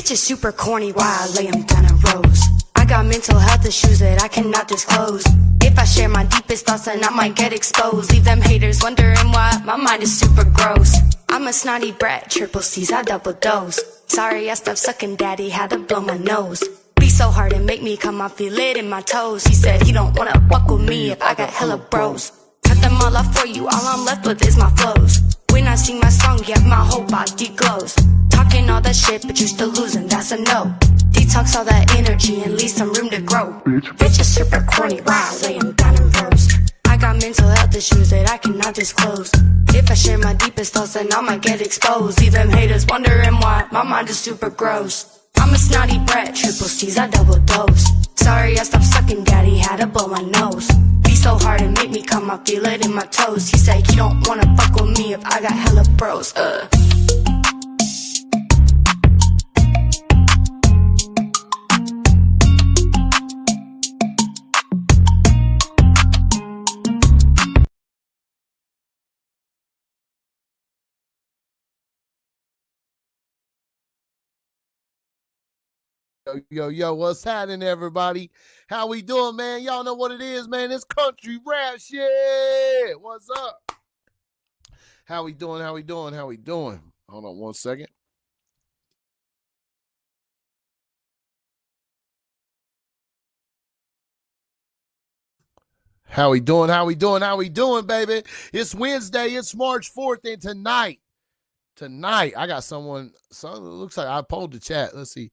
Bitch is super corny while I lay him down in rows. I got mental health issues that I cannot disclose. If I share my deepest thoughts, then I might get exposed. Leave them haters wondering why my mind is super gross. I'm a snotty brat, triple C's, I double dose. Sorry I stopped sucking daddy, had to blow my nose. Be so hard and make me come, I feel it in my toes. He said he don't wanna fuck with me if I got hella bros. Cut them all off for you, all I'm left with is my flows. When I sing my song, yeah, my whole body glows. Talking all that shit, but you still losing, that's a no. Detox all that energy and leave some room to grow. Bitch is super corny, wow, laying down in rows. I got mental health issues that I cannot disclose. If I share my deepest thoughts, then I might get exposed. Leave them haters wondering why my mind is super gross. I'm a snotty brat, triple C's, I double dose. Sorry I stopped sucking daddy, had to blow my nose. Be so hard and make me come, I feel it in my toes. He said he don't wanna fuck with me if I got hella bros, Yo, what's happening, everybody? How we doing, man? Y'all know what it is, man. It's country rap shit. What's up? How we doing? Hold on one second. How we doing, baby? It's Wednesday. It's March 4th, and tonight, I got someone, it looks like I polled the chat. Let's see.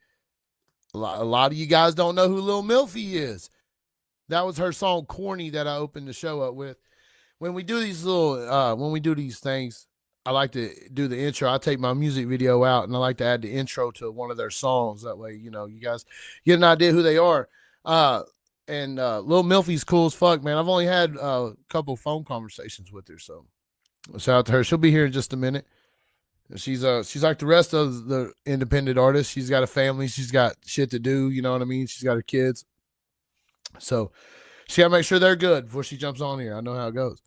A lot of you guys don't know who Lil Milfy is. That was her song "Corny" that I opened the show up with. When we do these things, I like to do the intro. I take my music video out and I like to add the intro to one of their songs. That way, you guys get an idea who they are. And Lil Milfy's cool as fuck, man. I've only had a couple phone conversations with her, so shout out to her. She'll be here in just a minute. She's like the rest of the independent artists. She's got a family. She's got shit to do. You know what I mean? She's got her kids. So she got to make sure they're good before she jumps on here. I know how it goes.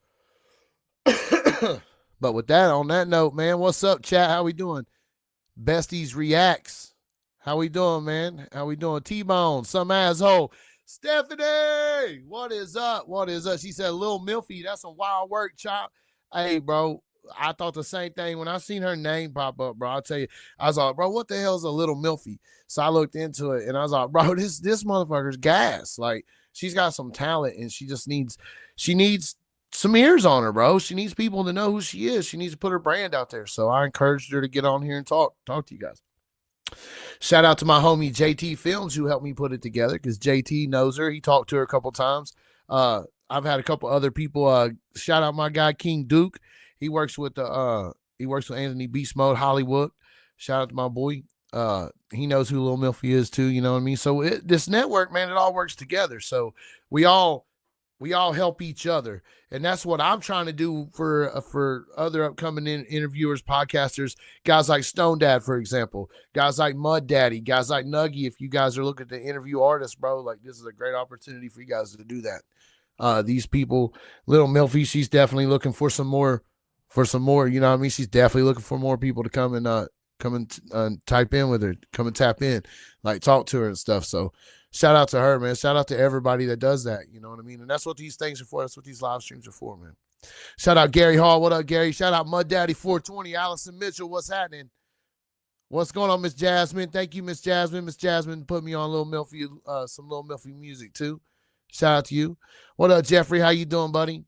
But on that note, man, what's up, chat? How we doing? Besties Reacts. How we doing, man? How we doing? T-Bone, some asshole. Stephanie, what is up? She said, Lil Milfy, that's some wild work, chop. Hey, bro. I thought the same thing when I seen her name pop up, bro. I'll tell you, I was like, bro, what the hell is a Little Milfy? So I looked into it and I was like, bro, this motherfucker's gas. Like, she's got some talent and she needs some ears on her, bro. She needs people to know who she is. She needs to put her brand out there. So I encouraged her to get on here and talk to you guys. Shout out to my homie JT Films who helped me put it together because JT knows her. He talked to her a couple times. I've had a couple other people. Shout out my guy King Duke. He works with Anthony Beast Mode Hollywood. Shout out to my boy. He knows who Lil Milfy is too. You know what I mean? So this network, man, it all works together. So we all help each other, and that's what I'm trying to do for other upcoming interviewers, podcasters, guys like Stone Dad, for example, guys like Mud Daddy, guys like Nuggy. If you guys are looking to interview artists, bro, like this is a great opportunity for you guys to do that. These people, Lil Milfy, she's definitely looking for some more, you know what I mean? She's definitely looking for more people to come and type in with her, come and tap in, like talk to her and stuff. So shout out to her, man. Shout out to everybody that does that. You know what I mean? And that's what these things are for. That's what these live streams are for, man. Shout out Gary Hall. What up, Gary? Shout out Mud Daddy 420, Allison Mitchell. What's happening? What's going on, Miss Jasmine? Thank you, Miss Jasmine. Miss Jasmine put me on Lil Milfy, some Lil Milfy music too. Shout out to you. What up, Jeffrey? How you doing, buddy?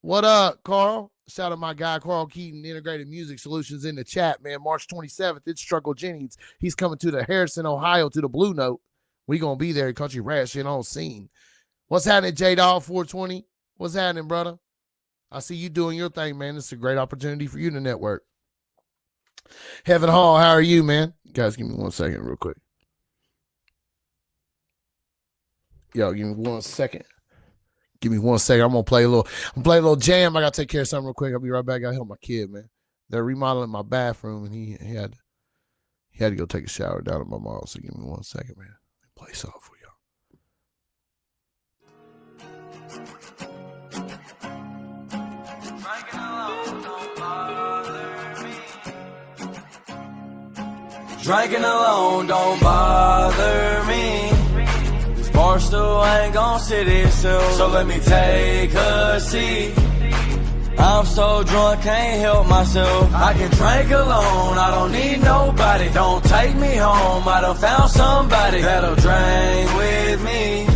What up, Carl? Shout out my guy, Carl Keaton, Integrated Music Solutions in the chat, man. March 27th, it's Struggle Jennings. He's coming to the Harrison, Ohio, to the Blue Note. We going to be there, country rat shit on scene. What's happening, J-Dog 420? What's happening, brother? I see you doing your thing, man. It's a great opportunity for you to network. Heaven Hall, how are you, man? You guys, give me 1 second real quick. Yo, give me 1 second. Give me 1 second. I'm gonna play a little jam. I gotta take care of something real quick. I'll be right back. I gotta help my kid, man. They're remodeling my bathroom, and he had to go take a shower down at my mom's. So give me 1 second, man. Play something for y'all. Drinking alone don't bother me. This bar stool ain't gon' sit itself, so let me take a seat. I'm so drunk, can't help myself. I can drink alone, I don't need nobody. Don't take me home, I done found somebody that'll drink with me.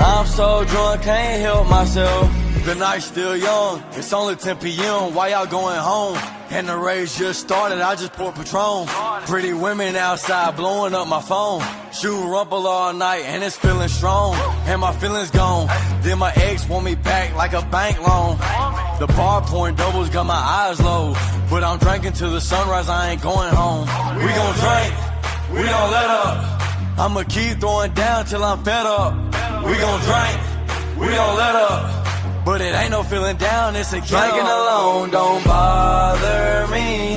I'm so drunk, can't help myself. The night's still young, it's only 10 p.m. Why y'all going home? And the race just started, I just poured Patron. Pretty women outside blowing up my phone. Shooting rumple all night and it's feeling strong. And my feelings gone. Then my ex want me back like a bank loan. The bar pouring doubles got my eyes low. But I'm drinking till the sunrise, I ain't going home. We gon' drink, we don't let up. I'ma keep throwing down till I'm fed up. We gon' drink, we don't let up. But it ain't no feeling down, it's a drinking alone don't bother me.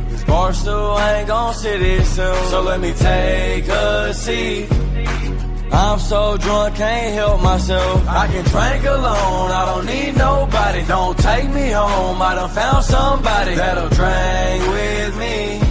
This bar stool ain't gon' sit itself, so let me take a seat. I'm so drunk, can't help myself. I can drink alone, I don't need nobody. Don't take me home, I done found somebody that'll drink with me.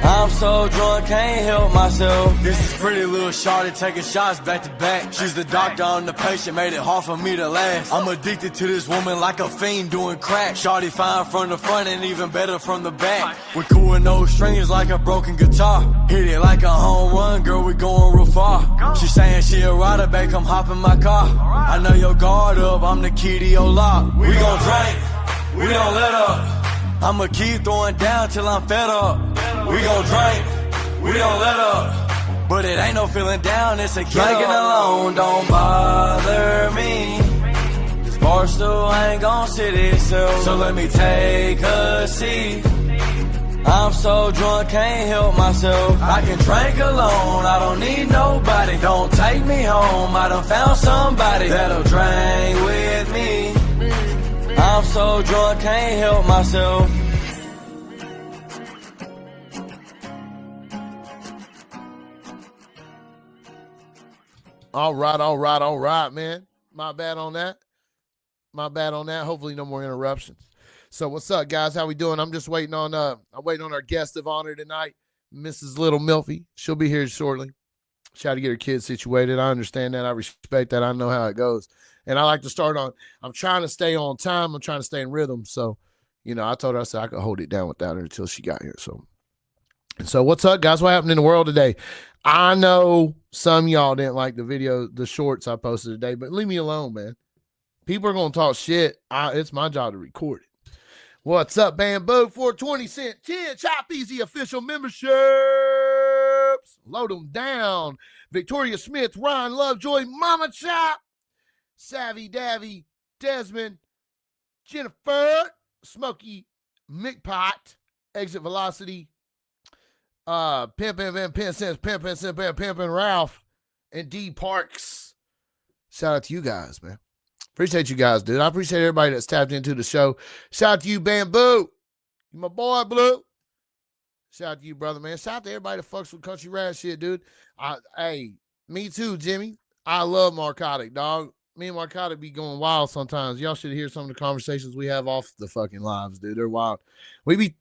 I'm so drunk, can't help myself. This is pretty little shawty taking shots back to back. She's the doctor, I'm the patient, made it hard for me to last. I'm addicted to this woman like a fiend doing crack. Shawty fine from the front and even better from the back. We're cool with no strings like a broken guitar. Hit it like a home run, girl, we going real far. She saying she a rider, babe, come hop in my car. I know your guard up, I'm the key to your lock. We gon' drink, we don't let up. I'ma keep throwing down till I'm fed up. We gon' drink, we don't let up. But it ain't no feeling down, it's a drinking alone don't bother me. This bar stool ain't gon' sit itself, so let me take a seat. I'm so drunk, can't help myself. I can drink alone, I don't need nobody. Don't take me home, I done found somebody that'll drink with me. I'm so drunk, can't help myself. All right, man. My bad on that. Hopefully no more interruptions. So what's up, guys? How we doing? I'm just waiting on I'm waiting on our guest of honor tonight, Mrs. Little Milfy. She'll be here shortly. She had to get her kids situated. I understand that. I respect that. I know how it goes. And I like to start on, I'm trying to stay on time. I'm trying to stay in rhythm. So, I told her, I said I could hold it down without her until she got here. So what's up, guys? What happened in the world today? I know some of y'all didn't like the shorts I posted today, but leave me alone, man. People are going to talk shit. It's my job to record it. What's up, Bamboo? 420 cent 10 Chop Easy official memberships. Load them down. Victoria Smith, Ryan Lovejoy, Mama Chop, Savvy Davy, Desmond, Jennifer, Smokey McPot, Exit Velocity, Pimpin' Ralph, and D Parks. Shout out to you guys, man. Appreciate you guys, dude. I appreciate everybody that's tapped into the show. Shout out to you, Bamboo. You my boy, Blue. Shout out to you, brother, man. Shout out to everybody that fucks with country rap shit, dude. Hey, me too, Jimmy. I love Marcotic, dog. Me and Marcotic be going wild sometimes. Y'all should hear some of the conversations we have off the fucking lives, dude. They're wild. We be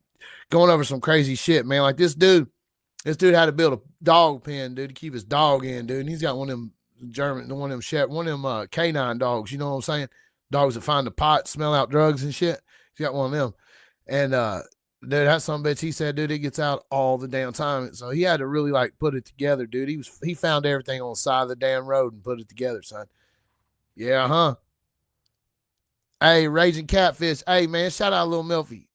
going over some crazy shit, man. Like this dude had to build a dog pen, dude, to keep his dog in, dude. And he's got one of them canine dogs, you know what I'm saying? Dogs that find the pot, smell out drugs and shit. He's got one of them. And dude, that some bitch, he said, dude, it gets out all the damn time. So he had to really put it together, dude. He found everything on the side of the damn road and put it together, son. Yeah, huh? Hey, Raging Catfish. Hey, man, shout out Lil Milfy.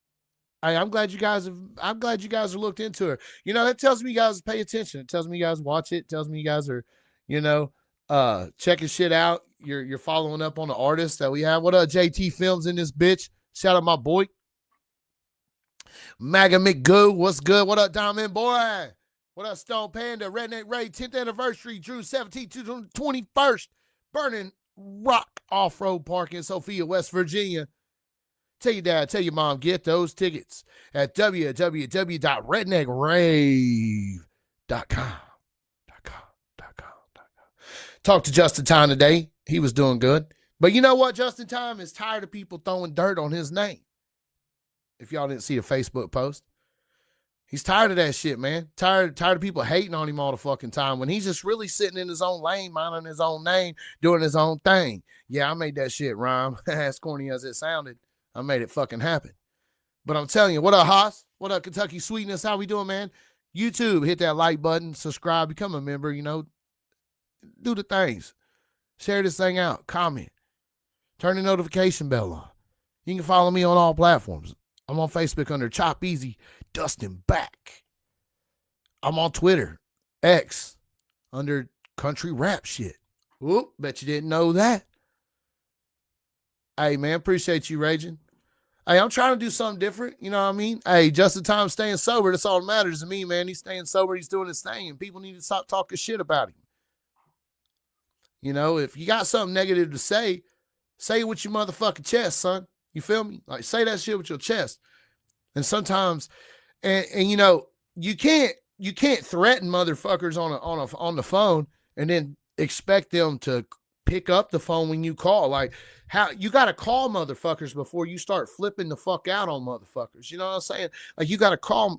Hey, I'm glad you guys have looked into her. That tells me you guys pay attention. It tells me you guys watch it. It tells me you guys are, checking shit out. You're following up on the artists that we have. What up, JT Films in this bitch? Shout out my boy. Maga McGoo, what's good? What up, Diamond Boy? What up, Stone Panda? Redneck Ray, 10th anniversary, June 17th to 21st. Burning Rock Off-Road Park in Sophia, West Virginia. Tell your dad, tell your mom, get those tickets at www.redneckrave.com. Talked to Justin Time today. He was doing good. But you know what? Justin Time is tired of people throwing dirt on his name. If y'all didn't see the Facebook post, He's tired of that shit, man. Tired of people hating on him all the fucking time when he's just really sitting in his own lane, minding his own name, doing his own thing. Yeah, I made that shit rhyme. As corny as it sounded, I made it fucking happen. But I'm telling you, what up, Haas? What up, Kentucky Sweetness? How we doing, man? YouTube, hit that like button, subscribe, become a member, do the things. Share this thing out, comment, turn the notification bell on. You can follow me on all platforms. I'm on Facebook under Chop Easy, Dustin Back. I'm on Twitter, X, under Country Rap Shit. Whoop, bet you didn't know that. Hey, man, appreciate you, Raging. Hey, I'm trying to do something different, you know what I mean? Hey, just the time staying sober, that's all that matters to me, man. He's staying sober, he's doing his thing, and people need to stop talking shit about him. If you got something negative to say it with your motherfucking chest, son. You feel me? Like, say that shit with your chest. And sometimes, and you can't threaten motherfuckers on the phone and then expect them to pick up the phone when you call. Like, how you got to call motherfuckers before you start flipping the fuck out on motherfuckers. You know what I'm saying? Like, you got to call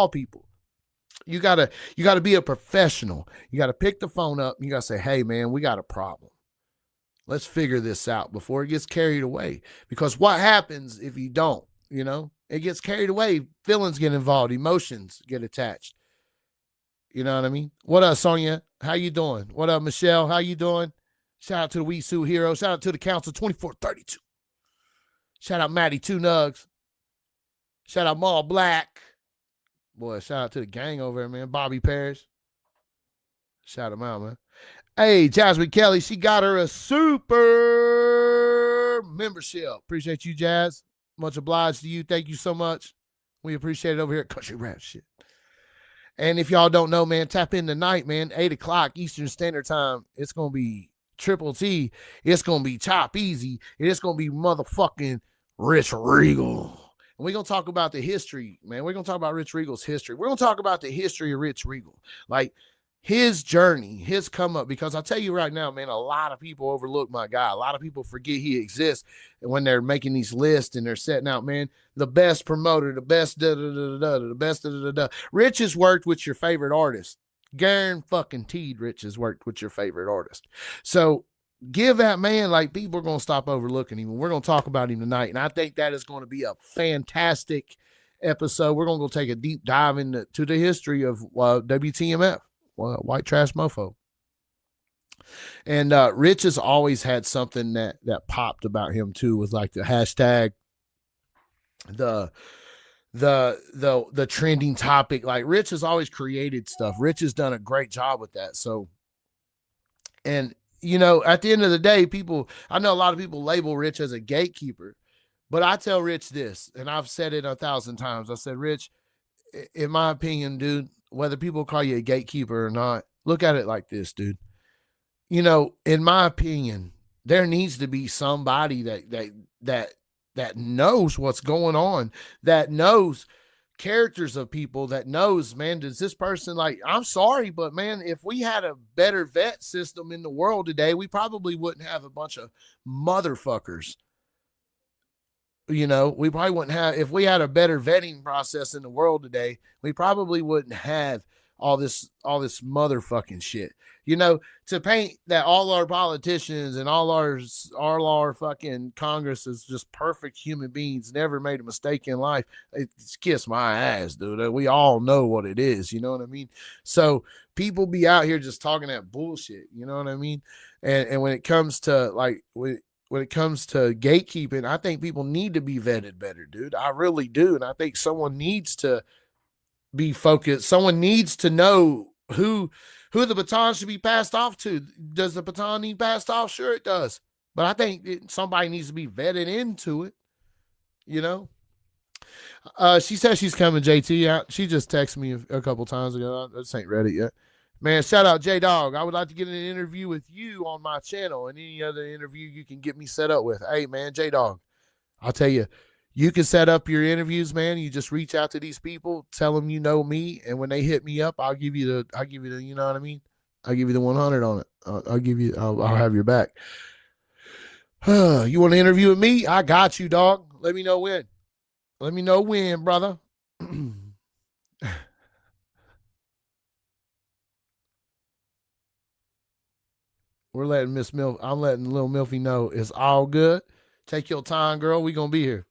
people. You got to be a professional. You got to pick the phone up. And you got to say, hey man, we got a problem. Let's figure this out before it gets carried away. Because what happens if you don't, it gets carried away. Feelings get involved. Emotions get attached. You know what I mean? What up, Sonia? How you doing? What up, Michelle? How you doing? Shout out to the Wee Sue Hero. Shout out to the Council 2432. Shout out Maddie Two Nugs. Shout out Maul Black. Boy, shout out to the gang over there, man. Bobby Parrish. Shout him out, man. Hey, Jasmine Kelly, she got her a super membership. Appreciate you, Jazz. Much obliged to you. Thank you so much. We appreciate it over here at Country Rap Shit. And if y'all don't know, man, tap in tonight, man. 8 o'clock Eastern Standard Time. It's going to be Triple T. It's going to be Chop Easy. And it's going to be motherfucking Rich Regal. And we're going to talk about the history, man. We're going to talk about Rich Regal's history. We're going to talk about the history of Rich Regal. Like, his journey, his come up, because I'll tell you right now, man, a lot of people overlook my guy. A lot of people forget he exists when they're making these lists and they're setting out, man, the best promoter, the best the best Rich has worked with your favorite artist. Guaranteed Rich has worked with your favorite artist. So give that man, like, people are going to stop overlooking him. We're going to talk about him tonight. And I think that is going to be a fantastic episode. We're going to go take a deep dive into the history of WTMF. White Trash Mofo. And Rich has always had something that popped about him too, with like the hashtag, the trending topic. Like, Rich has always created stuff. Rich has done a great job with that. So, and at the end of the day, I know a lot of people label Rich as a gatekeeper, but I tell Rich this, and I've said it 1,000 times. I said, Rich, in my opinion, dude, whether people call you a gatekeeper or not, look at it like this, dude. In my opinion, there needs to be somebody that knows what's going on, that knows characters of people, that knows, man, does this person, like, I'm sorry, but man, if we had a better vet system in the world today, we probably wouldn't have a bunch of motherfuckers. We probably wouldn't have, if we had a better vetting process in the world today, we probably wouldn't have all this motherfucking shit. To paint that all our politicians and all our fucking Congress is just perfect human beings, never made a mistake in life. It's kiss my ass, dude. We all know what it is. You know what I mean? So people be out here just talking that bullshit. You know what I mean? And when it comes to when it comes to gatekeeping, I think people need to be vetted better, dude. I really do. And I think someone needs to be focused. Someone needs to know who the baton should be passed off to. Does the baton need passed off? Sure it does. But I think somebody needs to be vetted into it. She says she's coming, JT. She just texted me a couple times ago. I just ain't read it yet. Man, shout out J-Dog. I would like to get an interview with you on my channel, and any other interview you can get me set up with. Hey, man, J-Dog, I'll tell you, you can set up your interviews, man. You just reach out to these people, tell them you know me, and when they hit me up, I'll give you the, you know what I mean? I'll give you the 100 on it. I'll have your back. You want to interview with me? I got you, dog. Let me know when. Let me know when, brother. I'm letting Lil Milfy know it's all good. Take your time, girl. We gonna be here.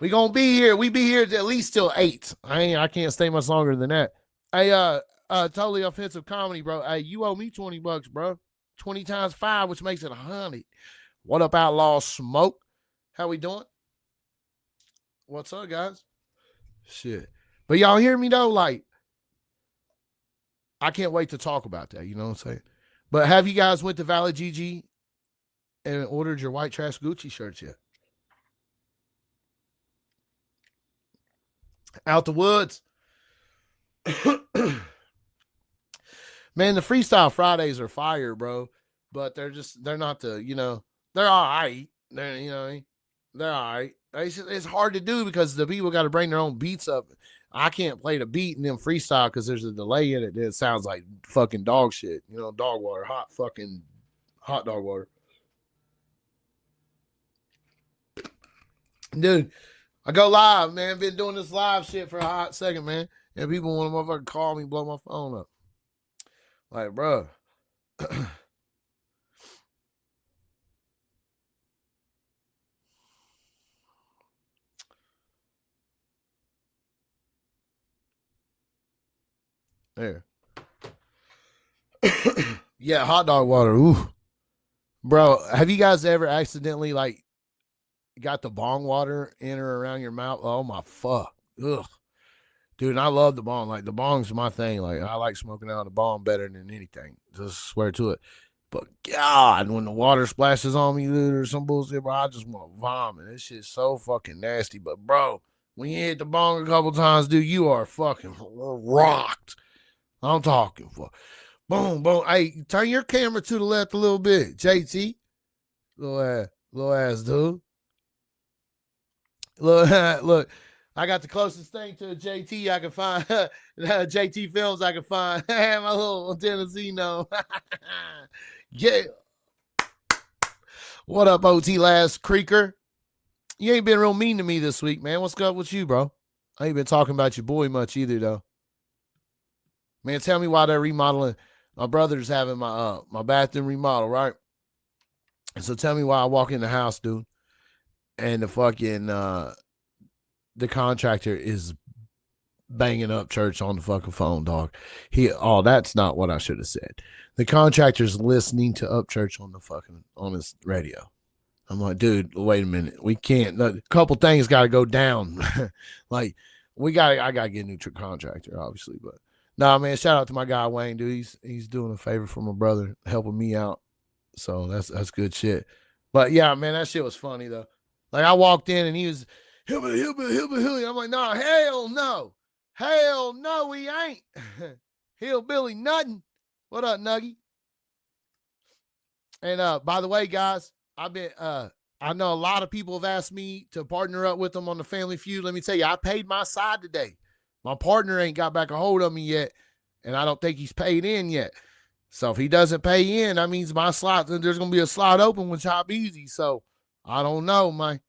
We gonna be here. We be here at least till 8. I can't stay much longer than that. Hey, totally offensive comedy, bro. Hey, you owe me $20, bro. 20 times 5, which makes it 100. What up, Outlaw Smoke? How we doing? What's up, guys? Shit. But y'all hear me though? Like, I can't wait to talk about that. You know what I'm saying? But have you guys went to Valley GG and ordered your white trash Gucci shirts yet? Out the woods. Man, the Freestyle Fridays are fire, bro. But they're not they're all right. They're all right. It's hard to do because the people got to bring their own beats up. I can't play the beat and then freestyle because there's a delay in it that sounds like fucking dog shit. Dog water, hot dog water. Dude, I go live, man. Been doing this live shit for a hot second, man. And people want to motherfucking call me, blow my phone up. Like, bro. There. Yeah, hot dog water. Ooh. Bro, have you guys ever accidentally got the bong water in or around your mouth? Oh my fuck. Ugh. Dude, I love the bong. Like, the bong's my thing. Like, I like smoking out of the bong better than anything. Just swear to it. But God, when the water splashes on me, dude, or some bullshit, bro, I just want to vomit. This shit's so fucking nasty. But bro, when you hit the bong a couple times, dude, you are fucking rocked. I'm talking for boom, boom. Hey, turn your camera to the left a little bit, JT. Little ass dude. Look, I got the closest thing to a JT I can find. JT films I can find. My little Tennessee no. Yeah. What up, OT Last Creeker? You ain't been real mean to me this week, man. What's up with you, bro? I ain't been talking about your boy much either, though. Man, tell me why they're remodeling. My brother's having my bathroom remodel, right? And so tell me why I walk in the house, dude, and the fucking the contractor is banging up church on the fucking phone, dog. That's not what I should have said. The contractor's listening to Upchurch on his radio. I'm like, dude, wait a minute. We can't. A couple things got to go down. Like, I got to get a new contractor, obviously. But nah, man, shout out to my guy Wayne, dude. He's doing a favor for my brother, helping me out. So that's good shit. But yeah, man, that shit was funny though. Like, I walked in and he was hillbilly. I'm like, nah, hell no, we ain't. Hillbilly nothing. What up, Nuggy? And by the way, guys, I know a lot of people have asked me to partner up with them on the Family Feud. Let me tell you, I paid my side today. My partner ain't got back a hold of me yet, and I don't think he's paid in yet. So if he doesn't pay in, that means my slot, there's going to be a slot open with Chop Easy. So I don't know, man.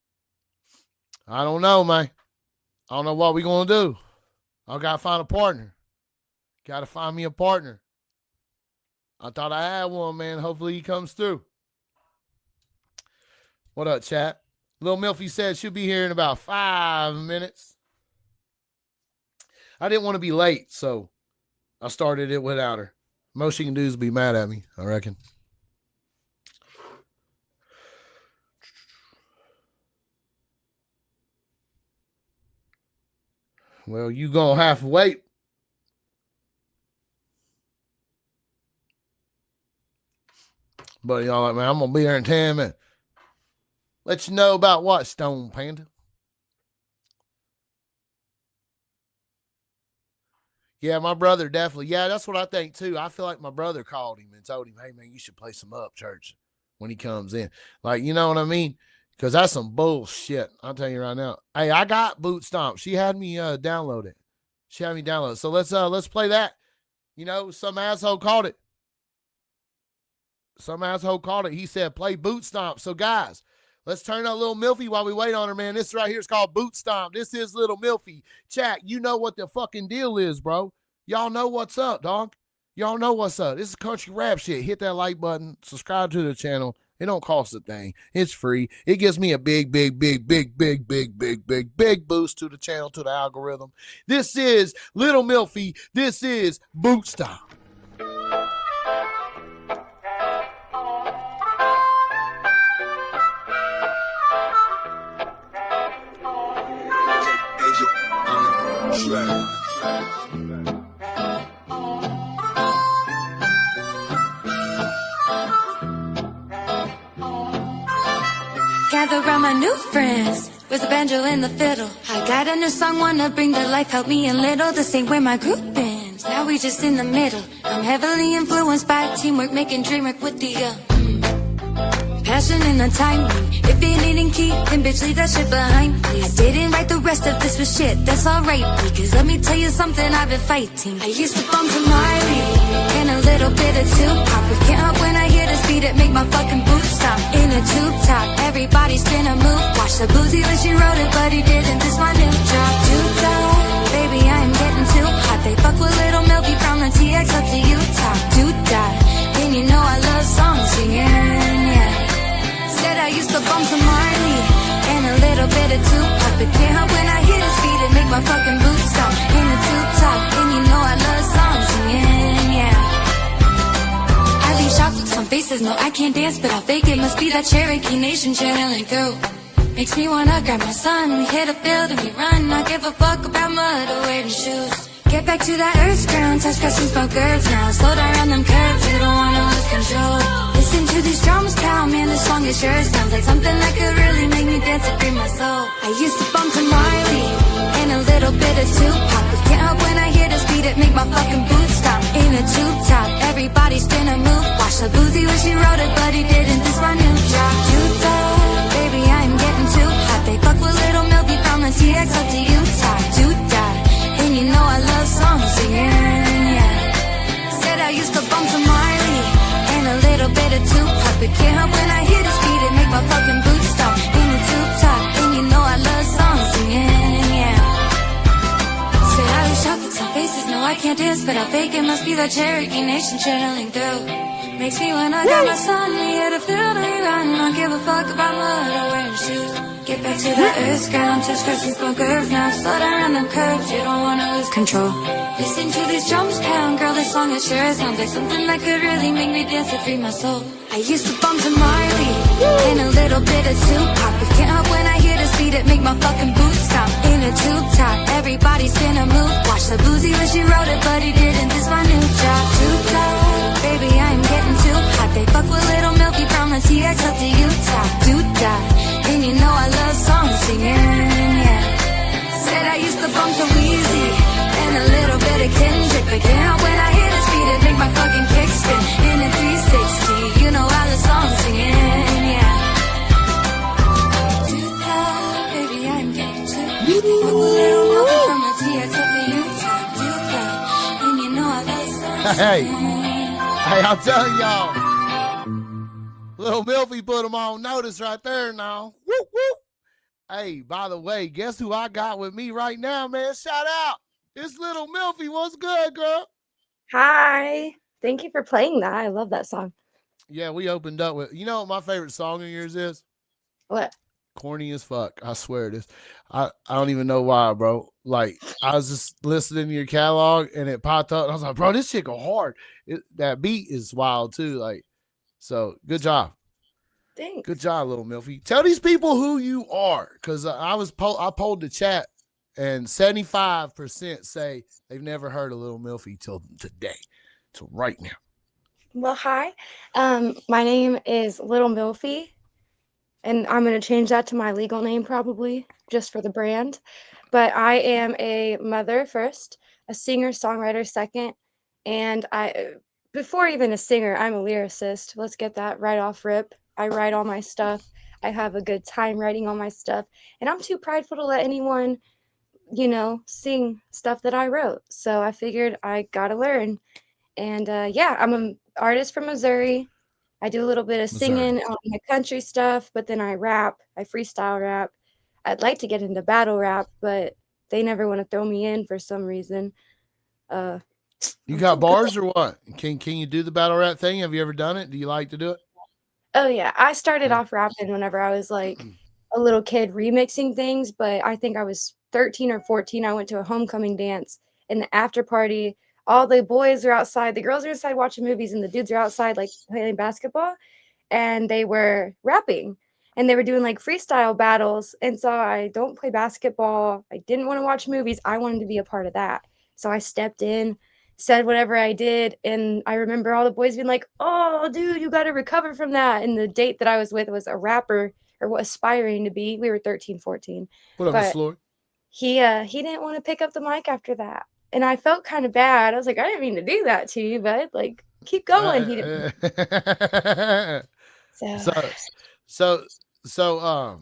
I don't know what we going to do. I got to find a partner. Got to find me a partner. I thought I had one, man. Hopefully he comes through. What up, chat? Lil Milfy said she'll be here in about 5 minutes. I didn't want to be late, so I started it without her. Most she can do is be mad at me, I reckon. Well, you gonna have to wait. But y'all like, man, I'm gonna be there in 10 minutes. Let you know about what, Stone Panda? Yeah, my brother definitely. Yeah, that's what I think too. I feel like my brother called him and told him, hey, man, you should play some Upchurch when he comes in. Like, you know what I mean? Because that's some bullshit. I'll tell you right now. Hey, I got Boot Stomp. She had me download it. She had me download it. So let's play that. You know, some asshole called it. He said, play Boot Stomp. So, guys, Let's turn up Lil Milfy while we wait on her, man. This right here is called Boot Stomp. This is Lil Milfy. Chat, you know what the fucking deal is, bro. Y'all know what's up, dog. Y'all know what's up. This is country rap shit. Hit that like button. Subscribe to the channel. It don't cost a thing. It's free. It gives me a big boost to the channel, to the algorithm. This is Lil Milfy. This is Boot Stomp. Gather round my new friends with the banjo and the fiddle. I got a new song, wanna bring to life, help me a little. This ain't where my group ends, now we just in the middle. I'm heavily influenced by teamwork, making dream work with the passion and the timing. If it didn't keep, then bitch, leave that shit behind, please. I didn't write the rest of this with shit, that's alright, because let me tell you something I've been fighting. I used to bump to Miley and a little bit of Tupac, but can't help when I hear this beat, it make my fucking boots stop. In a tube top, everybody spin a move. Watch the boozy when she wrote it, but he didn't. This my new drop. Too tight, baby, I am getting too hot. They fuck with Little Milky from the TX up to Utah. Too die, and you know I love songs singing, yeah. Said I used to bump to Miley and a little bit of Tupac, but can't help when I hear this beat, it make my fucking boots stop. In a tube top, and you know I love songs singing, yeah. I leave chocolates on faces, no I can't dance, but I'll fake it. Must be that Cherokee Nation channeling through. Makes me wanna grab my son, we hit a field and we run. Not give a fuck about mud or wearing shoes. Get back to that earth's ground, touch grass and smoke herbs now. Slow down on them curves, you don't wanna lose control. Listen to these drums pound, man, this song is sure sounds like something that could really make me dance and free my soul. I used to bump to Miley and a little bit of Tupac, but can't help when I hear this beat, it make my fucking boots stop. In a tube top, everybody spin a move. Watch the boozy when she wrote it, but he didn't. This my new drop. Too tight, baby, I am getting too hot. They fuck with Little Milky from the TX up to Utah. Too die, and you know I love songs singing, yeah. Said I used to bump to Miley and a little bit of Tupac, but can't help when I hear this beat, it make my fucking boots stop. In a tube top, and you know I love songs singing, yeah. Said I leave chocolates on faces, no I can't dance, but I'll fake it. Must be that Cherokee Nation channeling through. Makes me wanna grab my son, we hit a field and we run. Don't give a fuck about mud or wearing shoes. Get back to the earth's ground, touch grass and smoke herbs now. Slow down on them curves, you don't wanna lose control. Listen to these drums pound, girl, this song it sure sounds like something that could really make me dance and free my soul. I used to bump to Miley and a little bit of Tupac, but can't help when I hear this beat, it make my fucking boots stop. In a tube top, everybody spin a move. Watch the boozy when she wrote it, but he didn't. This my new drop. Too tight, baby, I am getting too hot. They fuck with Little Milky from the TX up to Utah. Too die, and you know I love songs singing, yeah. Said I used to bump to Weezy and a little bit of Kendrick, but can't help when I hear this beat, it make my fucking kick spin. In a 360, you know I love songs singing, yeah. Too tight, baby, I'm getting too hot. They fuck with Little Milky from the TX up to Utah. Too tight, and you know I love songs singing. Hey, I'm telling y'all, Lil Milfy put him on notice right there now. Whoop, whoop. Hey, by the way, guess who I got with me right now, man? Shout out. It's Lil Milfy. What's good, girl? Hi. Thank you for playing that. I love that song. Yeah, we opened up with, you know what my favorite song of yours is? What? Corny as fuck. I swear it is. I don't even know why, bro. Like, I was just listening to your catalog and it popped up. And I was like, bro, this shit go hard. That beat is wild too. Like, so good job. Thanks. Good job, Lil Milfy. Tell these people who you are, because I polled the chat, and 75% say they've never heard of Lil Milfy till today, till right now. Well, hi. My name is Lil Milfy, and I'm going to change that to my legal name probably, just for the brand. But I am a mother first, a singer, songwriter second, and before even a singer, I'm a lyricist. Let's get that right off rip. I write all my stuff. I have a good time writing all my stuff, and I'm too prideful to let anyone, sing stuff that I wrote. So I figured I gotta learn. And yeah, I'm an artist from Missouri. I do a little bit of Missouri. singing on my country stuff, but then I rap. I freestyle rap. I'd like to get into battle rap, but they never want to throw me in for some reason. You I'm got too good. bars or what? Can you do the battle rap thing? Have you ever done it? Do you like to do it? Oh yeah, I started Yeah. off rapping whenever I was like a little kid remixing things, but I think I was 13 or 14. I went to a homecoming dance and the after party, all the boys are outside, the girls are inside watching movies and the dudes are outside like playing basketball and they were rapping and they were doing like freestyle battles. And so I don't play basketball. I didn't want to watch movies. I wanted to be a part of that. So I stepped in, said whatever I did. And I remember all the boys being like, oh, dude, you got to recover from that. And the date that I was with was a rapper or was aspiring to be. We were 13, 14. What up, Miss But Lori? he didn't want to pick up the mic after that. And I felt kind of bad. I was like, I didn't mean to do that to you, bud. Like, keep going. He didn't. So so so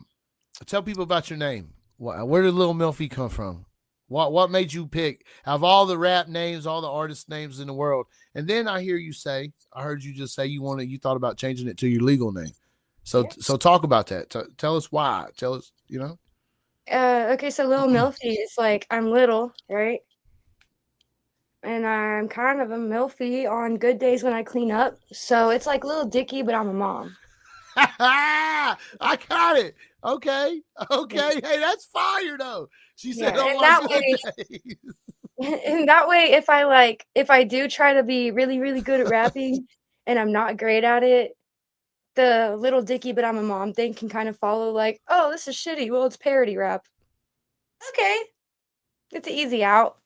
tell people about your name. Where did Lil Milfy come from? What made you pick out of all the rap names, all the artist names in the world? And then I heard you just say you thought about changing it to your legal name. So yeah. so talk about that. Tell us why. Tell us, Okay, so Lil Milfy is like I'm little, right? And I'm kind of a milfy on good days when I clean up. So it's like Lil Dicky, but I'm a mom. I got it. Okay. Hey, that's fire though. She said Yeah, on and my that good way, days. and that way, if I do try to be really, really good at rapping, and I'm not great at it, the Little Dicky, but I'm a mom thing can kind of follow. Like, oh, this is shitty. Well, it's parody rap. Okay, it's an easy out,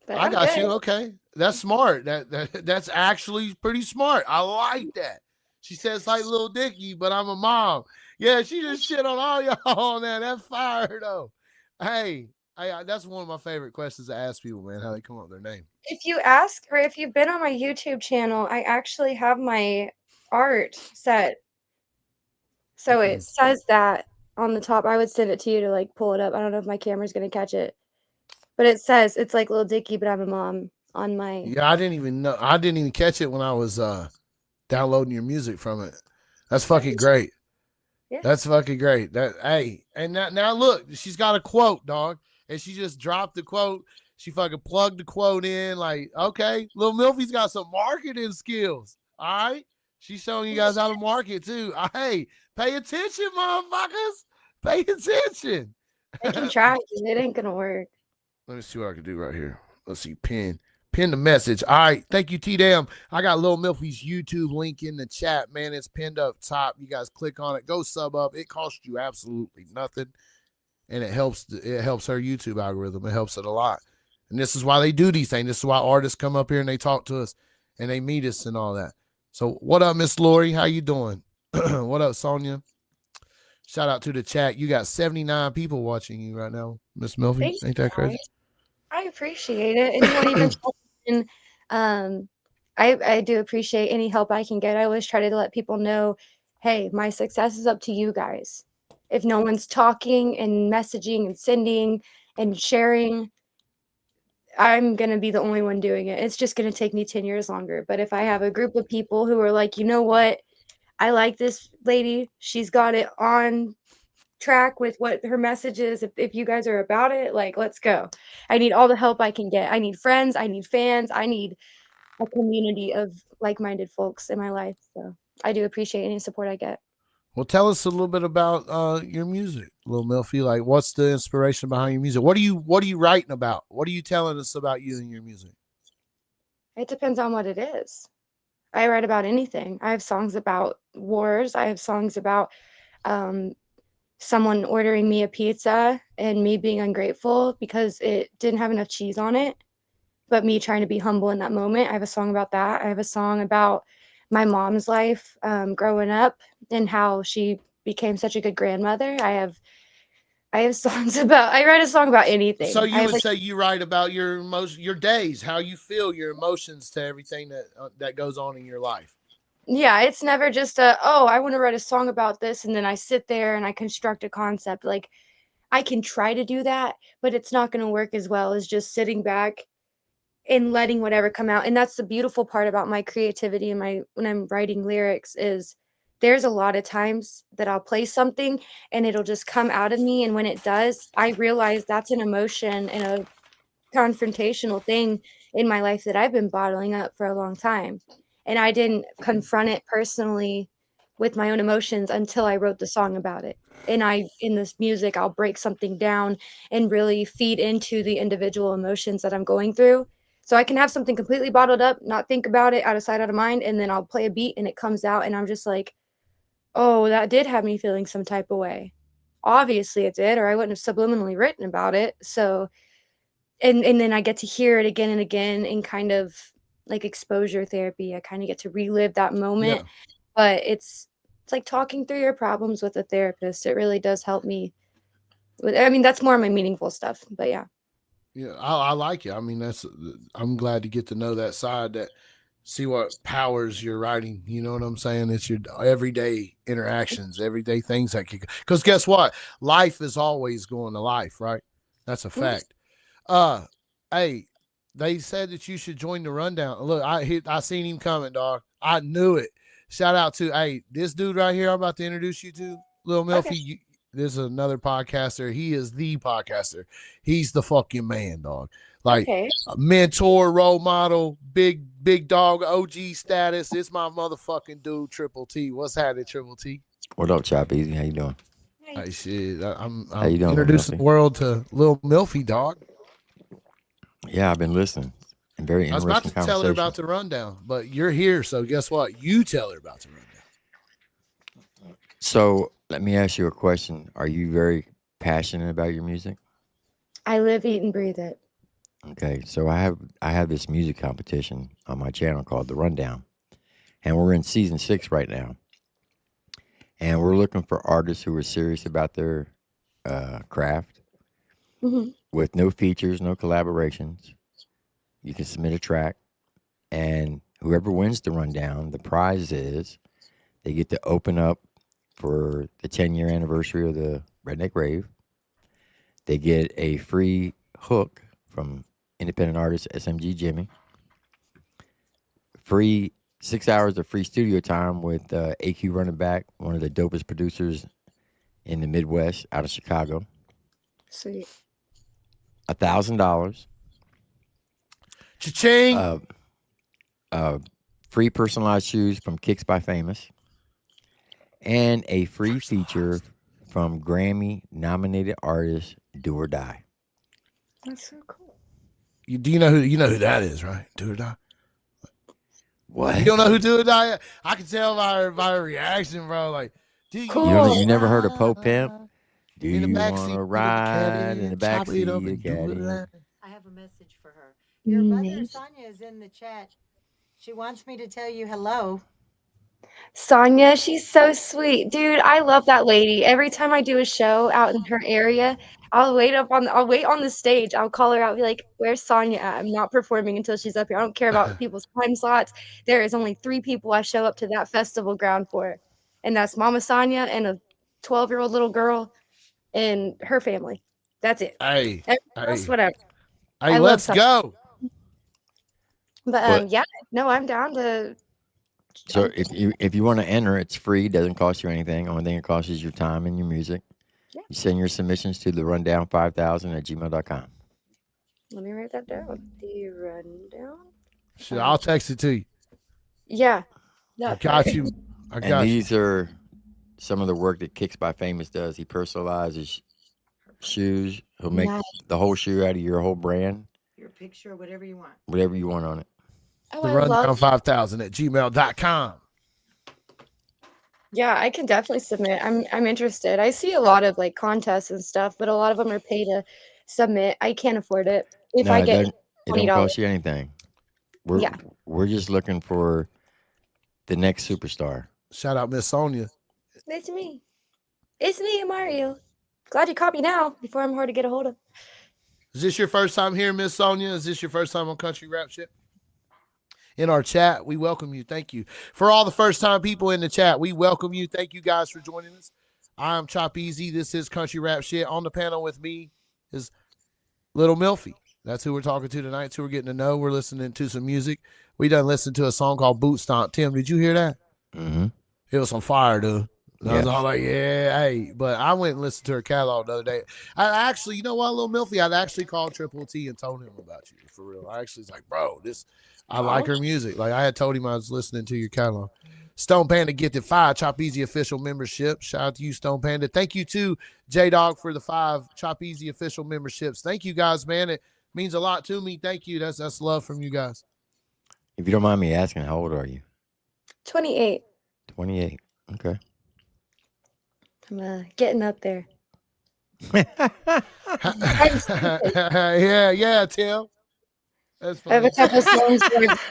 but I I'm got good. you. Okay. That's smart. That's actually pretty smart. I like that. She says like Lil Dicky, but I'm a mom. Yeah, she just shit on all y'all on that. That's fire though. Hey, that's one of my favorite questions to ask people, man, how they come up with their name. If you ask, or if you've been on my YouTube channel, I actually have my art set. So it says that on the top. I would send it to you to like pull it up. I don't know if my camera's gonna catch it, but it says it's like Lil Dicky, but I'm a mom on my. Yeah, I didn't even know. I didn't even catch it when I was downloading your music from it. That's fucking great. Yeah. That's fucking great. And now look, she's got a quote, dog, and she just dropped the quote. She fucking plugged the quote in. Like, okay, Lil Milfy's got some marketing skills. All right, she's showing you guys how to market too. Hey, pay attention, motherfuckers. Pay attention. I can try, it ain't gonna work. Let me see what I can do right here. Let's see, pin the message. All right, thank you, T-Dam. I got Lil Milfy's YouTube link in the chat, man. It's pinned up top. You guys click on it. Go sub up. It costs you absolutely nothing, and it helps her YouTube algorithm. It helps it a lot. And this is why they do these things. This is why artists come up here and they talk to us and they meet us and all that. So what up, Miss Lori? How you doing? What up, Sonia? Shout out to the chat. You got 79 people watching you right now, Miss Milfy. Ain't that crazy? I appreciate it. Anyone even I do appreciate any help I can get. I always try to let people know, hey, my success is up to you guys. If no one's talking and messaging and sending and sharing, I'm going to be the only one doing it. It's just going to take me 10 years longer. But if I have a group of people who are like, you know what? I like this lady. She's got it on track with what her message is. If you guys are about it, like, let's go. I need all the help I can get. I need friends. I need fans. I need a community of like-minded folks in my life. So I do appreciate any support I get. Well, tell us a little bit about your music, Lil Milfy. Like, what's the inspiration behind your music? What are you writing about? What are you telling us about you and your music? It depends on what it is. I write about anything. I have songs about wars. I have songs about someone ordering me a pizza and me being ungrateful because it didn't have enough cheese on it, but me trying to be humble in that moment. I have a song about that. I have a song about my mom's life growing up and how she became such a good grandmother. I have songs about. I write a song about anything. So you would say you write about your your days, how you feel, your emotions to everything that goes on in your life. Yeah, it's never just I want to write a song about this and then I sit there and I construct a concept. Like I can try to do that, but it's not going to work as well as just sitting back and letting whatever come out. And that's the beautiful part about my creativity and when I'm writing lyrics is there's a lot of times that I'll play something and it'll just come out of me. And when it does, I realize that's an emotion and a confrontational thing in my life that I've been bottling up for a long time. And I didn't confront it personally with my own emotions until I wrote the song about it. And in this music, I'll break something down and really feed into the individual emotions that I'm going through. So I can have something completely bottled up, not think about it, out of sight, out of mind, and then I'll play a beat and it comes out and I'm just like, oh, that did have me feeling some type of way. Obviously it did, or I wouldn't have subliminally written about it. So and then I get to hear it again and again in kind of like exposure therapy. I kind of get to relive that moment, Yeah. but it's like talking through your problems with a therapist. It really does help me with, I mean, that's more of my meaningful stuff, but yeah. Yeah, I like it. I mean, I'm glad to get to know that side, that see what powers your writing. You know what I'm saying? It's your everyday interactions, everyday things that can. Because guess what? Life is always going to life, right? That's a fact. Hey, they said that you should join the rundown. Look, I seen him coming, dog. I knew it. Shout out to this dude right here. I'm about to introduce you to Lil Milfy. Okay. There's another podcaster. He is the podcaster. He's the fucking man, dog. Like Okay. a mentor, role model, big dog, OG status. It's my motherfucking dude, Triple T. What's happening, Triple T? What up, Chop Easy? How you doing? Hey, shit. I'm How you doing, introducing Milfy? the world to Lil Milfy, dog. Yeah, I've been listening. And very I was about interesting to tell her conversation. about the rundown, but you're here, so guess what? You tell her about the rundown. So let me ask you a question. Are you very passionate about your music? I live, eat, and breathe it. Okay, so I have this music competition on my channel called The Rundown, and we're in season 6 right now. And we're looking for artists who are serious about their craft, hmm with no features, no collaborations. You can submit a track, and whoever wins the rundown, the prize is they get to open up for the 10-year anniversary of the Redneck Rave. They get a free hook from independent artist SMG Jimmy. Free 6 hours of free studio time with AQ Running Back, one of the dopest producers in the Midwest out of Chicago. Sweet. $1,000. Cha-ching! Free personalized shoes from Kicks by Famous. And a free feature from Grammy-nominated artist Do or Die. That's so cool. Do you know who that is, right? Do or Die. What? You don't know who Do or Die is? I can tell by her reaction, bro. Like, do Cool. You never heard of Pope Pimp? Do in the you backseat want to of the ride in the chop it up backseat of and the do it caddy? right. I have a message for her. Your mother, Nice. Sonia, is in the chat. She wants me to tell you hello. Sonia, she's so sweet. Dude, I love that lady. Every time I do a show out in her area, I'll wait on the stage. I'll call her out, be like, "Where's Sonia at? I'm not performing until she's up here. I don't care about people's time slots. There is only 3 people I show up to that festival ground for, and that's Mama Sonia and a 12-year-old little girl and her family. That's it. Hey, Everyone else, hey, whatever. hey, I love let's Sonia. go. But But yeah, no, I'm down to. so if you want to enter, it's free. Doesn't cost you anything. Only thing it costs is your time and your music. Yeah. You send your submissions to the rundown5000@gmail.com. Let me write that down. The rundown. Shit, I'll text it to you. Yeah. I That got part. you. I And got you. these are some of the work that Kicks by Famous does. He personalizes shoes. He'll make Nice. the whole shoe out of your whole brand, Your picture, whatever you want. whatever you want on it. Oh, The I rundown love. 5000@gmail.com. Yeah, I can definitely submit. I'm interested. I see a lot of like contests and stuff, but a lot of them are pay to submit. I can't afford it. If No, I it get doesn't. It don't $20, cost you anything. We're yeah. we're just looking for the next superstar. Shout out Miss Sonia. It's me. It's me, Mario. Glad you caught me now before I'm hard to get a hold of. Is this your first time here, Miss Sonia? Is this your first time on Country Rap Shit? In our chat, we welcome you. Thank you. For all the first time people in the chat, we welcome you. Thank you guys for joining us. I'm Chop Easy. This is Country Rap Shit. On the panel with me is Lil Milfy. That's who we're talking to tonight. It's who we're getting to know. We're listening to some music. We done listened to a song called Boot Stomp. Tim, did you hear that? Mm-hmm. It was on fire, dude. And I was Yeah. all like, yeah, hey. But I went and listened to her catalog the other day. I actually, you know what, Lil Milfy, I'd actually called Triple T and told him about you, for real. I actually was like, bro, I like her music. Like, I had told him I was listening to your catalog. Stone Panda gifted 5 Chop Easy official membership. Shout out to you, Stone Panda. Thank you to J Dog for the 5 Chop Easy official memberships. Thank you guys, man. It means a lot to me. Thank you. That's love from you guys. If you don't mind me asking, how old are you? 28. 28. Okay. I'm getting up there. yeah, Tim. That's I have a funny. couple songs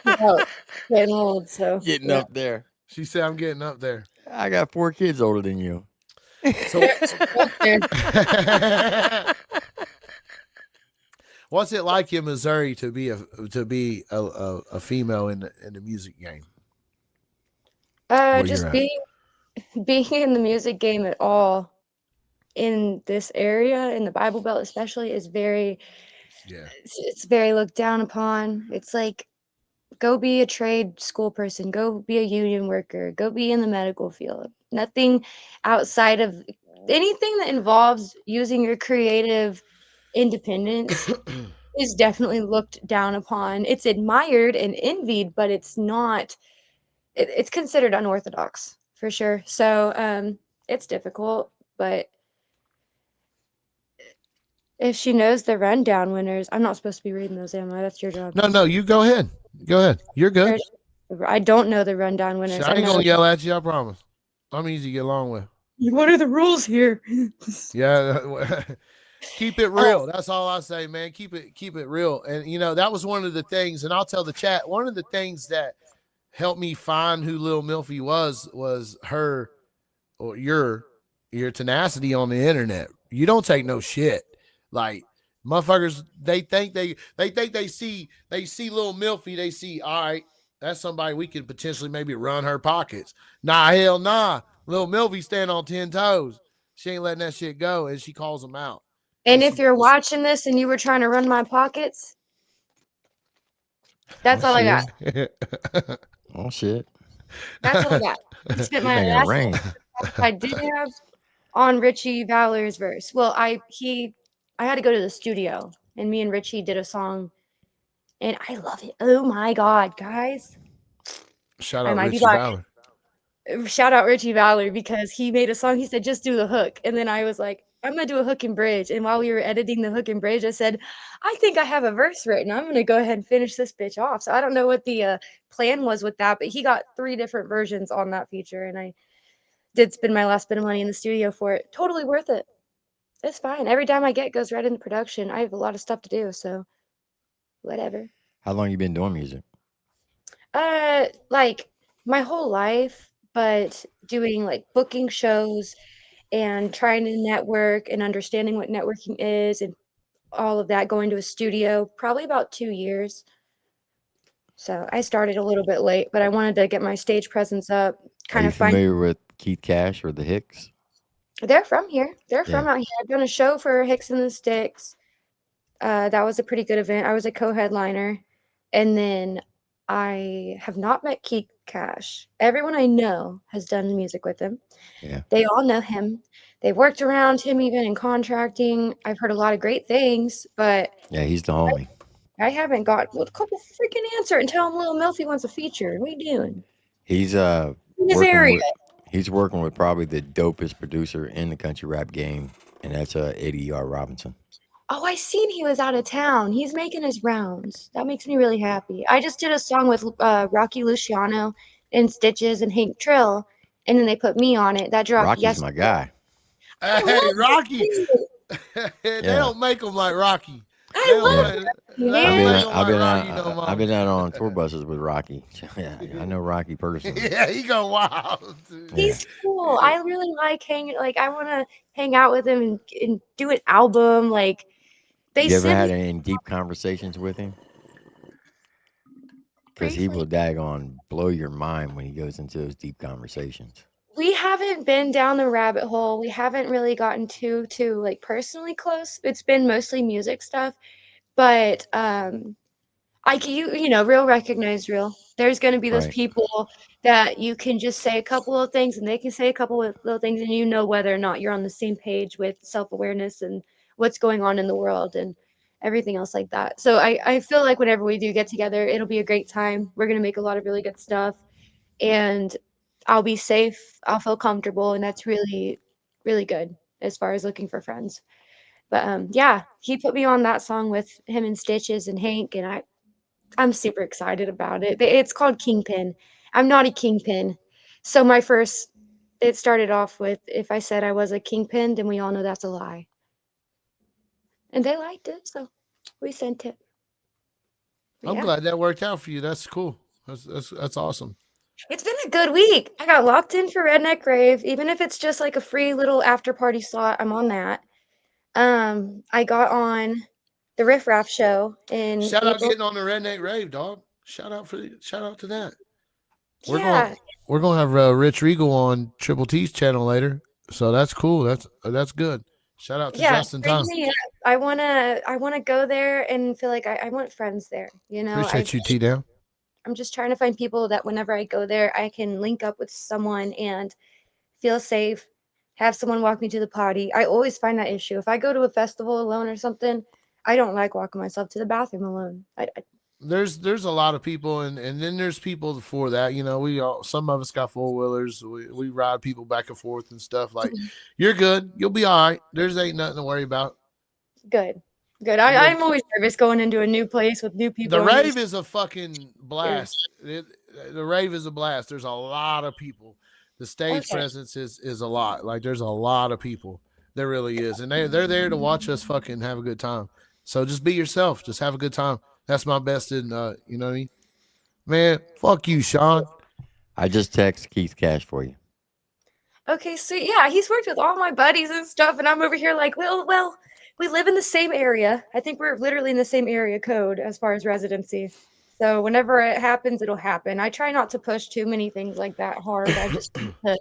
about getting old, so Getting yeah. up there. She said, I'm getting up there. I got 4 kids older than you. So, Up there. what's it like in Missouri to be a female in the music game? Where Just you're at? being in the music game at all in this area, in the Bible Belt especially, is very Yeah. it's very looked down upon. It's like, go be a trade school person, go be a union worker, go be in the medical field. Nothing outside of anything that involves using your creative independence is definitely looked down upon. It's admired and envied, but it's not it's considered unorthodox for sure. So it's difficult, but if she knows the rundown winners, I'm not supposed to be reading those, am I? That's your job. No, you go ahead. Go ahead. You're good. I don't know the rundown winners. I ain't know gonna yell at you, I promise. I'm easy to get along with. what are the rules here? Yeah. Keep it real. That's all I say, man. Keep it real. And you know, that was one of the things, and I'll tell the chat, one of the things that helped me find who Lil Milfy was her or your tenacity on the internet. You don't take no shit. Like, motherfuckers, they think they see Lil Milfy, they see, all right, that's somebody we could potentially maybe run her pockets. Nah, hell nah. Lil Milfy stand on 10 toes. She ain't letting that shit go, and she calls them out. And if you're watching this and you were trying to run my pockets, that's all I got. Oh shit. That's all I got. I spent my Ain't gonna rain. last I did have on Richie Valor's verse. Well, I had to go to the studio, and me and Richie did a song, and I love it. Oh my god, guys! Shout I out might be Richie like, Valor. shout out Richie Valor, because he made a song. He said, just do the hook. And then I was like, I'm going to do a hook and bridge. And while we were editing the hook and bridge, I said, I think I have a verse written. I'm going to go ahead and finish this bitch off. So I don't know what the plan was with that, but he got 3 different versions on that feature. And I did spend my last bit of money in the studio for it. Totally worth it. It's fine. Every dime I get goes right into production. I have a lot of stuff to do. So whatever. How long you been doing music? Like my whole life, but doing like booking shows and trying to network and understanding what networking is and all of that, going to a studio, probably about 2 years. So I started a little bit late, but I wanted to get my stage presence up, Are kind you of find. familiar with Keith Cash or the Hicks? They're from here. They're from Yeah. out here. I've done a show for Hicks and the Sticks. That was a pretty good event. I was a co-headliner. And then I have not met Keith Cash. Everyone I know has done music with him. Yeah. They all know him. They've worked around him even in contracting. I've heard a lot of great things, but Yeah, he's the homie. I haven't got a couple freaking answer and tell him Lil Milfy wants a feature. What are you doing? He's In this working area. he's working with probably the dopest producer in the country rap game, and that's Eddie R. Robinson. Oh, I seen he was out of town. He's making his rounds. That makes me really happy. I just did a song with Rocky Luciano and Stitches and Hank Trill, and then they put me on it. That dropped Rocky's yesterday. my guy. Hey, Rocky. They Yeah. don't make them like Rocky. I love They man. don't I've been like Rocky no more. I've been out on tour buses with Rocky. Yeah, I know Rocky personally. Yeah, he go wild. He's cool. I really like hanging. Like, I want to hang out with him and do an album. Like, they You ever sent had me any deep conversations with him? Because he briefly. will daggone blow your mind when he goes into those deep conversations. We haven't been down the rabbit hole. We haven't really gotten too like personally close. It's been mostly music stuff. but you know, real recognize real. There's going to be those Right. people that you can just say a couple of things and they can say a couple of little things, and you know whether or not you're on the same page with self-awareness and what's going on in the world and everything else like that. So I feel like whenever we do get together, it'll be a great time. We're going to make a lot of really good stuff, and I'll be safe. I'll feel comfortable, and that's really, really good as far as looking for friends. But yeah, he put me on that song with him and Stitches and Hank, and I'm super excited about it. It's called Kingpin. I'm not a kingpin. So it started off with, if I said I was a kingpin, then we all know that's a lie. And they liked it, so we sent it. But I'm yeah, glad that worked out for you. That's cool. That's awesome. it's been a good week. I got locked in for Redneck Rave, even if it's just like a free little after party slot. I'm on that. I got on the Riff Raff show in Shout out April. getting on the Redneck Rave, dog. Shout out to that. We're going Yeah, we're going to have Rich Regal on Triple T's channel later. So that's cool. That's good. Shout out to yeah, Justin bring Time. me up. I wanna go there and feel like I want friends there. You know, Appreciate you, T down. I'm just trying to find people that whenever I go there, I can link up with someone and feel safe, have someone walk me to the potty. I always find that issue. If I go to a festival alone or something, I don't like walking myself to the bathroom alone. There's a lot of people, and then there's people for that. You know, some of us got 4-wheelers. We ride people back and forth and stuff. Like, you're good. You'll be all right. There's ain't nothing to worry about. Good, good. You'll I'm always nervous going into a new place with new The people. rave is a fucking blast. The rave is a blast. There's a lot of people. The stage Okay. presence is a lot. Like, there's a lot of people. There really is, and they're there to watch us fucking have a good time. So just be yourself. Just have a good time. That's my best in. You know what I mean? Man, fuck you, Sean. I just text Keith Cash for you. Okay, so yeah, he's worked with all my buddies and stuff, and I'm over here like, well, we live in the same area. I think we're literally in the same area code as far as residency. So whenever it happens, it'll happen. I try not to push too many things like that hard. I just let it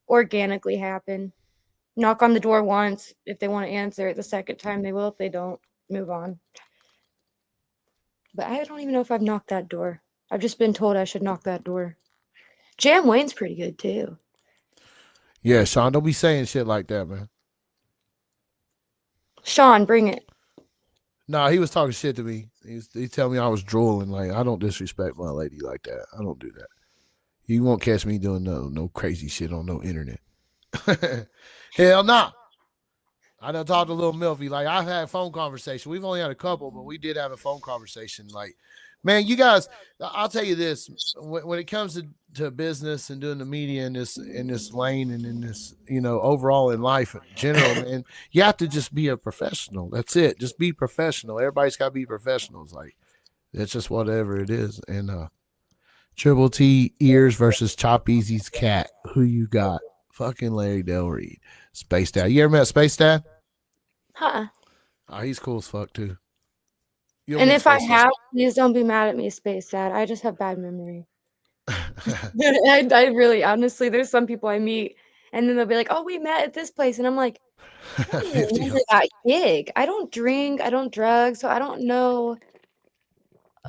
organically happen. Knock on the door once. If they want to answer it the second time, they will. If they don't, move on. But I don't even know if I've knocked that door. I've just been told I should knock that door. Jam Wayne's pretty good too. Yeah, Sean, don't be saying shit like that, man. Sean, bring it. Nah, he was talking shit to me. He tell me I was drooling. Like, I don't disrespect my lady like that. I don't do that. You won't catch me doing no crazy shit on no internet. Hell nah. I done talked to Lil Milfy. Like, I've had a phone conversation. We've only had a couple, but we did have a phone conversation. Like, man, you guys, I'll tell you this. When it comes to business and doing the media in this lane and in this, you know, overall in life in general, man, you have to just be a professional. That's it. Just be professional. Everybody's got to be professionals. Like, it's just whatever it is. And Triple T Ears versus Chop Easy's cat. Who you got? Fucking Larry Del Reed. Space Dad. You ever met Space Dad? Huh. Oh, he's cool as fuck too. You'll And meet if I Space have, please don't be mad at me, Space Dad. I just have bad memory. I really, honestly, there's some people I meet, and then they'll be like, "Oh, we met at this place," and I'm like, "I don't even 50. remember that gig. I don't drink, I don't drug, so I don't know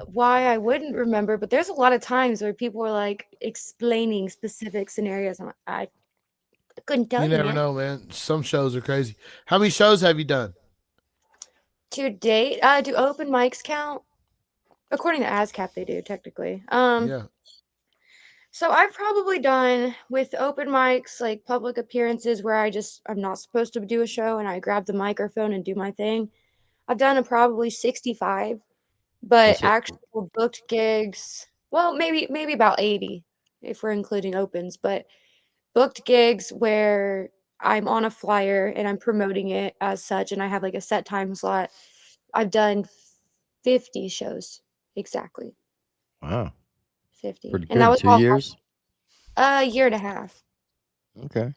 why I wouldn't remember." But there's a lot of times where people are like explaining specific scenarios. I'm like, I couldn't tell You you, never man. know, man. Some shows are crazy. How many shows have you done? To date, do open mics count? According to ASCAP, they do technically. Yeah. So I've probably done with open mics, like public appearances where I'm not supposed to do a show and I grab the microphone and do my thing. I've done probably 65, but What's it? actual booked gigs, well, maybe about 80 if we're including opens, but booked gigs where I'm on a flyer and I'm promoting it as such and I have like a set time slot. I've done 50 shows exactly. Wow. 50. Pretty And that good. was 2 all years? a year and a half. Okay.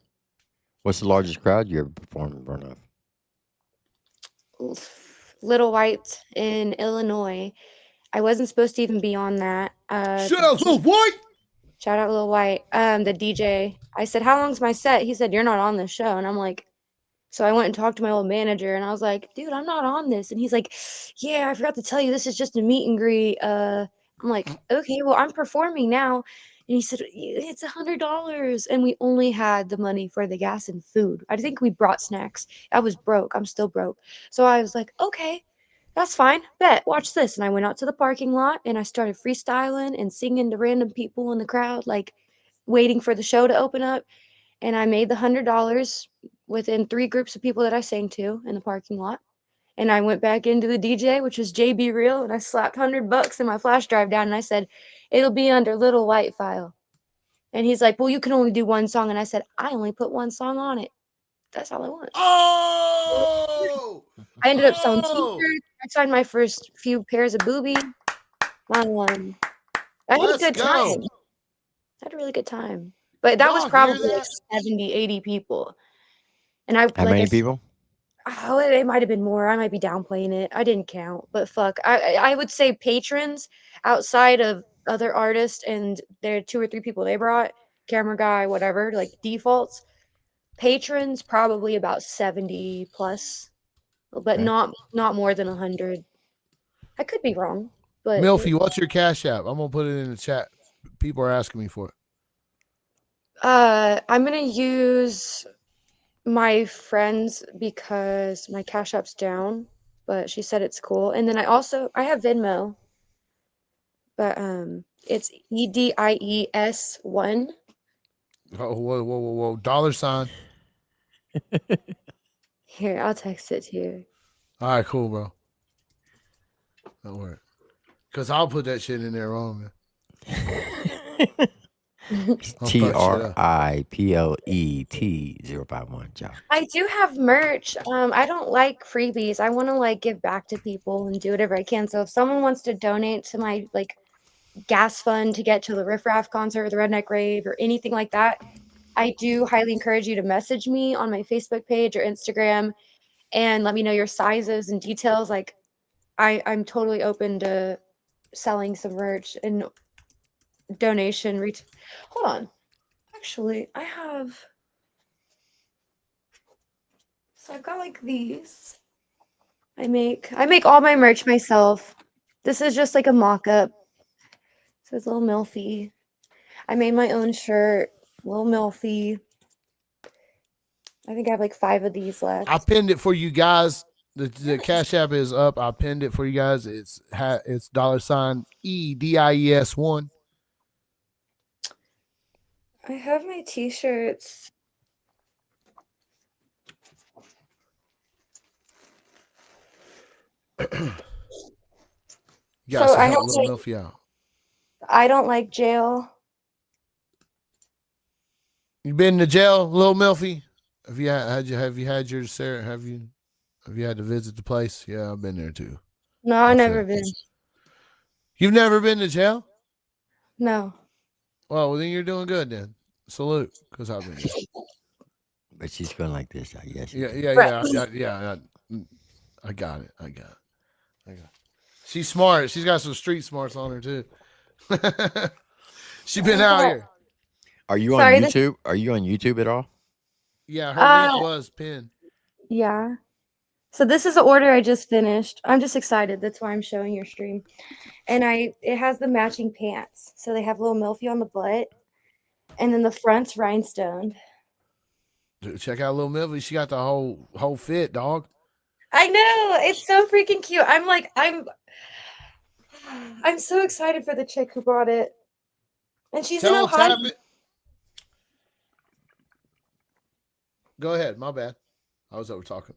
What's the largest crowd you ever performed in front of? Little White in Illinois. I wasn't supposed to even be on that. Shut up, little white. Shout out Lil White. The DJ. I said, "How long's my set?" He said, "You're not on this show." And I'm like, So I went and talked to my old manager, and I was like, "Dude, I'm not on this." And he's like, "Yeah, I forgot to tell you, this is just a meet and greet." I'm like, "Okay, well, I'm performing now." And he said, "It's $100," and we only had the money for the gas and food. I think we brought snacks. I was broke. I'm still broke. So I was like, "Okay, that's fine. Bet. Watch this." And I went out to the parking lot and I started freestyling and singing to random people in the crowd, like waiting for the show to open up. And I made the $100 within 3 groups of people that I sang to in the parking lot. And I went back into the DJ, which was JB Real, and I slapped $100 in my flash drive down, and I said, "It'll be under Little White File." And he's like, "Well, you can only do 1 song." And I said, "I only put 1 song on it. That's all I want." Oh, I ended up selling oh, t-shirts. I signed my first few pairs of boobies. I had a let's good time. go. I had a really good time. But that was Y'all hear probably like that? 70, 80 people. And I How like I many said, people? oh, it might have been more. I might be downplaying it. I didn't count, but fuck. I would say patrons outside of other artists and there are 2 or 3 people they brought, camera guy, whatever, like defaults. Patrons probably about 70 plus, but Okay. not more than 100. I could be wrong, but Milfy, what's your Cash App? I'm gonna put it in the chat. People are asking me for it. I'm gonna use my friends because my Cash App's down, but she said it's cool. And then I have Venmo, but it's EDIES1. Oh, whoa. $. Here, I'll text it to you. All right, cool, bro. Don't worry. Because I'll put that shit in there wrong, man. I'll fuck shit up. TRIPLET 051, I do have merch. I don't like freebies. I want to like give back to people and do whatever I can. So if someone wants to donate to my like gas fund to get to the Riff Raff concert or the Redneck Rave or anything like that, I do highly encourage you to message me on my Facebook page or Instagram and let me know your sizes and details. Like I'm totally open to selling some merch and donation. Hold on. Actually, I have. So I've got like these. I make all my merch myself. This is just like a mock-up. It says Lil Milfy. I made my own shirt, Lil Milfy. I think I have like 5 of these left. I pinned it for you guys. The Cash App is up. I pinned it for you guys. It's $EDIES1. I have my t-shirts. You So guys I help have Lil like, Milfy out. I don't like jail. You been to jail, Lil Milfy? Have you had your Sarah? Have you had to visit the place? Yeah, I've been there too. No, I've never been. You've never been to jail? No. Well, then you're doing good then. Salute, because I've been there. but she's going like this. I guess. Yeah. I got it. She's smart. She's got some street smarts on her too. She been out here. Are you on YouTube? Are you on YouTube at all? Yeah, her link was pinned. Yeah. So this is the order I just finished. I'm just excited. That's why I'm showing your stream. And it has the matching pants. So they have Lil Milfy on the butt. And then the front's rhinestoned. Dude, check out Lil Milfy. She got the whole fit, dog. I know. It's so freaking cute. I'm so excited for the chick who brought it. And she's in Ohio. Go ahead. My bad. I was over talking.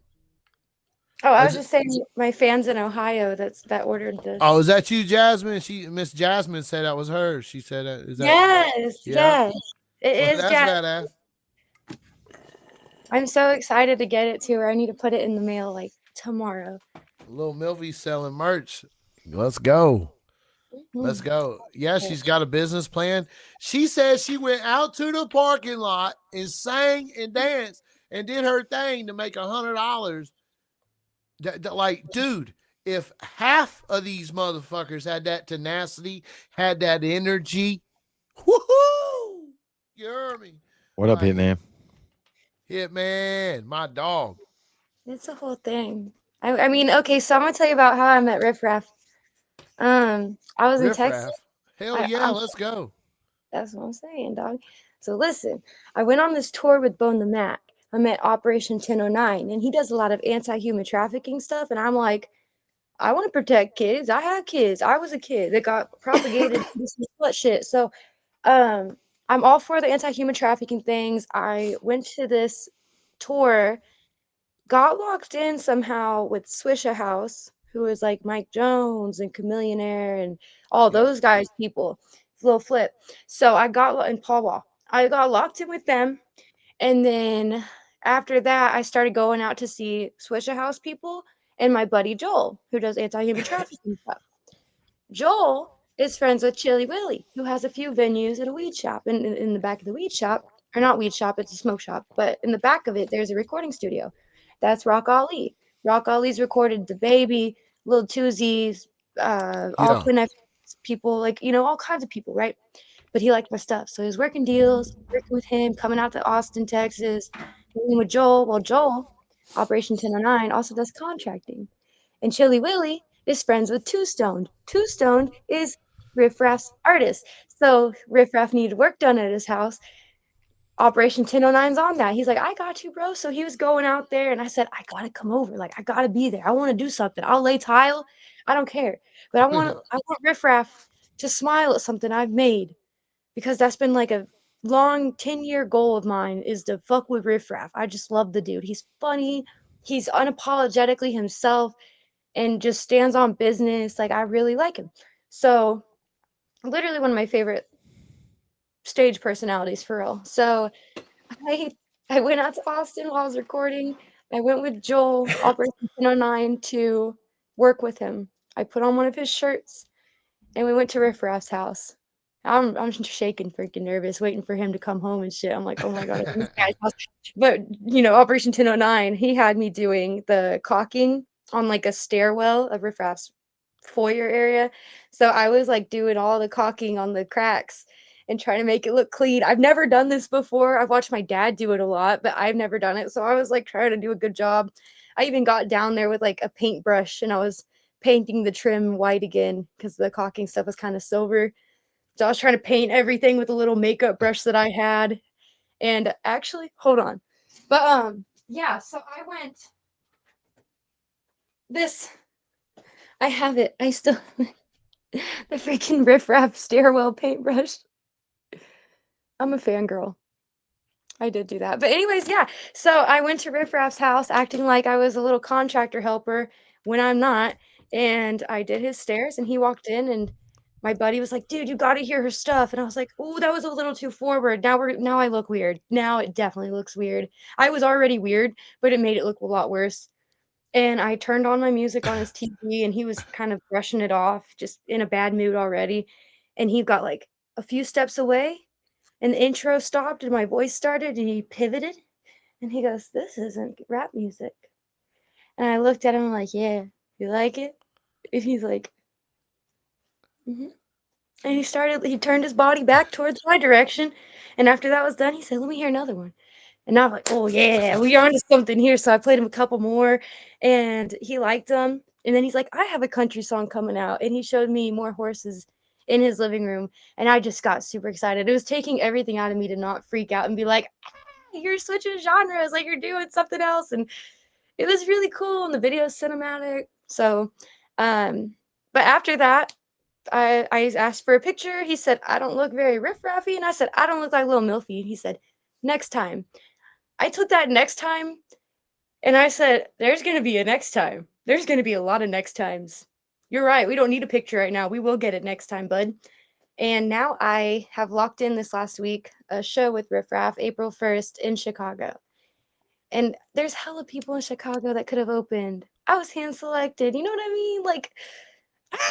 Oh, I was just saying my fans in Ohio that ordered this. Oh, is that you, Jasmine? Miss Jasmine said that was her. She said that. Is that? Yes. It is that's Jasmine. badass. I'm so excited to get it to her. I need to put it in the mail like tomorrow. Lil Milfy selling merch. Let's go. Let's go. Yeah, she's got a business plan. She said she went out to the parking lot and sang and danced and did her thing to make $100. Like, dude, if half of these motherfuckers had that tenacity, had that energy, woohoo! You heard me? What up, Hitman? Hitman, my dog. It's a whole thing. I mean, okay, so I'm gonna tell you about how I met Riff Raff. I was in Riff Texas. Raff. Hell I, yeah, I'm let's go. That's what I'm saying, dog. So listen, I went on this tour with Bone the Mac. I'm at Operation 1009, and he does a lot of anti-human trafficking stuff. And I'm like, I want to protect kids. I had kids. I was a kid that got propagated this slut shit. So, um, I'm all for the anti-human trafficking things. I went to this tour, got locked in somehow with Swisha House, who is like Mike Jones and Chameleonaire and all Yep. those guys, people. Little Flip. So I got in Paul Wall. I got locked in with them, and then after that, I started going out to see Swisha House people and my buddy Joel, who does anti-human trafficking stuff. Joel is friends with Chili Willy, who has a few venues and a weed shop. And in the back of the weed shop, or not weed shop, it's a smoke shop, but in the back of it, there's a recording studio. That's Rock Ali. Rock Ali's recorded The Baby, Lil Tuzi's, all Yeah. Quinn F people, like, all kinds of people, right? But he liked my stuff. So he was working deals, working with him, coming out to Austin, Texas, working with Joel. Well, Joel, Operation 1009, also does contracting. And Chili Willy is friends with Two Stoned. Two Stoned is Riff Raff's artist. So Riff Raff needed work done at his house. Operation 1009's on that. He's like, I got you, bro. So he was going out there, and I said, I gotta come over. Like, I gotta be there. I want to do something. I'll lay tile. I don't care. But I want Riff Raff to smile at something I've made, because that's been like a long 10-year goal of mine, is to fuck with Riff Raff. I just love the dude. He's funny. He's unapologetically himself and just stands on business. Like, I really like him. So, literally one of my favorite stage personalities for real. So, I I went out to Austin while I was recording. I went with Joel, Operation 1009, to work with him. I put on one of his shirts, and we went to Riff Raff's house. I'm shaking, freaking nervous, waiting for him to come home and shit. I'm like, oh my god, I'm in this guy's house. But Operation 1009, he had me doing the caulking on like a stairwell of Riff Raff's foyer area. So I was like doing all the caulking on the cracks and trying to make it look clean. I've never done this before. I've watched my dad do it a lot, but I've never done it. So I was like trying to do a good job. I even got down there with like a paintbrush, and I was painting the trim white again because the caulking stuff was kind of silver. So I was trying to paint everything with a little makeup brush that I had. And actually, hold on. But yeah, so I went this I have it. I still the freaking Riff Raff stairwell paintbrush. I'm a fangirl. I did do that. But anyways, yeah. So I went to Riff Raff's house acting like I was a little contractor helper when I'm not. And I did his stairs, and he walked in, and my buddy was like, dude, you gotta hear her stuff. And I was like, oh, that was a little too forward. Now I look weird. Now it definitely looks weird. I was already weird, but it made it look a lot worse. And I turned on my music on his TV, and he was kind of brushing it off, just in a bad mood already. And he got like a few steps away, and the intro stopped, and my voice started, and he pivoted, and he goes, "This isn't rap music." And I looked at him like, "Yeah, you like it?" And he's like, "Mhm." And he turned his body back towards my direction. And after that was done, he said, "Let me hear another one." And I'm like, "Oh yeah, we are onto something here." So I played him a couple more, and he liked them. And then he's like, "I have a country song coming out," and he showed me More Horses in his living room, and I just got super excited. It was taking everything out of me to not freak out and be like, "You're switching genres, like you're doing something else." And it was really cool, and the video's cinematic. So, um, but after that, I asked for a picture. He said, "I don't look very riff-raffy," and I said, "I don't look like Lil Milfy." And he said, "Next time." I took that next time, and I said, "There's gonna be a next time. There's gonna be a lot of next times. You're right, we don't need a picture right now. We will get it next time, bud." And now I have locked in this last week a show with Riff Raff, April 1st in Chicago. And there's hella people in Chicago that could have opened. I was hand selected. You know what I mean? Like,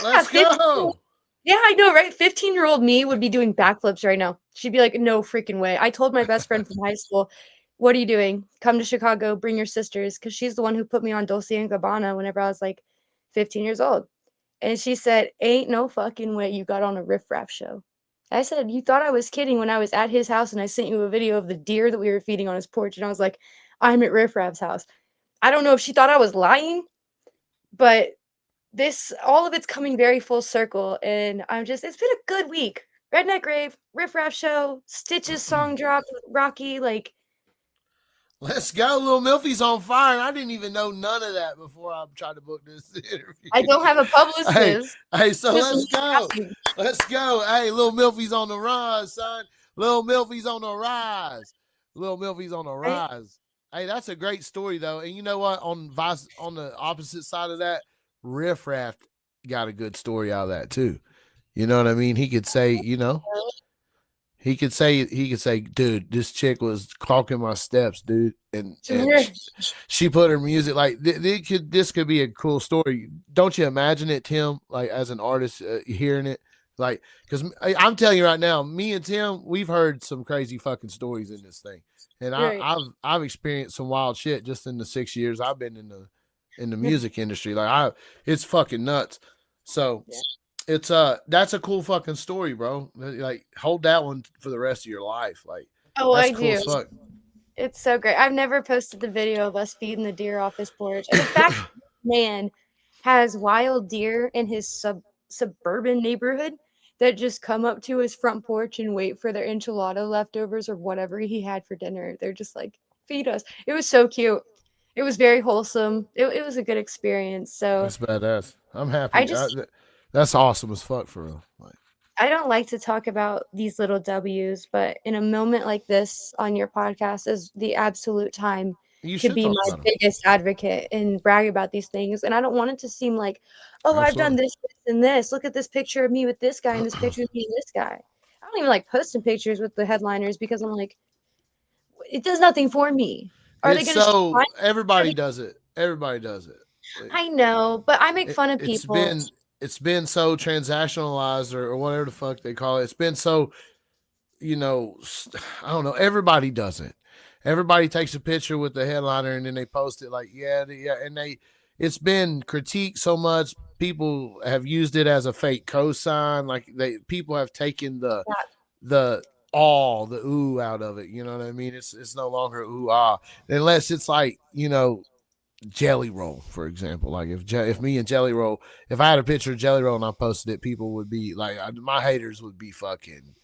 Let's 15. go. Yeah, I know, right? 15-year-old me would be doing backflips right now. She'd be like, no freaking way. I told my best friend from high school, what are you doing? Come to Chicago, bring your sisters. Because she's the one who put me on Dulce and Gabbana whenever I was like 15 years old. And she said, ain't no fucking way you got on a Riff Raff show. I said, you thought I was kidding when I was at his house and I sent you a video of the deer that we were feeding on his porch. And I was like, I'm at Riff Raff's house. I don't know if she thought I was lying, but all of it's coming very full circle, and it's been a good week. Redneck Grave, Riff Raff Show, Stitch's song dropped with Rocky, like. Let's go. Lil Milfy's on fire. And I didn't even know none of that before I tried to book this interview. I don't have a publicist. So let's go. Let's go. Hey, Lil Milfy's on the rise, son. Lil Milfy's on the rise. Lil Milfy's on the rise. Hey, that's a great story, though. And you know what? On the opposite side of that, Riff Raff got a good story out of that, too. You know what I mean? He could say, he could say, dude, this chick was clocking my steps, dude. And she put her music, like, this could be a cool story. Don't you imagine it, Tim, like, as an artist, hearing it? Like, because I'm telling you right now, me and Tim, we've heard some crazy fucking stories in this thing. And I've experienced some wild shit just in the 6 years I've been in the music industry. Like, it's fucking nuts. So it's that's a cool fucking story, bro. Like, hold that one for the rest of your life. Like, that's cool as fuck. It's so great. I've never posted the video of us feeding the deer off his porch. And the fact that man has wild deer in his suburban neighborhood that just come up to his front porch and wait for their enchilada leftovers or whatever he had for dinner. They're just like, feed us. It was so cute. It was very wholesome. It was a good experience. So that's badass. I'm happy. That's awesome as fuck for real. Like, I don't like to talk about these little W's, but in a moment like this on your podcast is the absolute time to be my biggest advocate and brag about these things. And I don't want it to seem like, oh, I've done this, this, and this. Look at this picture of me with this guy and this picture of me and this guy. I don't even like posting pictures with the headliners because I'm like, it does nothing for me. Everybody does it. Everybody does it. I know, but I make fun of people. It's been so transactionalized or whatever the fuck they call it. It's been so, I don't know. Everybody does it. Everybody takes a picture with the headliner and then they post it like, and it's been critiqued so much. People have used it as a fake cosign. Like people have taken the ooh out of it. You know what I mean? It's no longer ooh ah, unless it's like, Jelly Roll, for example. Like if me and Jelly Roll, if I had a picture of Jelly Roll and I posted it, people would be like, my haters would be fucking,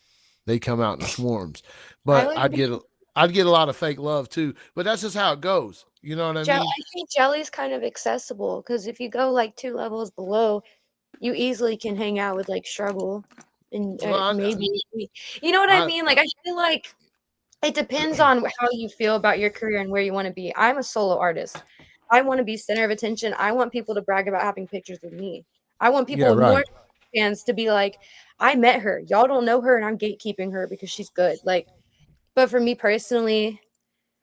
they come out in swarms. But I'd get a lot of fake love too. But that's just how it goes. You know what I mean? I think Jelly's kind of accessible because if you go like 2 levels below, you easily can hang out with like Struggle and maybe, you know what I mean? Like I feel like it depends on how you feel about your career and where you want to be. I'm a solo artist. I want to be center of attention. I want people to brag about having pictures with me. I want people more fans to be like, I met her. Y'all don't know her, and I'm gatekeeping her because she's good. Like, but for me personally,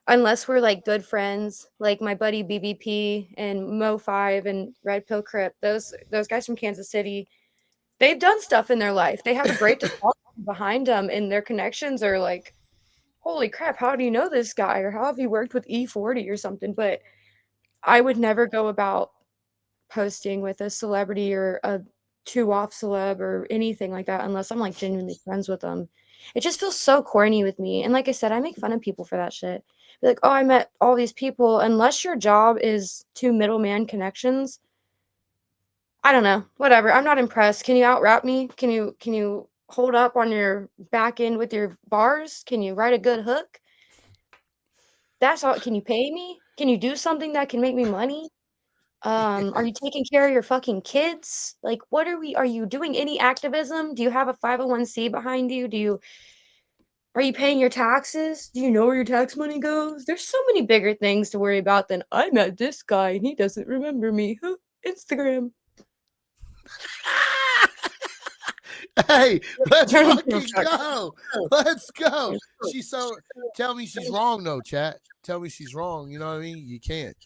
unless we're like good friends, like my buddy BBP and Mo5 and Red Pill Crip, those guys from Kansas City, they've done stuff in their life. They have a great discography behind them, and their connections are like, holy crap, how do you know this guy? Or how have you worked with E40 or something? But I would never go about posting with a celebrity or a 2-off celeb or anything like that unless I'm like genuinely friends with them. It just feels so corny with me. And like I said, I make fun of people for that shit. Be like, oh, I met all these people. Unless your job is 2 middleman connections, I don't know. Whatever. I'm not impressed. Can you out-rap me? Can you hold up on your back end with your bars? Can you write a good hook? That's all. Can you pay me? Can you do something that can make me money? Are you taking care of your fucking kids? Like, are you doing any activism? Do you have a 501c behind you? Are you paying your taxes? Do you know where your tax money goes? There's so many bigger things to worry about than I met this guy and he doesn't remember me. Instagram. Hey, let's fucking go. Let's go. Tell me she's wrong though, chat. Tell me she's wrong. You know what I mean? You can't.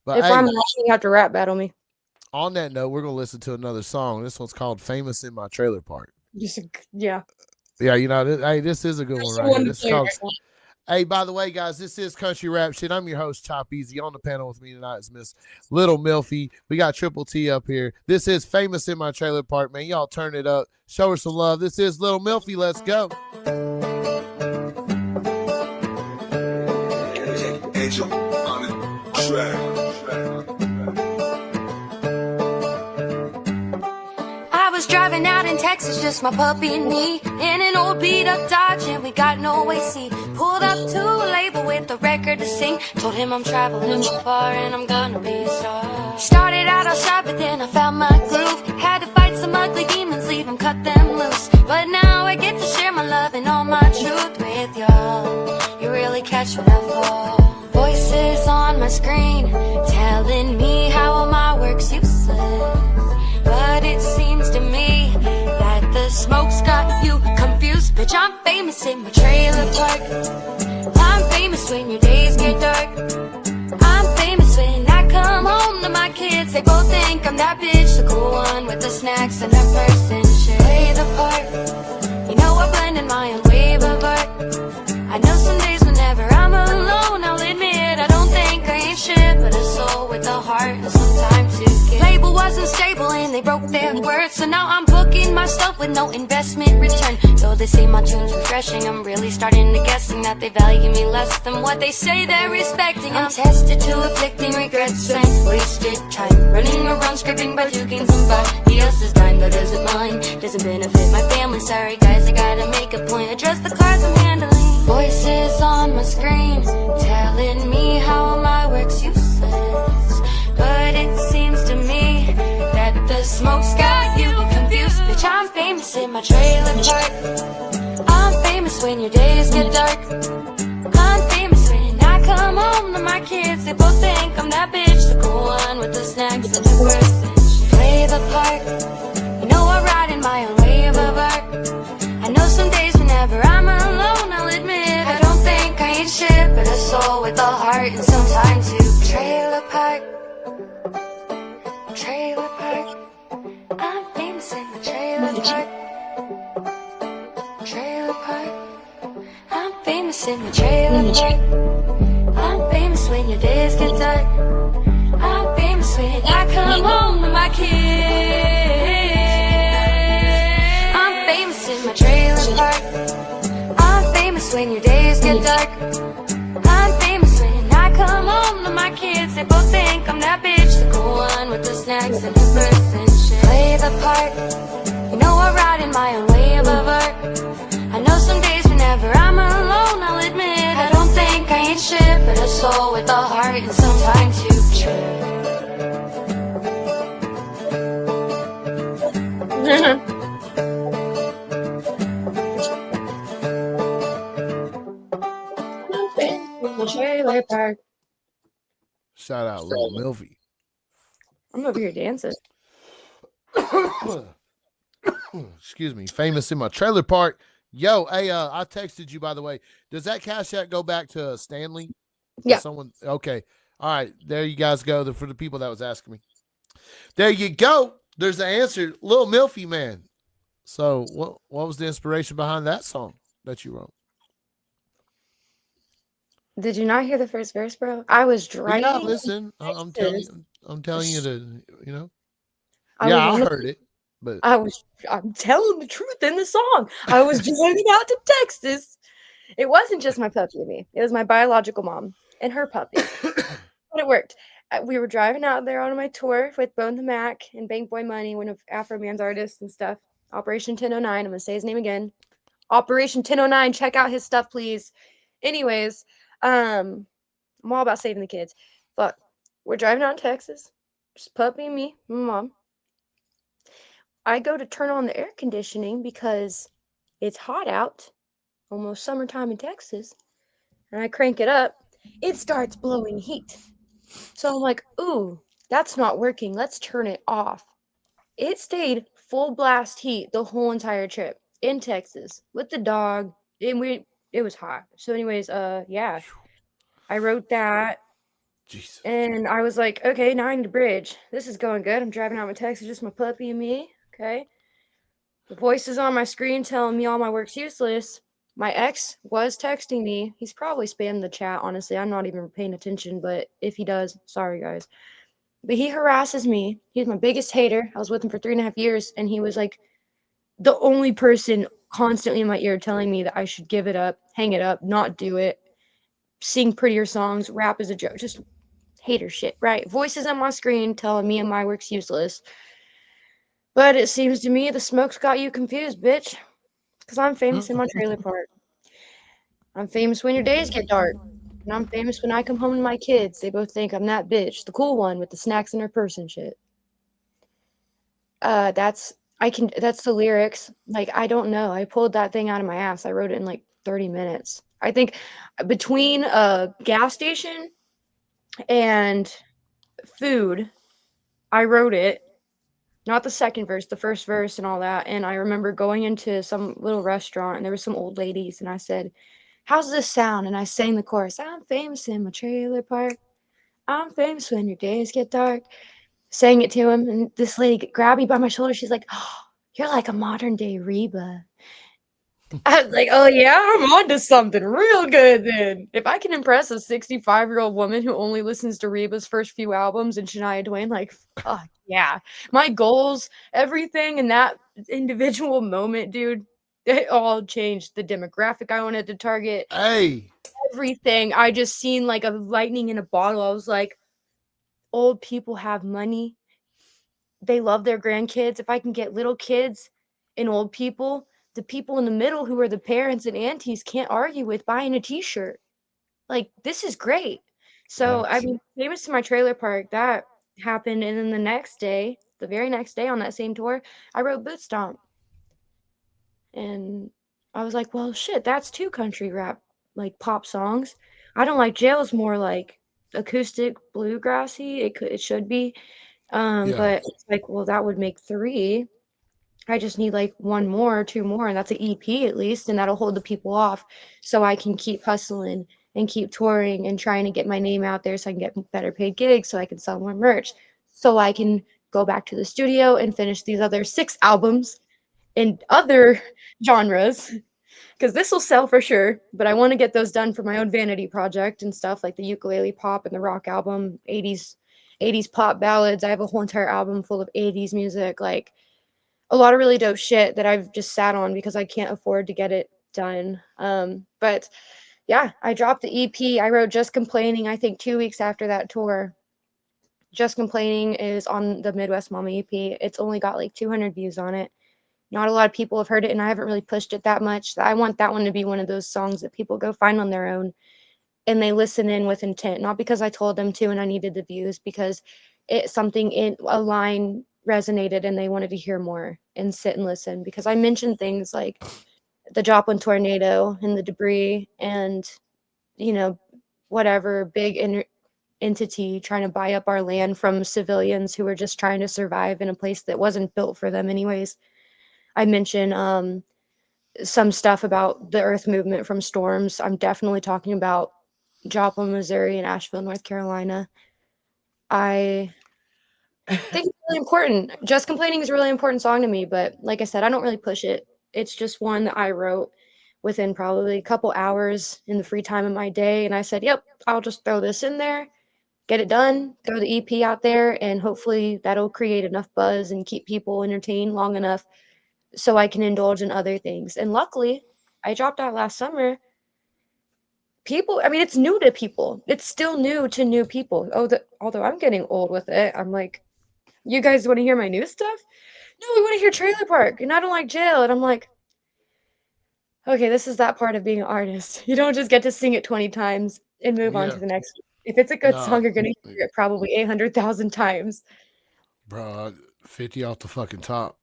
But if I'm wrong, you have to rap battle me. On that note, we're gonna listen to another song. This one's called "Famous in My Trailer Park." Yeah. Yeah, this is a good one right here. This is called. Hey, by the way, guys, this is Country Rap Shit. I'm your host, Chop Easy. On the panel with me tonight is Miss Lil Milfy. We got Triple T up here. This is Famous in My Trailer Park, man. Y'all turn it up. Show her some love. This is Lil Milfy. Let's go. Angel on the track. driving out in Texas, just my puppy and me, in an old beat up Dodge, and we got no AC. Pulled up to a label with a record to sing. Told him I'm traveling far and I'm gonna be a star. Started out all shy, but then I found my groove. Had to fight some ugly demons, leave them, cut them loose. But now I get to share my love and all my truth with y'all. You really catch what I fall. Voices on my screen telling me how all my work's useless. But it seems to me that the smoke's got you confused. Bitch, I'm famous in my trailer park. I'm famous when your days get dark. I'm famous when I come home to my kids. They both think I'm that bitch, the cool one with the snacks and that purse and shit. Play the part, you know I blend in my own wave of art. I know some days whenever I'm alone, I'll admit I don't think I ain't shit, but a soul with a heart and some time to give. Label wasn't stable and they broke their word, so now I'm booking my stuff with no investment return. Though they say my tune's refreshing, I'm really starting to guessing that they value me less than what they say they're respecting. I'm tested to afflicting regrets and wasted time, running around scripting by to gain somebody else's dime that isn't mine. Doesn't benefit my family, sorry guys, I gotta make a point. Address the cards I'm handling. Voices on my screen telling me how my work's useless. But it seems to me that the smoke's got you confused. Bitch, I'm famous in my trailer park. I'm famous when your days get dark. I'm famous when I come home to my kids. They both think I'm that bitch, the cool one with the snacks and the purse and shit. Play the part, you know I ride in my own wave of art. I know some days whenever I'm alone, I'll admit I don't think I ain't shit, but a soul with a heart and some time to trailer park. Trailer park. I'm famous in the trailer park. Trailer park. I'm famous in the trailer park. I'm famous when your days get dark. I'm famous when I come home to my kids. I'm famous in my trailer park. I'm famous when your days get dark. I'm famous when I come home to my kids. They both think I'm that bitch, the cool one with the snacks and the purse and shit. Play the part, you know I ride in my own wave of art. I know some days whenever I'm alone, I'll admit I don't think I ain't shit, but a soul with a heart and some time to trip. Trailer park. Shout out Lil Milfy. I'm over here dancing. Excuse me. Famous in my trailer park. Yo, hey, I texted you, by the way. Does that Cash App go back to Stanley? Yeah. Someone. Okay. All right. There you guys go. For the people that was asking me. There you go. There's the answer. Lil Milfy, man. So what was the inspiration behind that song that you wrote? Did you not hear the first verse, bro? I was driving. Yeah, listen. I'm telling you to, I yeah, I was- heard it, but I'm telling the truth in the song. I was driving out to Texas. It wasn't just my puppy and me. It was my biological mom and her puppy. But it worked. We were driving out there on my tour with Bone the Mac and Bank Boy Money, one of Afro Man's artists and stuff. Operation 1009. I'm going to say his name again. Operation 1009. Check out his stuff, please. Anyways, I'm all about saving the kids. But we're driving out in Texas. Just puppy and me, my mom. I go to turn on the air conditioning because it's hot out, almost summertime in Texas. And I crank it up. It starts blowing heat. So I'm like, ooh, that's not working. Let's turn it off. It stayed full blast heat the whole entire trip in Texas with the dog. And it was hot. So anyways, yeah. I wrote that. Jesus. And I was like, okay, now I need a bridge. This is going good. I'm driving out my Texas, just my puppy and me. Okay. The voices on my screen telling me all my work's useless. My ex was texting me. He's probably spammed the chat, honestly. I'm not even paying attention, but if he does, sorry, guys. But he harasses me. He's my biggest hater. I was with him for 3.5 years, and he was like the only person constantly in my ear telling me that I should give it up, hang it up, not do it, sing prettier songs, rap is a joke. Just hater shit, right? Voices on my screen telling me and my work's useless. But it seems to me the smoke's got you confused, bitch. Because I'm famous in my trailer park. I'm famous when your days get dark. And I'm famous when I come home to my kids. They both think I'm that bitch, the cool one with the snacks in her purse and shit. That's the lyrics. Like, I don't know. I pulled that thing out of my ass. I wrote it in like 30 minutes. I think between a gas station and food, I wrote it. Not the second verse, the first verse and all that. And I remember going into some little restaurant and there were some old ladies and I said, "How's this sound?" And I sang the chorus. I'm famous in my trailer park. I'm famous when your days get dark. Sang it to him, and this lady grabbed me by my shoulder. She's like, "Oh, you're like a modern day Reba." I was like, "Oh yeah, I'm onto something real good then. If I can impress a 65-year-old woman who only listens to Reba's first few albums and Shania Twain, like, fuck yeah." My goals, everything in that individual moment, dude, it all changed. The demographic I wanted to target, Hey, everything. I just seen like a lightning in a bottle. I was like, old people have money. They love their grandkids. If I can get little kids and old people, the people in the middle who are the parents and aunties can't argue with buying a t-shirt. Like, this is great. So, I Facts. mean, famous to my trailer park, that happened. And then the next day, the very next day on that same tour, I wrote Boot Stomp. And I was like, well, shit, that's two country rap, like pop songs. I Don't Like Jail is more like acoustic bluegrassy. It should be. yeah. But it's like, well, that would make three. I just need like one more, two more, and that's an EP at least, and that'll hold the people off so I can keep hustling and keep touring and trying to get my name out there so I can get better paid gigs so I can sell more merch. So I can go back to the studio and finish these other 6 albums in other genres because this will sell for sure. But I want to get those done for my own vanity project and stuff like the ukulele pop and the rock album, 80s pop ballads. I have a whole entire album full of 80s music, like a lot of really dope shit that I've just sat on because I can't afford to get it done. But yeah, I dropped the EP. I wrote Just Complaining, I think 2 weeks after that tour. Just Complaining is on the Midwest Mama EP. It's only got like 200 views on it. Not a lot of people have heard it, and I haven't really pushed it that much. I want that one to be one of those songs that people go find on their own and they listen in with intent, not because I told them to and I needed the views, because it something in a line resonated and they wanted to hear more and sit and listen. Because I mentioned things like the Joplin tornado and the debris and you know whatever big entity trying to buy up our land from civilians who were just trying to survive in a place that wasn't built for them anyways. I mentioned some stuff about the earth movement from storms. I'm definitely talking about Joplin, Missouri, and Asheville, North Carolina. I think it's really important. Just Complaining is a really important song to me, but like I said, I don't really push it. It's just one that I wrote within probably a couple hours in the free time of my day. And I said, yep, I'll just throw this in there, get it done, throw the EP out there, and hopefully that'll create enough buzz and keep people entertained long enough so I can indulge in other things. And luckily, I dropped out last summer. People, I mean, it's new to people. It's still new to new people. Although I'm getting old with it, I'm like, you guys want to hear my new stuff? No, we want to hear Trailer Park, and I Don't Like Jail. And I'm like, okay, this is that part of being an artist. You don't just get to sing it 20 times and move on Yeah. to the next. If it's a good Nah, song, you're gonna hear it probably 800,000 times. bro, 50 off the fucking top.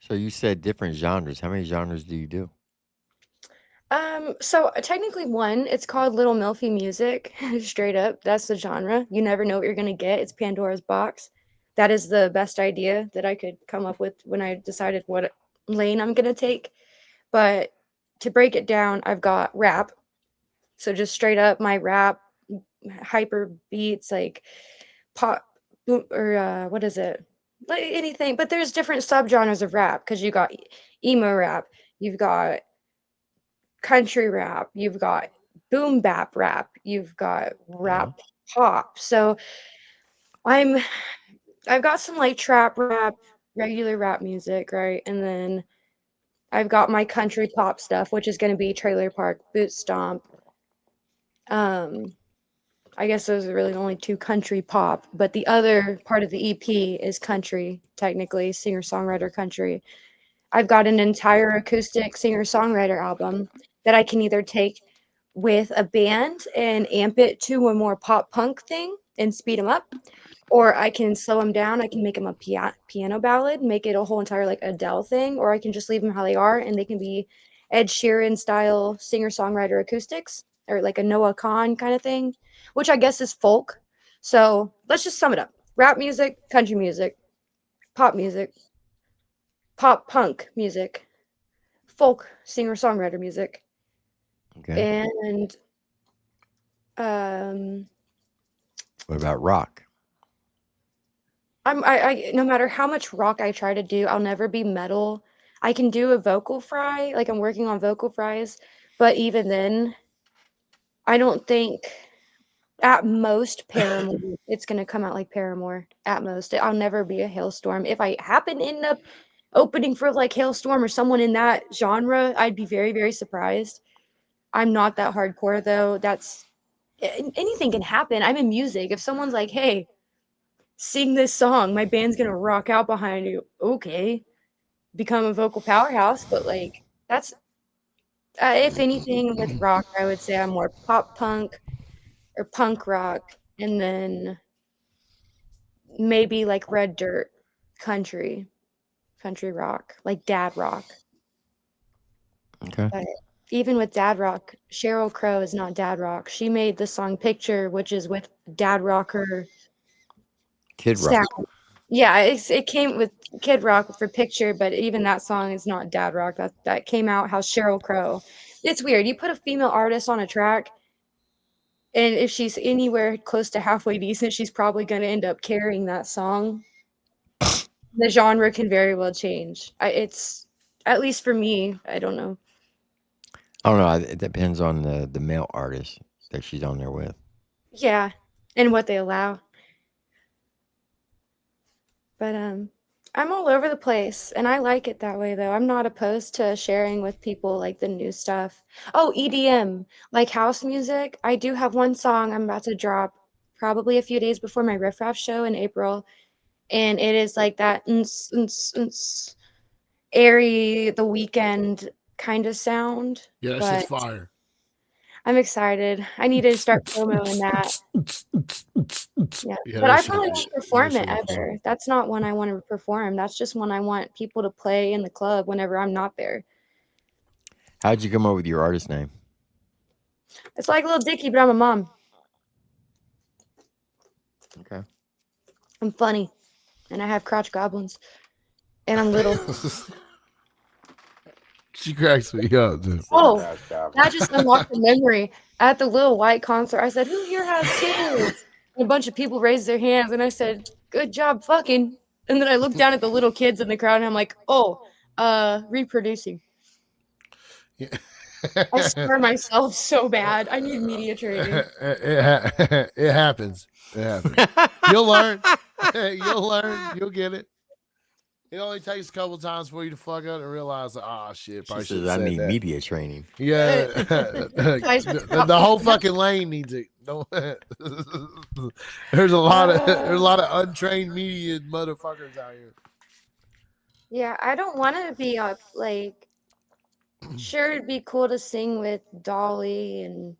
So you said different genres. How many genres do you do? So technically one, it's called Little Milfy music, straight up. That's the genre. You never know what you're gonna get. It's Pandora's box. That is the best idea that I could come up with when I decided what lane I'm gonna take. But to break it down, I've got rap. So just straight up my rap, hyper beats, like pop or what is it? Like anything. But there's different subgenres of rap because you got emo rap, you've got country rap, you've got boom bap rap, you've got Uh-huh. rap pop. So I'm I've got some like trap rap, regular rap music, right? And then I've got my country pop stuff, which is going to be Trailer Park, Boot Stomp. Um, I guess those are really the only two country pop, but the other part of the EP is country, technically, singer-songwriter country. I've got an entire acoustic singer-songwriter album that I can either take with a band and amp it to a more pop punk thing and speed them up, or I can slow them down. I can make them a piano ballad, make it a whole entire like Adele thing, or I can just leave them how they are and they can be Ed Sheeran style singer-songwriter acoustics or like a Noah Khan kind of thing, which I guess is folk. So let's just sum it up: rap music, country music, pop punk music, folk singer-songwriter music, Okay. and um, What about rock? I no matter how much rock I try to do, I'll never be metal. I can do a vocal fry, like I'm working on vocal fries, but even then, I don't think at most Paramore, it's gonna come out like Paramore. At most, I'll never be a Hailstorm. If I happen to end up opening for like Hailstorm or someone in that genre, I'd be very, very surprised. I'm not that hardcore though. Anything can happen. I'm in music. If someone's like, "Hey, sing this song, my band's gonna rock out behind you." Okay, become a vocal powerhouse, but like that's if anything with rock, I would say I'm more pop punk or punk rock, and then maybe like Red Dirt, country rock, like dad rock. Okay. But even with dad rock, Sheryl Crow is not dad rock. She made the song Picture, which is with dad rocker Kid Rock. sound. Yeah, it came with Kid Rock for Picture, but even that song is not dad rock. That came out how Sheryl Crow. It's weird. You put a female artist on a track, and if she's anywhere close to halfway decent, she's probably going to end up carrying that song. The genre can very well change. It's at least for me. I don't know. I don't know. It depends on the male artist that she's on there with. Yeah, and what they allow. But I'm all over the place, and I like it that way though. I'm not opposed to sharing with people like the new stuff. Oh, EDM, like house music. I do have one song I'm about to drop probably a few days before my Riff Raff show in April, and it is like that airy, The Weekend kind of sound. Yeah, that shit's But fire. I'm excited. I need to start promoting that. Yeah, Yeah, but that I shit probably is- won't that perform it shit is fire. ever. That's not one I want to perform. That's just one I want people to play in the club whenever I'm not there. How'd you come up with your artist name? It's like Little Dicky, but I'm a mom. Okay. I'm funny, and I have crotch goblins, and I'm little. She cracks me up, dude. Oh, that just unlocked a memory. At the Lil White concert, I said, "Who here has kids?" And a bunch of people raised their hands, and I said, "Good job fucking." And then I looked down at the little kids in the crowd, and I'm like, "Oh, reproducing." Yeah. I scar myself so bad. I need media training. It happens. It happens. You'll learn. You'll learn. You'll get it. It only takes a couple times for you to fuck up and realize, oh shit, She probably should says have I said need that. media training. Yeah, Guys, the whole fucking lane needs it. No, there's a lot of untrained media motherfuckers out here. Yeah, I don't want to be like. Sure, it'd be cool to sing with Dolly and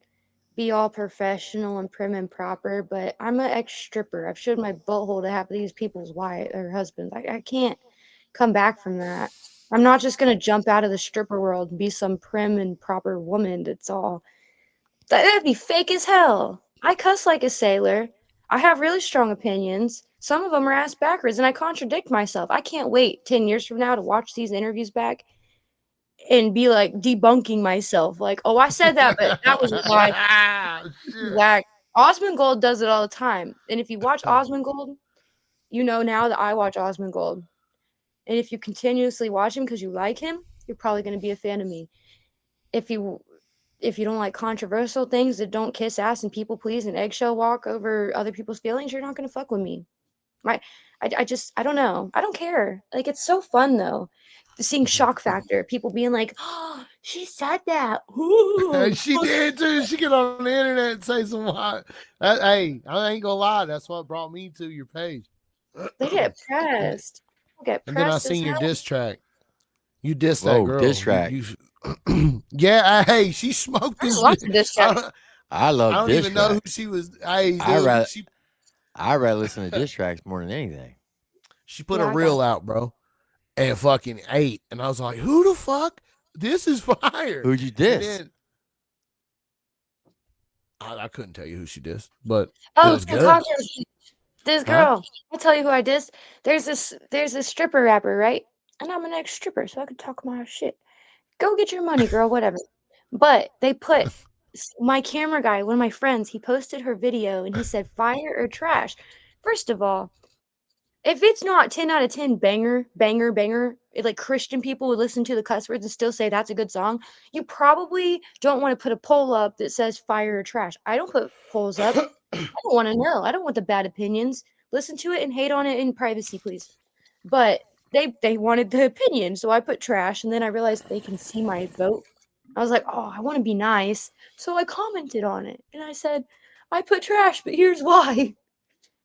be all professional and prim and proper, but I'm an ex-stripper. I've showed my butthole to half of these people's wife or husbands. I can't come back from that. I'm not just gonna jump out of the stripper world and be some prim and proper woman. That's all. That'd be fake as hell. I cuss like a sailor. I have really strong opinions. Some of them are ass backwards, and I contradict myself. I can't wait 10 years from now to watch these interviews back and be like debunking myself. Like, oh, I said that, but that was a lie. Shit. Exact. Osmongold does it all the time. And if you watch Osmongold, you know now that I watch Osmongold. And if you continuously watch him because you like him, you're probably going to be a fan of me. If you don't like controversial things that don't kiss ass and people please and eggshell walk over other people's feelings, you're not going to fuck with me. I don't know. I don't care. Like, it's so fun though. Seeing shock factor, people being like, "Oh, she said that. Ooh. She did too. She get on the internet and say some wild. Hey, I ain't gonna lie. That's what brought me to your page. They get pressed. Get And then I pressed as seen your hell. diss track. You dissed that Whoa, girl. diss track. Yeah, hey, she smoked I this. watched this I track. don't, I love I don't diss even know who tracks. she was. Hey, I dude, rather she listen to diss tracks more than anything. put Yeah, a I reel got out, bro, and fucking ate. And I was like, who the fuck? This is fire. Who'd you And diss? then I couldn't tell you who she dissed, but it Oh, was so good. Cockroach, this Huh? girl. I'll tell you who I dissed. There's this stripper rapper, right? And I'm an ex stripper, so I could talk my shit. Go get your money, girl, whatever. But they put my camera guy, one of my friends, he posted her video and he said fire or trash. First of all, if it's not 10 out of 10 banger, banger, banger, like Christian people would listen to the cuss words and still say that's a good song, you probably don't want to put a poll up that says fire or trash. I don't put polls up. I don't want to know. I don't want the bad opinions. Listen to it and hate on it in privacy, please. But they wanted the opinion, so I put trash, and then I realized they can see my vote. I was like, oh, I want to be nice, so I commented on it, and I said, I put trash, but here's why.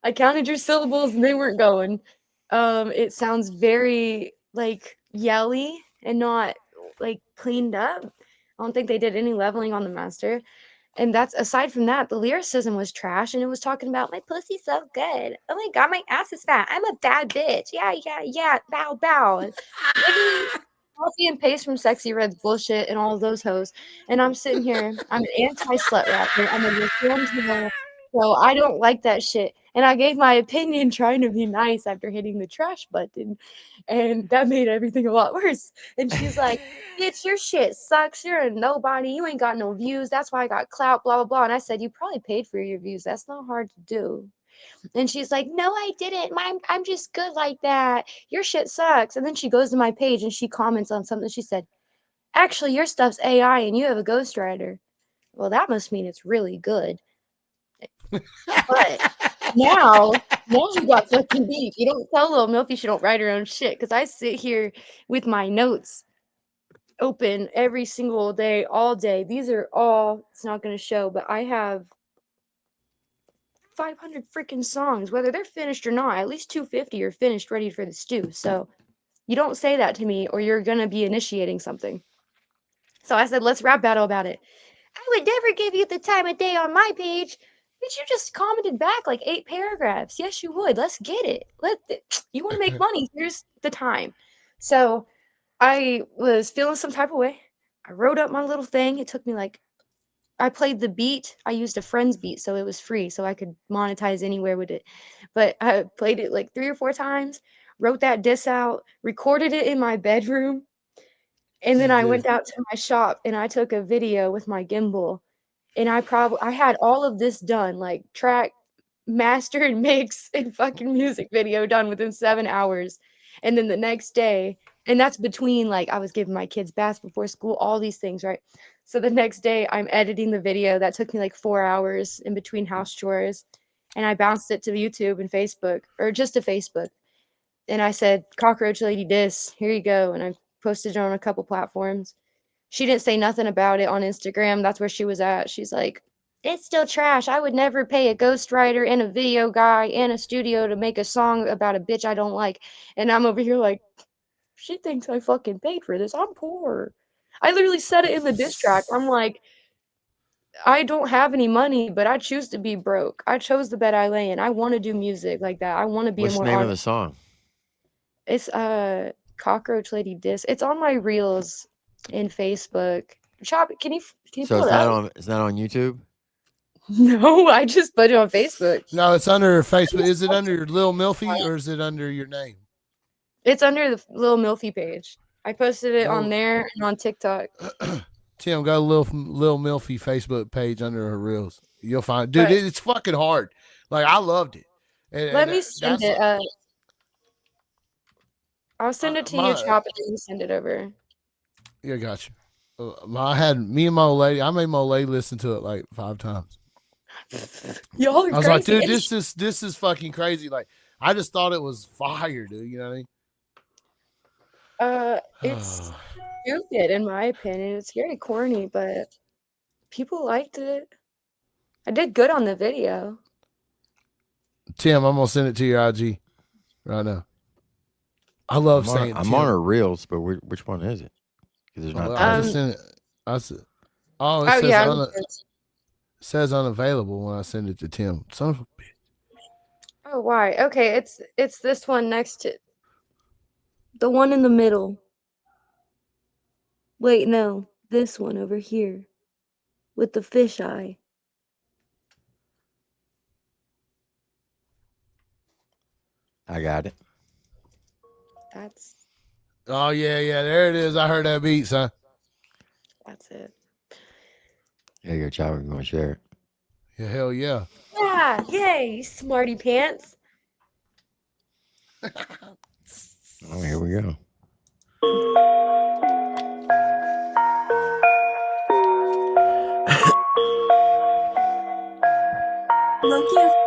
I counted your syllables, and they weren't going. It sounds very like yelly and not like cleaned up. I don't think they did any leveling on the master. And that's aside from that, the lyricism was trash, and it was talking about my pussy's so good. Oh my god, my ass is fat. I'm a bad bitch. Yeah, yeah, yeah. Bow, bow. Literally copy and paste from Sexy Red's bullshit and all of those hoes. And I'm sitting here. I'm an anti-slut rapper. I'm a reformed hoe. So I don't like that shit. And I gave my opinion trying to be nice after hitting the trash button. And that made everything a lot worse. And she's like, bitch, your shit sucks. You're a nobody. You ain't got no views. That's why I got clout, blah, blah, blah. And I said, you probably paid for your views. That's not hard to do. And she's like, no, I didn't. I'm just good like that. Your shit sucks. And then she goes to my page and she comments on something. She said, actually, your stuff's AI and you have a ghostwriter. Well, that must mean it's really good. But now you got fucking beef. You don't tell Lil Milfy she don't write her own shit. Because I sit here with my notes open every single day, all day. These are all, it's not going to show, but I have 500 freaking songs, whether they're finished or not. At least 250 are finished, ready for the stew. So you don't say that to me or you're going to be initiating something. So I said, let's rap battle about it. I would never give you the time of day on my page. But you just commented back like 8 paragraphs. Yes, you would. Let's get it. You want to make money. Here's the time. So I was feeling some type of way. I wrote up my little thing. It took me like, I played the beat. I used a friend's beat, so it was free, so I could monetize anywhere with it. But I played it like 3 or 4 times, wrote that diss out, recorded it in my bedroom, and then I went out to my shop and I took a video with my gimbal. And I had all of this done, like track, master, and mix, and fucking music video done within 7 hours. And then the next day, and that's between like I was giving my kids baths before school, all these things, right? So the next day I'm editing the video. That took me like 4 hours in between house chores. And I bounced it to YouTube and Facebook, or just to Facebook. And I said, Cockroach Lady Diss, here you go. And I posted it on a couple platforms. She didn't say nothing about it on Instagram. That's where she was at. She's like, it's still trash. I would never pay a ghostwriter and a video guy and a studio to make a song about a bitch I don't like. And I'm over here like, she thinks I fucking paid for this. I'm poor. I literally said it in the diss track. I'm like, I don't have any money, but I choose to be broke. I chose the bed I lay in. I want to do music like that. I want to be What's a the more name of the honest. song? It's Cockroach Lady Diss. It's on my reels in Facebook. Chop, can you So pull it up? it's not on YouTube. No, I just put it on Facebook. No, it's under Facebook. Is it under your Lil Milfy or is it under your name? It's under the Lil Milfy page. I posted it on Go, there and on TikTok. Tim, go to Lil Milfy Facebook page under her reels. You'll find, dude, But it's fucking hard. Like I loved it. let me send That's it. I'll send it to you, Chop, and you send it over. Yeah, gotcha. I had me and my old lady. I made my old lady listen to it like 5 times. Y'all are I was crazy. like, dude, this is fucking crazy. Like, I just thought it was fire, dude. You know what I mean? It's stupid in my opinion. It's very corny, but people liked it. I did good on the video. Tim, I'm gonna send it to your IG right now. I love I'm on, saying I'm Tim. on her reels, but which one is it? Because there's not. Well, I three. just sent it. I said, oh, it Oh says yeah. says unavailable when I send it to Tim. Son of a bitch. Oh why? Okay, it's this one next to the one in the middle. Wait, no, this one over here with the fisheye. I got it. That's Oh yeah, there it is. I heard that beat, son. that's it. There you go, child. We're going to share it. Yeah, hell yeah. Yeah, yay, you smarty pants. Oh, here we go.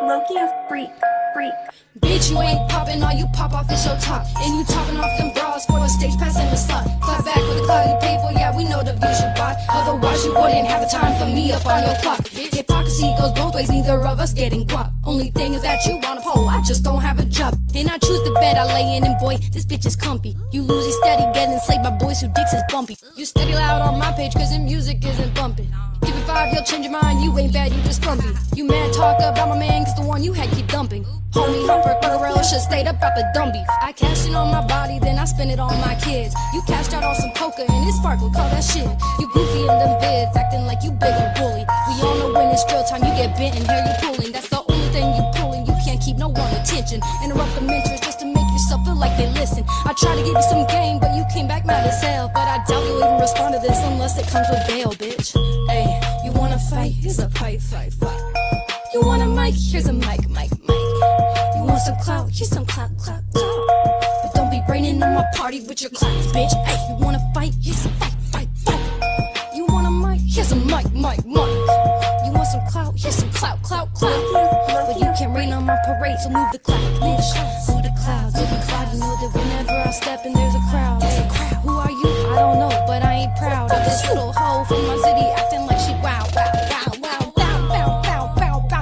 Loki a freak. Bitch, you ain't poppin', all you pop off is your top. And you topping off them bras for the stage pass and the slot. Clap back with the cloud you pay for, yeah, we know the views you bought. Otherwise, you wouldn't have the time for me up on your clock. Hypocrisy goes both ways, neither of us getting guap. Only thing is that you want a pole, I just don't have a job. Then I choose the bed I lay in, and boy, this bitch is comfy. You lose, you steady getting slayed by boys who dicks is bumpy. You steady loud on my page, cause the music isn't bumping. Give it 5, you'll change your mind, you ain't bad, you just grumpy. You mad talk about my man, cause the one you had keep dumping. Homie, Humper, Buggerella should stayed up at the dumb beef. I cashed in on my body, then I spent it on my kids. You cashed out on some coca and it sparkled, call that shit. You goofy in them vids, acting like you big or bully. We all know when it's drill time, you get bent and hair you pulling. That's the only thing you pulling, you can't keep no one attention. Interrupt the mentors just to make yourself feel like they listen. I tried to give you some game, but you came back mad as hell. But I doubt you'll even respond to this unless it comes with bail, bitch. Hey, you wanna fight? Here's a fight. You want a mic? Here's a mic. You want some clout? Here's some clout. But don't be raining on my party with your clowns, bitch. Hey, you wanna fight? Here's a fight. You want a mic? Here's a mic. You want some clout? Here's some clout. But you can't rain on my parade, so move the clouds, bitch. Move the clouds, you know that whenever I step in, there's a crowd. Who are you? I don't know, but I ain't proud of this little hoe from my city acting like she wow.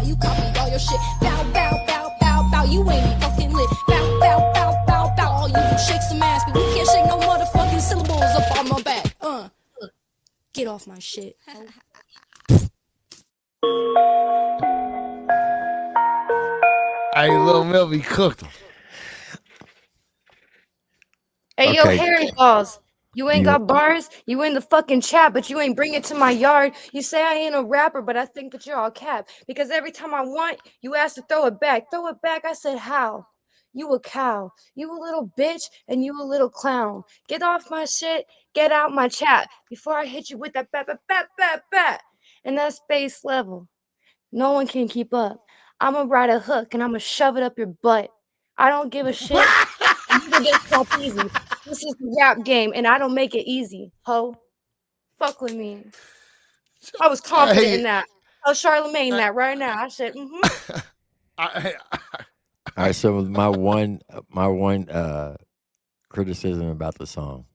You copied all your shit. Bow. You ain't even fucking lit. Bow. All you do shake some ass, but you can't shake no motherfucking syllables up on my back. Get off my shit. Hey, Lil Milfy cooked him. Hey, Okay. yo, Harry Balls. You ain't got bars, you in the fucking chat, but you ain't bring it to my yard. You say I ain't a rapper, but I think that you're all cap. Because every time I want, you ask to throw it back. I said, how? You a cow. You a little bitch, and you a little clown. Get off my shit, get out my chat, before I hit you with that bat. And that's base level. No one can keep up. I'ma ride a hook, and I'ma shove it up your butt. I don't give a shit. You can get top easy. This is the rap game, and I don't make it easy, ho. Fuck with me. I was confident in that. Tell Charlemagne that right now. I said, All right, so my one criticism about the song.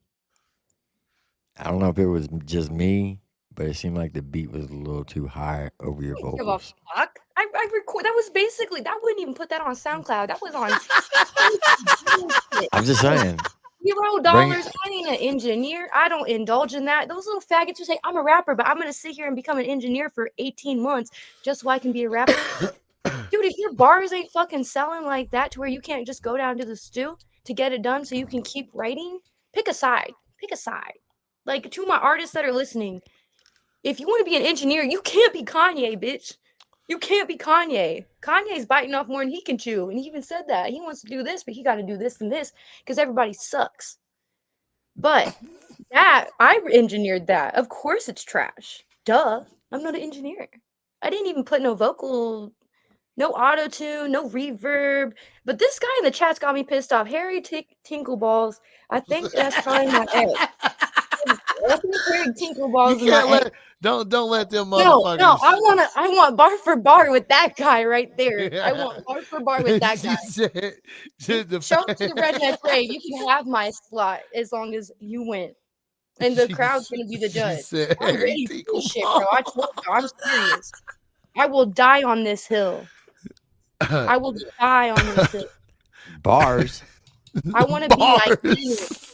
I don't know if it was just me, but it seemed like the beat was a little too high over your Give a vocals. fuck. I record. That was basically. I wouldn't even put that on SoundCloud. That was on. I'm just saying. $0. I ain't an engineer. I don't indulge in that. Those little faggots who say I'm a rapper, but I'm gonna sit here and become an engineer for 18 months just so I can be a rapper. Dude, if your bars ain't fucking selling like that to where you can't just go down to the stew to get it done so you can keep writing, pick a side. Like, to my artists that are listening, if you want to be an engineer, you can't be Kanye, bitch. You can't be Kanye. Kanye's biting off more than he can chew. And he even said that. He wants to do this, but he got to do this and this because everybody sucks. But that, I engineered that. Of course it's trash. Duh. I'm not an engineer. I didn't even put no vocal, no auto-tune, no reverb. But this guy in the chat's got me pissed off. Harry Tinkleballs. I think that's probably my ex. I think Harry Tinkleballs is my ex. Don't let them motherfuckers. No, I want bar for bar with that guy right there. I want bar for bar with that guy. Show up to the redneck rave. You can have my slot as long as you win. and the She crowd's s- gonna be the she judge. said I'm Harry ready for this shit, bro. I told Tinkleball. you, I'm serious. I will die on this hill. I will die on this hill. Bars. I want to be like you. Bars.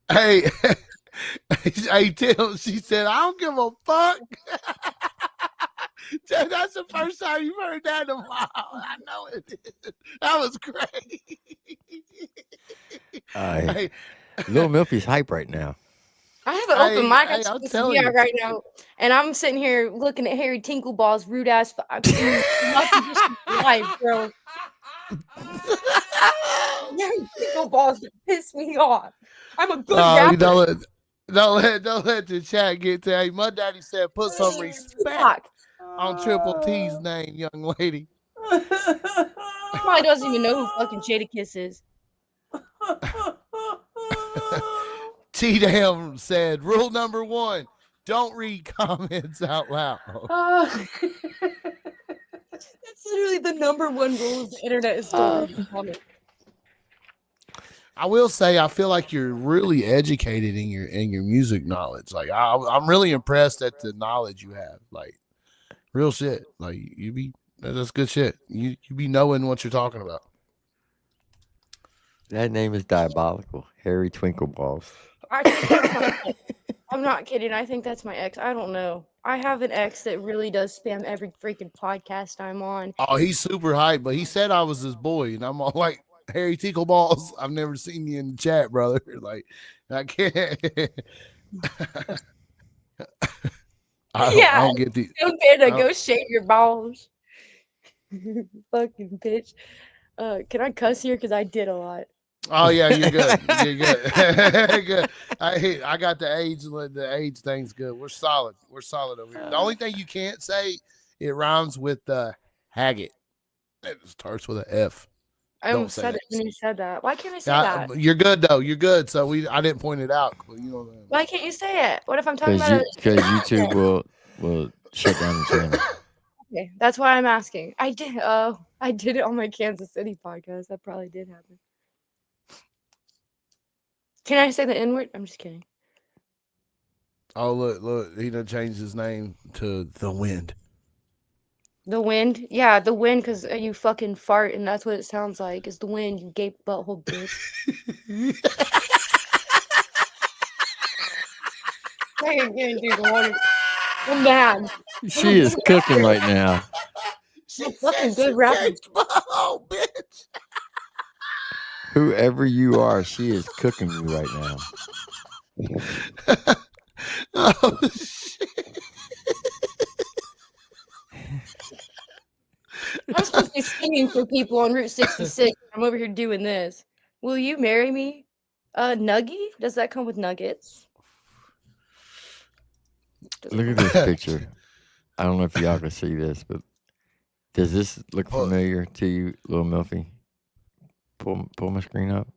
Hey, hey, Tim. She said, "I don't give a fuck." That's the first time you've heard that in a while. I know it is. That was great. Hey, Lil Milfy's hype right now. I have an open mic. I'm hey, I'm supposed to be telling at you. right now, and I'm sitting here looking at Harry Tinkleball's rude ass lucky life, bro. Harry Tinkleball's piss me off. I'm a good Oh, you rapper. don't let the chat get to. Hey, my daddy said, put some respect Tupac on Triple T's name, young lady. probably doesn't even know who fucking Jadakiss is. T Dam said, rule number 1, don't read comments out loud. That's literally the number one rule of the internet is don't read the comments. I will say, I feel like you're really educated in your music knowledge. Like I'm really impressed at the knowledge you have. Like real shit. Like that's good shit. You be knowing what you're talking about. That name is diabolical. Harry Twinkleballs. I think that's my ex. I'm not kidding. I think that's my ex. I don't know. I have an ex that really does spam every freaking podcast I'm on. Oh, he's super hyped, but he said I was his boy, and I'm all like, Harry Tinkleballs, I've never seen you in the chat, brother. Like, I can't. I don't get the. Don't better go shave your balls. Fucking bitch. Can I cuss here? Because I did a lot. Oh yeah, you're good. You're good. Good. I got the age. The age thing's good. We're solid. We're solid over here. The only thing you can't say, it rhymes with Haggett. It starts with an F. I almost said it when you said that. Why can't I say that? You're good though. You're good. So I didn't point it out. You know what I mean? Why can't you say it? What if I'm talking about it? Because YouTube will shut down the channel. Okay, that's why I'm asking. I did it on my Kansas City podcast. That probably did happen. Can I say the N-word? I'm just kidding. Oh look, he done changed his name to The Wind. The wind? Yeah, the wind, because you fucking fart, and that's what it sounds like. It's the wind, you gape butthole bitch. I ain't getting through the water. I'm mad. She is cooking right now. She fucking good rapper. Oh, bitch. Whoever you are, she is cooking you right now. Oh shit. I'm supposed to be singing for people on Route 66. I'm over here doing this. Will you marry me? Nuggie? Does that come with nuggets? Look at this picture. I don't know if y'all can see this, but does this look familiar to you, Lil Milfy? Pull my screen up.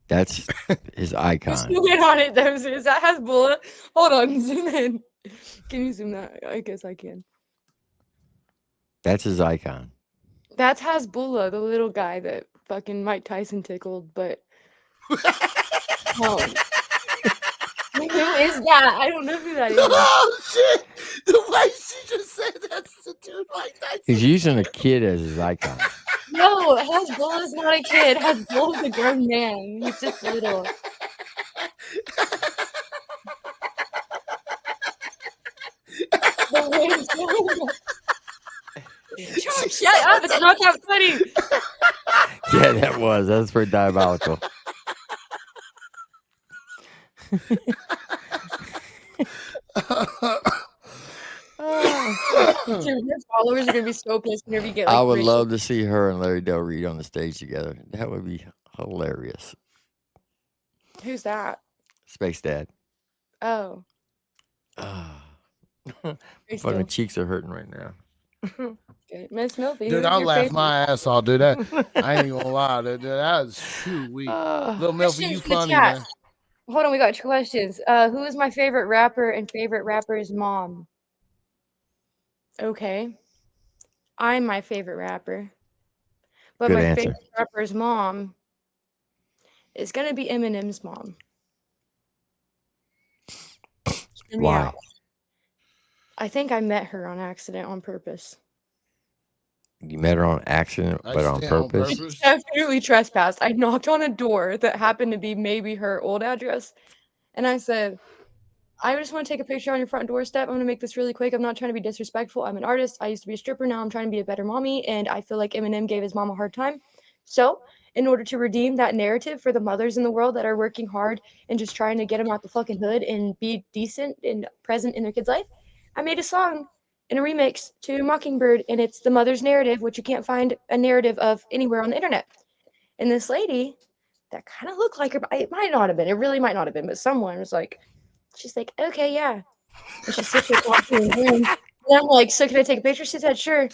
That's his icon. Zoom in on it, though. Is that Hasbulla? Hold on, zoom in. Can you zoom that? I guess I can. That's his icon. That's Hasbulla, the little guy that fucking Mike Tyson tickled, but who is that? I don't know who that is. Oh shit! The way she just said that's the dude like that. He's using a kid as his icon. No, Hasbulla's not a kid. Hasbulla's a grown man. He's just little. Shut up! It's not that funny. Yeah, that was. That's pretty diabolical. Dude, your followers are gonna be so pissed whenever you get. I would love to see her and Larry Del Reed on the stage together. That would be hilarious. Who's that? Space Dad. Oh. My cheeks are hurting right now. Okay. Miss Milfy. Dude, I'll laugh my ass off, dude. I ain't gonna lie, dude. That was too weak. Little Milfy, you funny, man. Hold on, we got 2 questions. Who is my favorite rapper and favorite rapper's mom? Okay. I'm my favorite rapper. But Good my answer. favorite rapper's mom is gonna be Eminem's mom. Hear me Why? out. I think I met her on accident on purpose. You met her on accident, but on Accident on purpose. purpose? Definitely trespassed. I knocked on a door that happened to be maybe her old address, and I said, I just want to take a picture on your front doorstep. I'm going to make this really quick. I'm not trying to be disrespectful. I'm an artist. I used to be a stripper. Now I'm trying to be a better mommy. And I feel like Eminem gave his mom a hard time. So, in order to redeem that narrative for the mothers in the world that are working hard and just trying to get them out the fucking hood and be decent and present in their kids' life, I made a song in a remix to Mockingbird. And it's the mother's narrative, which you can't find a narrative of anywhere on the internet. And this lady that kind of looked like her, but it might not have been. It really might not have been. But someone was like, she's like, okay, yeah. And she sits there talking in the room. And I'm like, so can I take a picture? She said, sure. And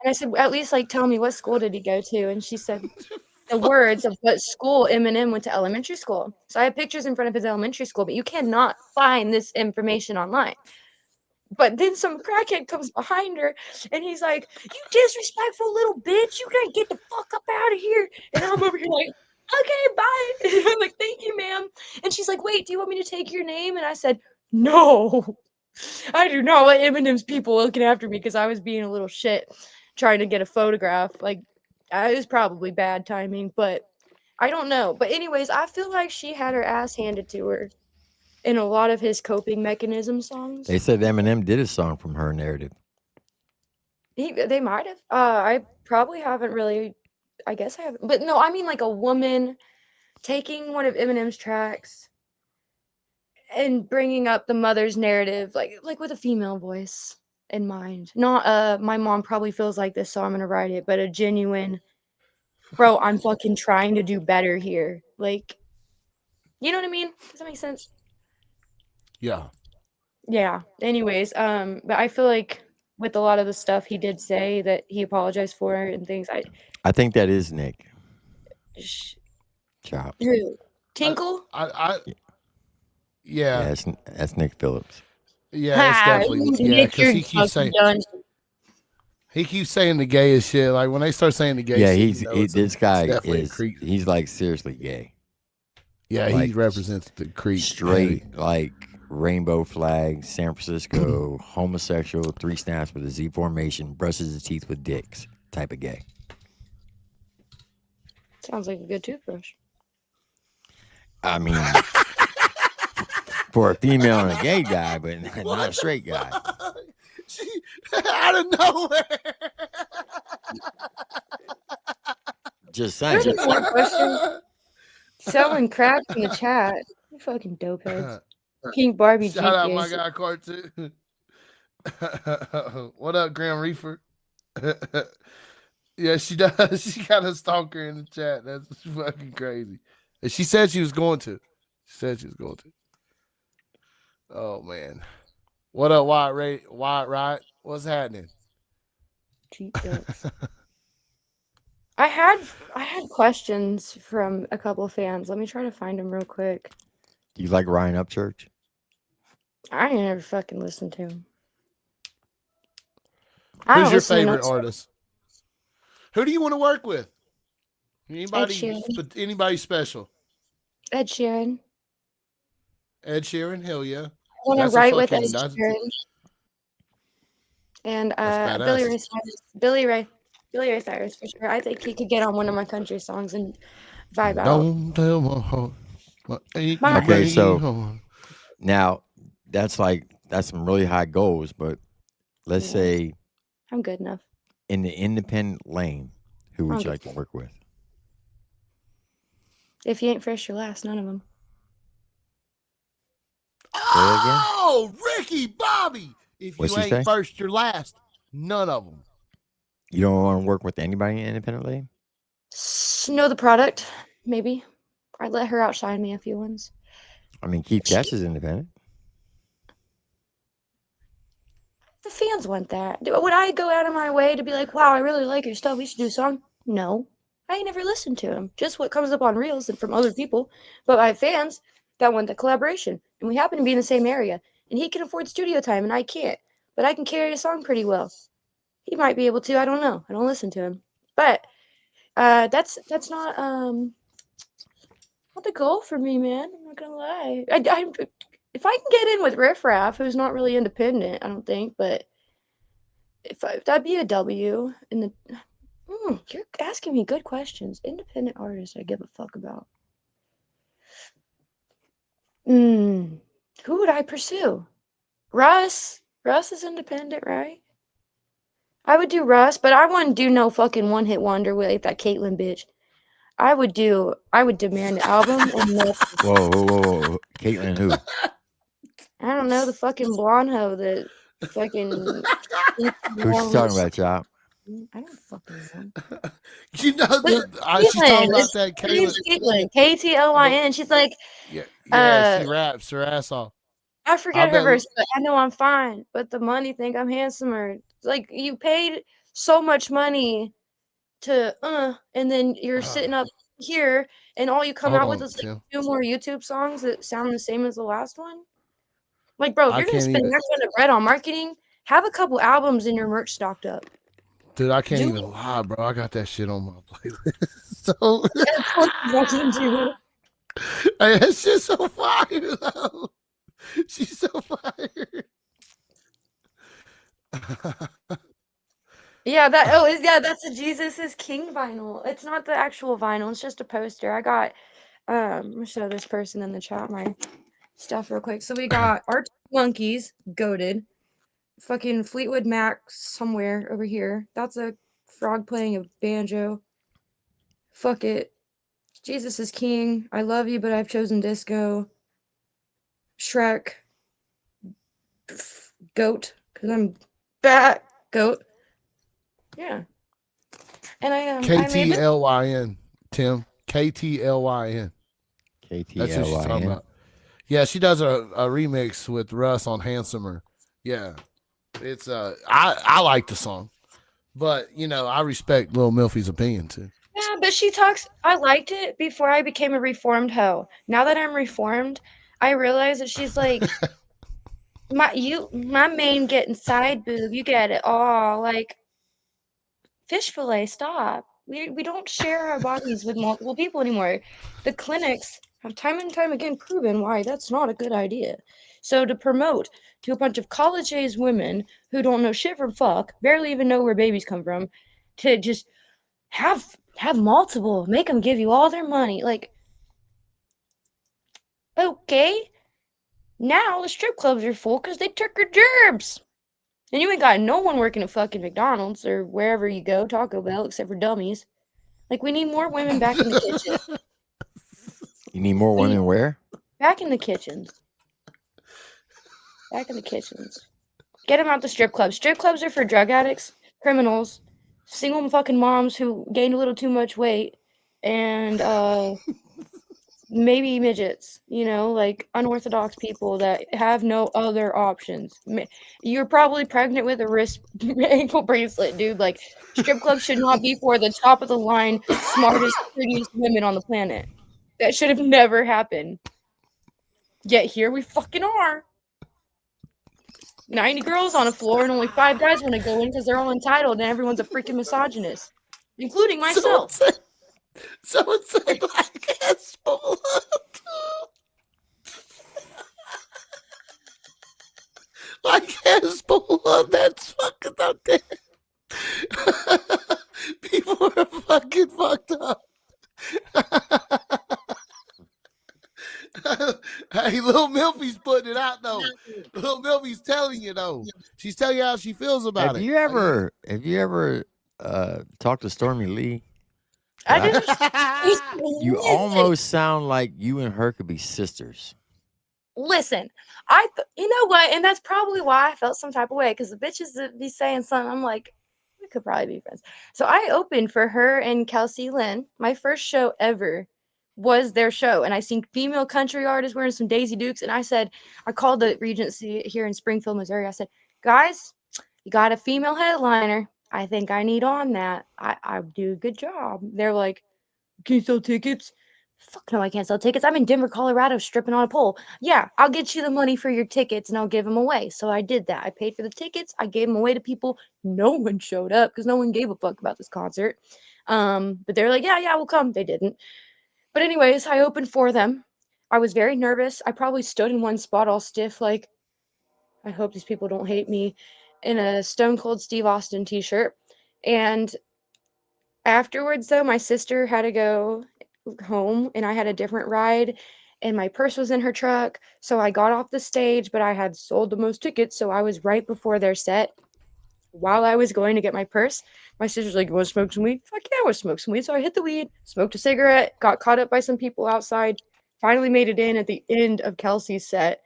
I said, at least like tell me what school did he go to? And she said the words of what school Eminem went to elementary school. So I have pictures in front of his elementary school, but you cannot find this information online. But then some crackhead comes behind her and he's like, you disrespectful little bitch, you gotta get the fuck up out of here. And I'm over here like, okay, bye. And I'm like, thank you, ma'am. And she's like, wait, do you want me to take your name? And I said, no, I do not want Eminem's people looking after me because I was being a little shit trying to get a photograph. Like, it was probably bad timing, but I don't know. But anyways, I feel like she had her ass handed to her in a lot of his coping mechanism songs. They said Eminem did a song from her narrative. They might have. I probably haven't really. I guess I haven't. But no, I mean like a woman taking one of Eminem's tracks and bringing up the mother's narrative, like with a female voice in mind. Not my mom probably feels like this, so I'm gonna write it, but a genuine, bro, I'm fucking trying to do better here. Like, you know what I mean? Does that make sense? Yeah. Yeah. Anyways, but I feel like with a lot of the stuff he did say that he apologized for and things, I think that is Nick. sh- Chop. who? Tinkle? Yeah, Yeah. that's Nick Phillips. Yeah, it's definitely because he keeps saying the gayest shit. Like when they start saying the gay Yeah, shit, you know, this guy definitely a is creep. he's like seriously gay. Yeah, like, he represents the creep. Straight heavy. like rainbow flag, San Francisco, homosexual, 3 snaps with a Z formation, brushes his teeth with dicks type of gay. Sounds like a good toothbrush. I mean, for a female and a gay guy, but not a straight guy. She out of nowhere. Just saying. There's one question. Selling crap in the chat. You fucking dopeheads. King Barbie Shout out my GPS. guy Cartoon. What up, Graham Reefer? Yeah, she does. She got a stalker in the chat. That's fucking crazy. And she said she was going to. Oh man. What up, Wyatt Wright? What's happening? Cheap jokes. I had questions from a couple of fans. Let me try to find them real quick. Do you like Ryan Upchurch? I ain't never fucking listened to him. Who's your favorite artist? Who do you want to work with? Anybody special? Ed Sheeran. Ed Sheeran, hell yeah. I want to write with Ed Sheeran. And Billy Ray Cyrus for sure. I think he could get on one of my country songs and vibe out. Don't tell my heart. Okay, so now that's some really high goals, but let's say I'm good enough. In the independent lane, who would you like to work with? If you ain't first, you're last. None of them. Oh, Ricky Bobby. If What's you ain't first, you're last. None of them. You don't want to work with anybody in independent lane? Know the product, maybe. I'd let her outshine me a few ones. I mean, Keith Cash is independent. The fans want that. Would I go out of my way to be like, wow, I really like your stuff, we should do a song? No. I ain't never listened to him. Just what comes up on Reels and from other people. But I have fans that want the collaboration. And we happen to be in the same area. And he can afford studio time and I can't. But I can carry a song pretty well. He might be able to. I don't know. I don't listen to him. But that's not the goal for me, man. I'm not gonna lie. if I can get in with Riff Raff, who's not really independent, I don't think, but that'd be a W. In the you're asking me good questions. Independent artists I give a fuck about. Who would I pursue? Russ. Russ is independent, right? I would do Russ, but I wouldn't do no fucking one hit wonder with that Caitlyn bitch. I would demand an album and no. Whoa. Caitlyn who? I don't know, the fucking blonde hoe that fucking Who's she talking about, Chop? I don't fucking know. You know, she's talking Caitlyn, about that her name's Caitlyn. Caitlyn. KTLYN. She's like, Yeah, she raps her ass off. I I forget her bet. verse, but I know I'm fine. But the money think I'm handsomer. Like you paid so much money to and then you're sitting up here and all you come Hold out with on, is like Tim. 2 more YouTube songs that sound the same as the last one. Like, bro, if I you're gonna can't spend even. that kind of bread on marketing, have a couple albums in your merch stocked up. Dude, I can't Do even lie, bro. I got that shit on my playlist. So hey, that shit's so fire, though. She's so fire. Yeah, that's a Jesus is King vinyl. It's not the actual vinyl, it's just a poster. I got I'm gonna show this person in the chat my stuff real quick. So we got Arctic Monkeys, goated. Fucking Fleetwood Mac somewhere over here. That's a frog playing a banjo. Fuck it. Jesus is King. I love you, but I've chosen disco. Shrek. Goat, because I'm back. Goat. Yeah. And I KTLYN, Tim. KTLYN. That's what she's talking about. Yeah, she does a remix with Russ on Handsomer. Yeah. It's I like the song. But I respect Lil Milfy's opinion too. Yeah, but she talks I liked it before I became a reformed hoe. Now that I'm reformed, I realize that she's like my main getting side boob, you get it all. Like fish fillet, stop. We don't share our bodies with multiple people anymore. The clinics have time and time again proven why that's not a good idea. So to promote to a bunch of college-aged women who don't know shit from fuck, barely even know where babies come from, to just have multiple, make them give you all their money. Like, okay, now the strip clubs are full because they took her gerbs. And you ain't got no one working at fucking McDonald's or wherever you go, Taco Bell, except for dummies. Like, we need more women back in the kitchen. You need more women where? Back in the kitchens. Back in the kitchens. Get them out the strip clubs. Strip clubs are for drug addicts, criminals, single fucking moms who gained a little too much weight, and maybe midgets, like unorthodox people that have no other options. You're probably pregnant with a wrist ankle bracelet, dude. Like, strip clubs should not be for the top of the line, smartest, prettiest women on the planet. That should have never happened. Yet here we fucking are. 90 girls on a floor and only 5 guys want to go in because they're all entitled and everyone's a freaking misogynist, including myself. Someone said like asshole. Like Hezbollah, that's fucking up there. People are fucking fucked up. Hey, Lil Milfy's putting it out though. Lil Milfy's telling you though. She's telling you how she feels about it. Have you ever talked to Stormy Lee? I didn't. You almost sound like you and her could be sisters. Listen, you know what? And that's probably why I felt some type of way, because the bitches that be saying something, I'm like, we could probably be friends. So I opened for her and Kelsey Lynn. My first show ever was their show, and I seen female country artists wearing some Daisy Dukes, and I called the Regency here in Springfield, Missouri. I said, guys, you got a female headliner. I think I need on that. I do a good job. They're like, can you sell tickets? Fuck no, I can't sell tickets. I'm in Denver, Colorado, stripping on a pole. Yeah, I'll get you the money for your tickets and I'll give them away. So I did that. I paid for the tickets. I gave them away to people. No one showed up because no one gave a fuck about this concert. But they were like, yeah, we'll come. They didn't. But anyways, I opened for them. I was very nervous. I probably stood in one spot all stiff, like, I hope these people don't hate me, in a Stone Cold Steve Austin t-shirt. And afterwards, though, my sister had to go home and I had a different ride and my purse was in her truck. So I got off the stage, but I had sold the most tickets. So I was right before their set. While I was going to get my purse, my sister's like, "You want to smoke some weed?" Fuck yeah, I want to smoke some weed. So I hit the weed, smoked a cigarette, got caught up by some people outside, finally made it in at the end of Kelsey's set.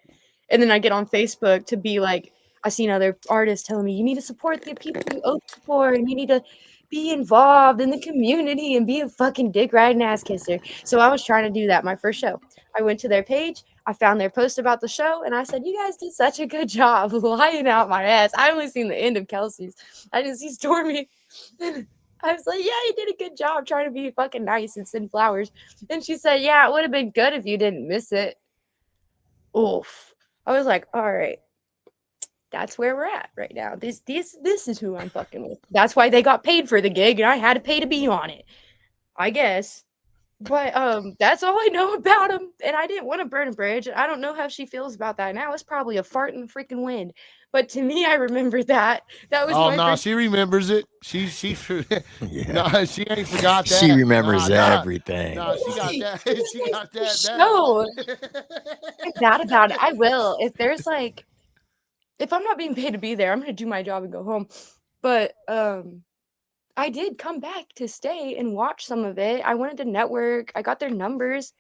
And then I get on Facebook to be like, I seen other artists telling me, you need to support the people you open for, and you need to be involved in the community and be a fucking dick riding ass kisser. So I was trying to do that my first show. I went to their page, I found their post about the show, and I said, "You guys did such a good job lying out my ass." I only seen the end of Kelsey's. I didn't see Stormy. I was like, "Yeah, you did a good job trying to be fucking nice and send flowers." And she said, "Yeah, it would have been good if you didn't miss it." Oof. I was like, "All right, that's where we're at right now. This is who I'm fucking with." That's why they got paid for the gig, and I had to pay to be on it, I guess. But that's all I know about him, and I didn't want to burn a bridge. I don't know how she feels about that now. It's probably a fart in the freaking wind. But to me, I remember that. That was Oh my no, first. she remembers it. She Yeah. no, she ain't forgot She that. remembers Nah, everything. no, she got that. She got that down. Show that about it. I will. If there's like, if I'm not being paid to be there, I'm gonna do my job and go home. But I did come back to stay and watch some of it. I wanted to network. I got their numbers,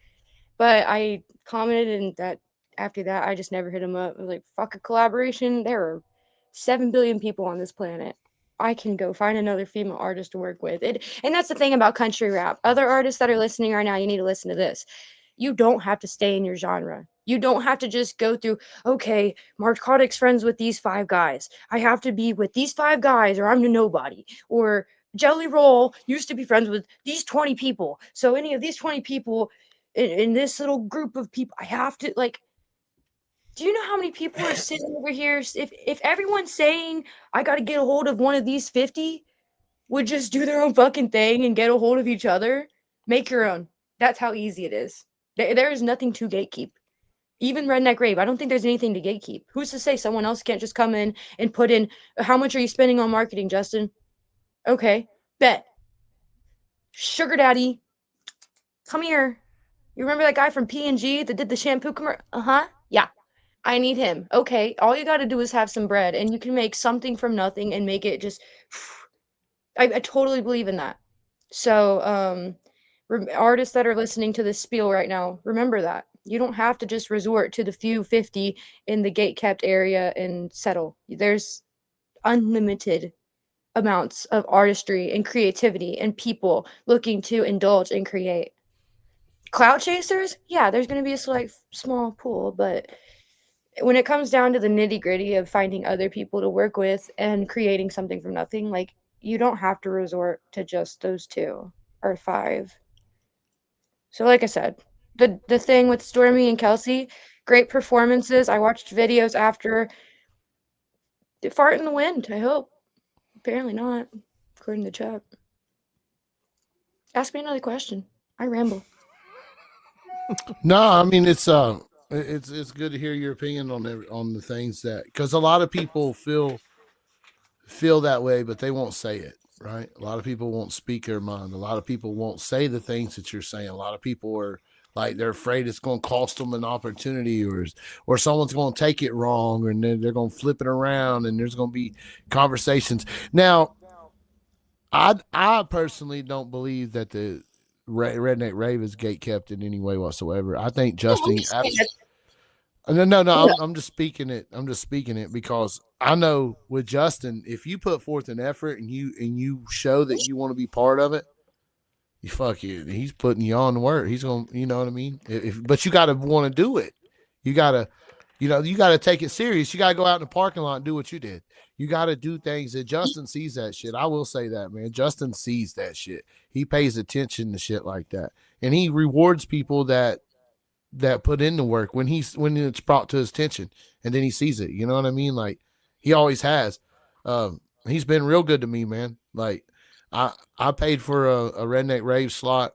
but I commented and that after that I just never hit them up. I was like, fuck a collaboration. There are 7 billion people on this planet. I can go find another female artist to work with. And that's the thing about country rap. Other artists that are listening right now, you need to listen to this. You don't have to stay in your genre. You don't have to just go through, okay, Narcotics friends with these 5 guys. I have to be with these 5 guys or I'm a nobody. Or Jelly Roll used to be friends with these 20 people. So any of these 20 people in this little group of people, I have to like. Do you know how many people are sitting over here? If everyone's saying I got to get a hold of one of these 50, would just do their own fucking thing and get a hold of each other, make your own. That's how easy it is. There is nothing to gatekeep. Even Redneck Rave, I don't think there's anything to gatekeep. Who's to say someone else can't just come in and put in, how much are you spending on marketing, Justin? Okay, bet. Sugar Daddy, come here. You remember that guy from P&G that did the shampoo commercial? Uh-huh. Yeah. I need him. Okay, all you got to do is have some bread, and you can make something from nothing and make it just. I totally believe in that. So, artists that are listening to this spiel right now, remember that you don't have to just resort to the few 50 in the gate kept area and settle. There's unlimited amounts of artistry and creativity and people looking to indulge and create. Cloud chasers, yeah, there's going to be a select small pool, but when it comes down to the nitty gritty of finding other people to work with and creating something from nothing, like you don't have to resort to just those 2 or 5. So, like I said, the thing with Stormy and Kelsey, great performances. I watched videos after. Fart in the wind. I hope. Apparently not, according to Chuck. Ask me another question. I ramble. No, I mean it's good to hear your opinion on on the things that, because a lot of people feel that way, but they won't say it. Right? A lot of people won't speak their mind. A lot of people won't say the things that you're saying. A lot of people are like they're afraid it's going to cost them an opportunity, or someone's going to take it wrong, and then they're going to flip it around, and there's going to be conversations. Now, I personally don't believe that the Redneck Rave is gate kept in any way whatsoever. I think Justin. No. I'm just speaking it. I'm just speaking it because I know with Justin, if you put forth an effort and you show that you want to be part of it, you fuck you. He's putting you on the work. He's gonna, you know what I mean. But you got to want to do it. You gotta, you got to take it serious. You got to go out in the parking lot and do what you did. You got to do things that Justin sees that shit. I will say that, man. Justin sees that shit. He pays attention to shit like that, and he rewards people that put in the work when it's brought to his attention, and then he sees it. You know what I mean? Like he always has. He's been real good to me, man. Like I paid for a Redneck Rave slot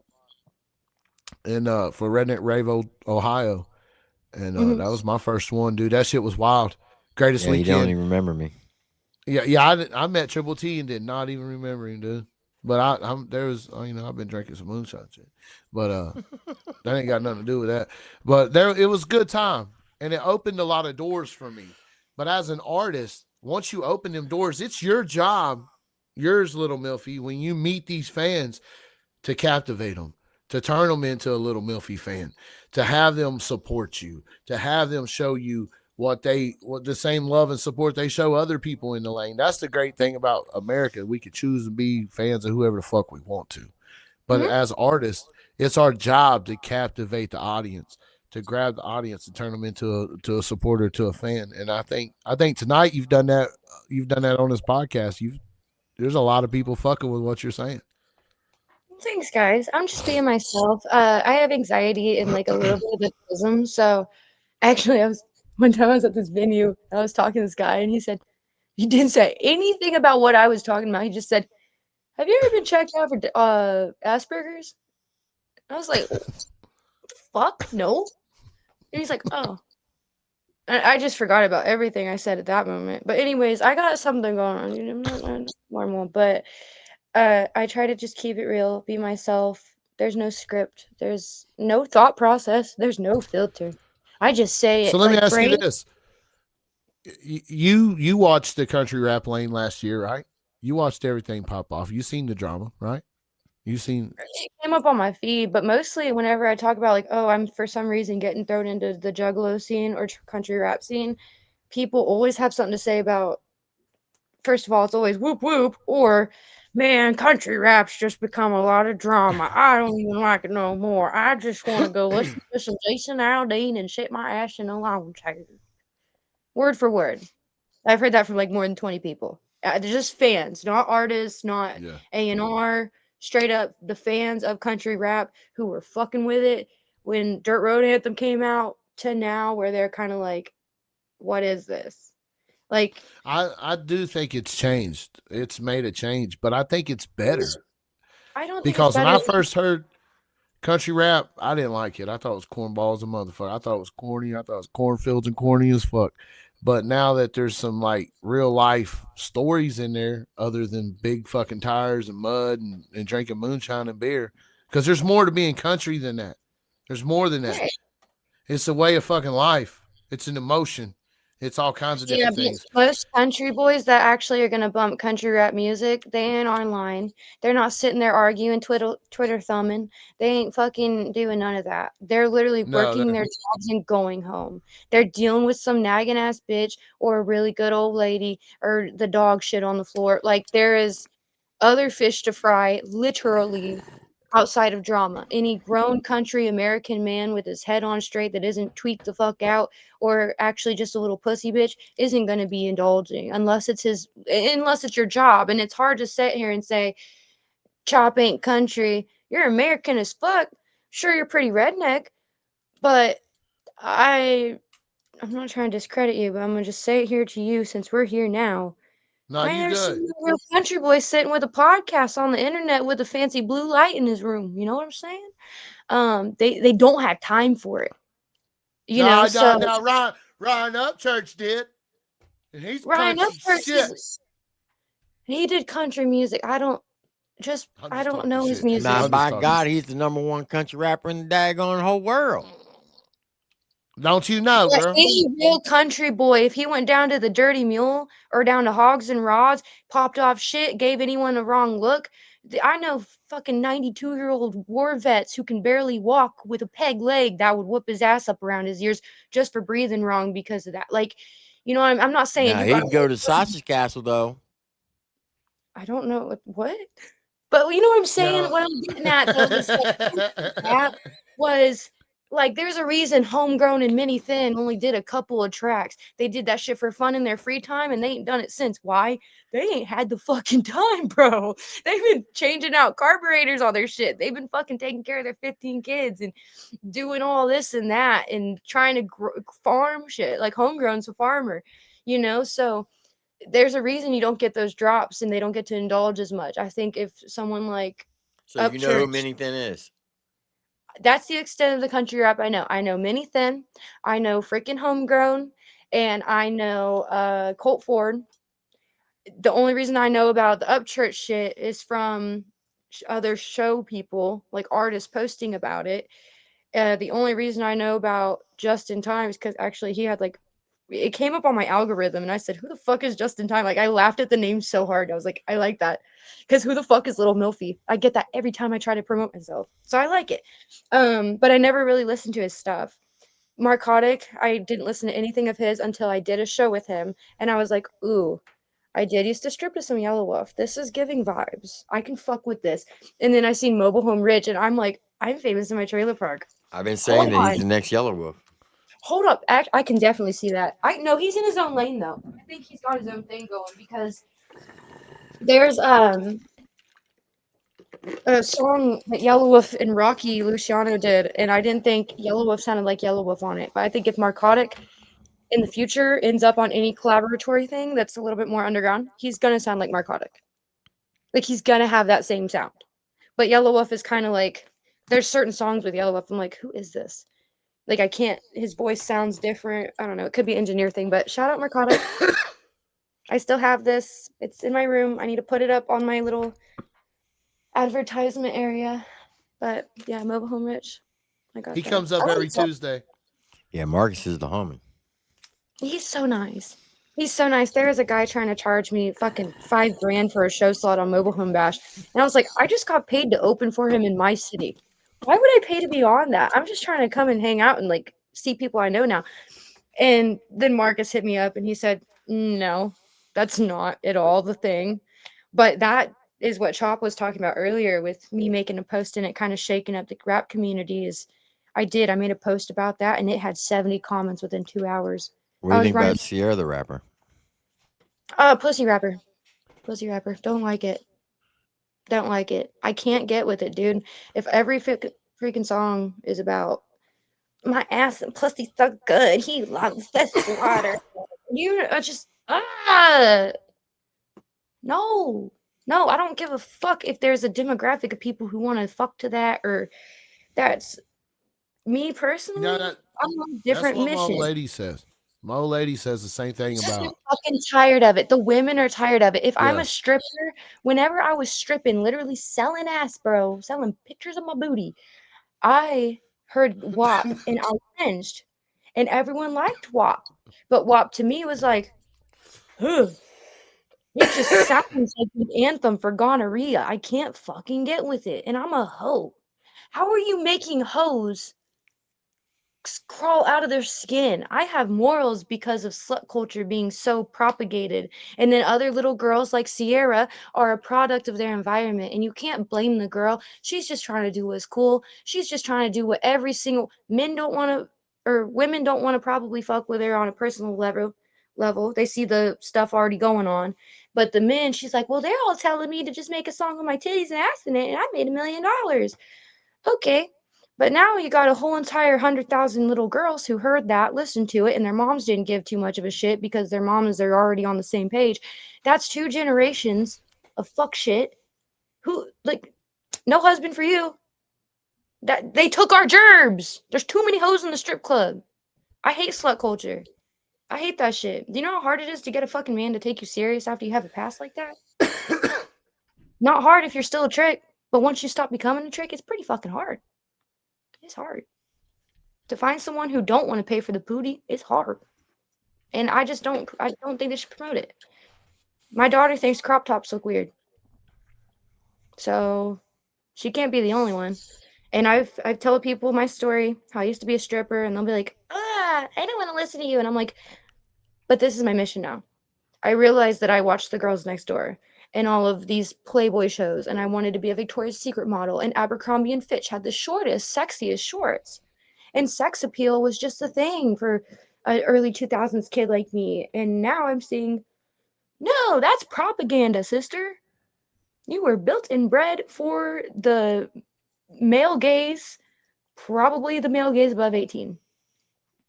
in for Redneck Rave, Ohio, and Mhm. that was my first one, dude. That shit was wild. Greatest Yeah, you don't weekend. even remember me. Yeah. I met Triple T and did not even remember him, dude. But there was, I've been drinking some moonshine shit, but that ain't got nothing to do with that. But it was a good time, and it opened a lot of doors for me. But as an artist, once you open them doors, it's your job, yours, Little Milfy, when you meet these fans, to captivate them, to turn them into a Little Milfy fan, to have them support you, to have them show you what the same love and support they show other people in the lane. That's the great thing about America. We can choose to be fans of whoever the fuck we want to. But Mhm. as artists, it's our job to captivate the audience, to grab the audience and turn them into a supporter, to a fan. And I think tonight you've done that. You've done that on this podcast. There's a lot of people fucking with what you're saying. Thanks, guys. I'm just being myself. I have anxiety and like a little bit of autism. So actually, one time I was at this venue and I was talking to this guy and he said, he didn't say anything about what I was talking about. He just said, "Have you ever been checked out for Asperger's?" I was like, "Fuck, no." And he's like, "Oh." And I just forgot about everything I said at that moment. But anyways, I got something going on. I'm not normal, but I try to just keep it real, be myself. There's no script. There's no thought process. There's no filter. I just say So it let me like ask you brain. this: you watched the country rap lane last year, right? You watched everything pop off. You seen the drama, right? You seen It came up on my feed, but mostly whenever I talk about like, oh, I'm for some reason getting thrown into the juggalo scene or country rap scene, people always have something to say about. First of all, it's always whoop whoop or man, country rap's just become a lot of drama. I don't even like it no more. I just want to go listen to some Jason Aldean and shit my ass in a lounge chair. Word for word. I've heard that from like more than 20 people. They're just fans, not artists, not yeah. A&R. Straight up, the fans of country rap who were fucking with it when Dirt Road Anthem came out to now, where they're kind of like, "What is this?" Like, I do think it's changed. It's made a change, but I think it's better I don't think it's because when better. I first heard country rap, I didn't like it. I thought it was cornballs and motherfucker. I thought it was corny. I thought it was cornfields and corny as fuck. But now that there's some like real life stories in there, other than big fucking tires and mud and drinking moonshine and beer, because there's more to being country than that. There's more than that. Right. It's a way of fucking life. It's an emotion. It's all kinds of Yeah, different but things. most country boys that actually are gonna bump country rap music, they ain't online. They're not sitting there arguing, Twitter thumbing. They ain't fucking doing none of that. They're literally No, working their jobs and going home. They're dealing with some nagging ass bitch or a really good old lady or the dog shit on the floor. Like there is other fish to fry, literally outside of drama. Any grown country American man with his head on straight that isn't tweaked the fuck out or actually just a little pussy bitch isn't going to be indulging unless it's your job. And it's hard to sit here and say chop ain't country. You're American as fuck. Sure, you're pretty redneck, but I I'm not trying to discredit you, but I'm gonna just say it here to you since we're here now. no, I ain't you never seen good. no real country boy sitting with a podcast on the internet with a fancy blue light in his room. You know what I'm saying? They don't have time for it. You know, No, no, so no. Ryan Upchurch did, and he's Ryan country Upchurch shit. he did country music. I'm I just don't talking know his shit, dude. music. Now, I'm just by talking God, shit. he's the #1 country rapper in the daggone whole world. Don't you know, But girl? any real country boy, if he went down to the Dirty Mule or down to Hogs and Rods, popped off shit, gave anyone a wrong look, I know fucking 92-year-old war vets who can barely walk with a peg leg that would whoop his ass up around his ears just for breathing wrong because of that. Like, you know, I'm not saying Now, you he got. can go to Sausage Castle, though. I don't know what. But you know what I'm saying? No. What I'm getting at though, this like rap was like there's a reason Homegrown and Mini Thin only did a couple of tracks. They did that shit for fun in their free time and they ain't done it since. Why? They ain't had the fucking time, bro. They've been changing out carburetors on their shit. They've been fucking taking care of their 15 kids and doing all this and that and trying to farm shit. Like Homegrown's a farmer, you know? So there's a reason you don't get those drops and they don't get to indulge as much. I think if someone like So you know who Upchurch, Minnie Thin is. That's the extent of the country rap I know. I know Mini Thin, I know freaking Homegrown, and I know Colt Ford. The only reason I know about the Upchurch shit is from other show people, like artists posting about it. The only reason I know about Just in Time is because actually he had like it came up on my algorithm and I said, who the fuck is Just in Time? Like I laughed at the name so hard. I was like, I like that. Because who the fuck is Little Milfy? I get that every time I try to promote myself. So I like it. But I never really listened to his stuff. Marcotic, I didn't listen to anything of his until I did a show with him, and I was like, ooh, I did used to strip to some Yellow Wolf. This is giving vibes. I can fuck with this. And then I seen Mobile Home Rich, and I'm like, I'm famous in my trailer park. I've been Hold saying that on. he's the next Yellow Wolf. Hold up. I can definitely see that. I no, he's in his own lane though. I think he's got his own thing going because there's a song that Yellow Wolf and Rocky Luciano did, and I didn't think Yellow Wolf sounded like Yellow Wolf on it. But I think if Marcotic in the future ends up on any collaboratory thing that's a little bit more underground, he's gonna sound like Marcotic. Like he's gonna have that same sound. But Yellow Wolf is kind of like there's certain songs with Yellow Wolf. I'm like, who is this? Like I can't. His voice sounds different. I don't know. It could be engineer thing. But shout out Marcotic. I still have this. It's in my room. I need to put it up on my little advertisement area. But yeah, Mobile Home Rich. I got He that. comes I up like every that. Tuesday. Yeah, Marcus is the homie. He's so nice. He's so nice. There was a guy trying to charge me fucking $5,000 for a show slot on Mobile Home Bash. And I was like, I just got paid to open for him in my city. Why would I pay to be on that? I'm just trying to come and hang out and like see people I know now. And then Marcus hit me up and he said, no, that's not at all the thing. But that is what Chop was talking about earlier with me making a post and it kind of shaking up the rap community is I did. I made a post about that and it had 70 comments within 2 hours. What do I you was think running about Sierra the rapper? pussy rapper. Pussy rapper. Don't like it. Don't like it. I can't get with it, dude. If every freaking song is about my ass and pussy so good, he loves this water. You just no. No, I don't give a fuck if there's a demographic of people who want to fuck to that or that's me You know personally. that I'm on a that's different what my old mission. lady says. My old lady says the same thing It's just I'm about fucking tired of it. The women are tired of it. If I'm yeah. a stripper, whenever I was stripping, literally selling ass, bro, selling pictures of my booty, I heard WAP and I cringed. And everyone liked WAP. But WAP to me was like, huh, it just sounds like an anthem for gonorrhea. I can't fucking get with it. And I'm a hoe. How are you making hoes crawl out of their skin? I have morals because of slut culture being so propagated. And then other little girls like Sierra are a product of their environment. And you can't blame the girl. She's just trying to do what's cool. She's just trying to do what every single men don't want to or women don't want to probably fuck with her on a personal level. They see the stuff already going on. But the men, she's like, well, they're all telling me to just make a song on my titties and ass in it, and I made $1 million. Okay. But now you got a whole entire 100,000 little girls who heard that, listened to it, and their moms didn't give too much of a shit because their moms are already on the same page. That's 2 generations of fuck shit. Who like no husband for you. That they took our gerbs. There's too many hoes in the strip club. I hate slut culture. I hate that shit. Do you know how hard it is to get a fucking man to take you serious after you have a past like that? Not hard if you're still a trick, but once you stop becoming a trick, it's pretty fucking hard. It's hard. To find someone who don't want to pay for the booty is hard. And I don't think they should promote it. My daughter thinks crop tops look weird. So she can't be the only one. And I've told people my story, how I used to be a stripper, and they'll be like, I don't want to listen to you. And I'm like, but this is my mission now. I realized that I watched The Girls Next Door and all of these Playboy shows, and I wanted to be a Victoria's Secret model, and Abercrombie and Fitch had the shortest, sexiest shorts. And sex appeal was just a thing for an early 2000s kid like me. And now I'm seeing, no, that's propaganda, sister. You were built and bred for the male gaze, probably the male gaze above 18.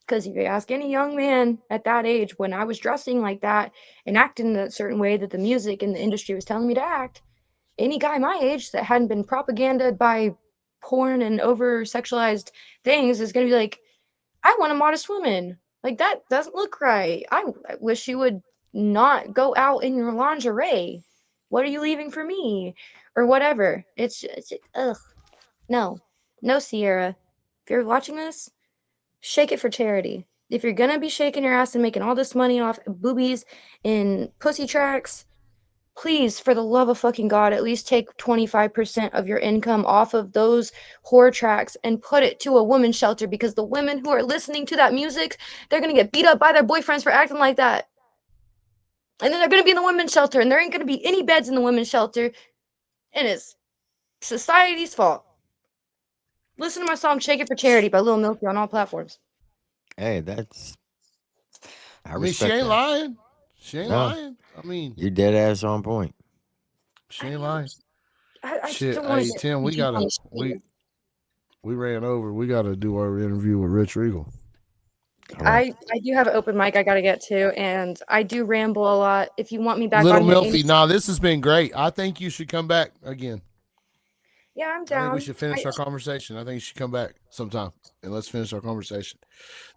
Because if you ask any young man at that age, when I was dressing like that and acting in a certain way that the music and the industry was telling me to act, any guy my age that hadn't been propagandaed by porn and over sexualized things is going to be like, I want a modest woman. Like, that doesn't look right. I wish you would not go out in your lingerie. What are you leaving for me? Or whatever. It's ugh. No, Sierra. If you're watching this, shake it for charity. If you're gonna be shaking your ass and making all this money off boobies and pussy tracks, please, for the love of fucking God, at least take 25% of your income off of those whore tracks and put it to a women's shelter, because the women who are listening to that music, they're gonna get beat up by their boyfriends for acting like that. And then they're gonna be in the women's shelter, and there ain't gonna be any beds in the women's shelter, and it's society's fault. Listen to my song "Shake It for Charity" by Lil Milky on all platforms. Hey, that's. I mean, she ain't lying. She ain't lying. I mean, you're dead ass on point. She ain't lying. I Shit, don't wanna hey get Tim, we ran over. We gotta do our interview with Rich Regal. I do have an open mic I gotta get to, and I do ramble a lot. If you want me back Little on here, Milfy, nah, this has been great. I think you should come back again. yeah, I'm I down. think we should finish our conversation. I think you should come back sometime and let's finish our conversation.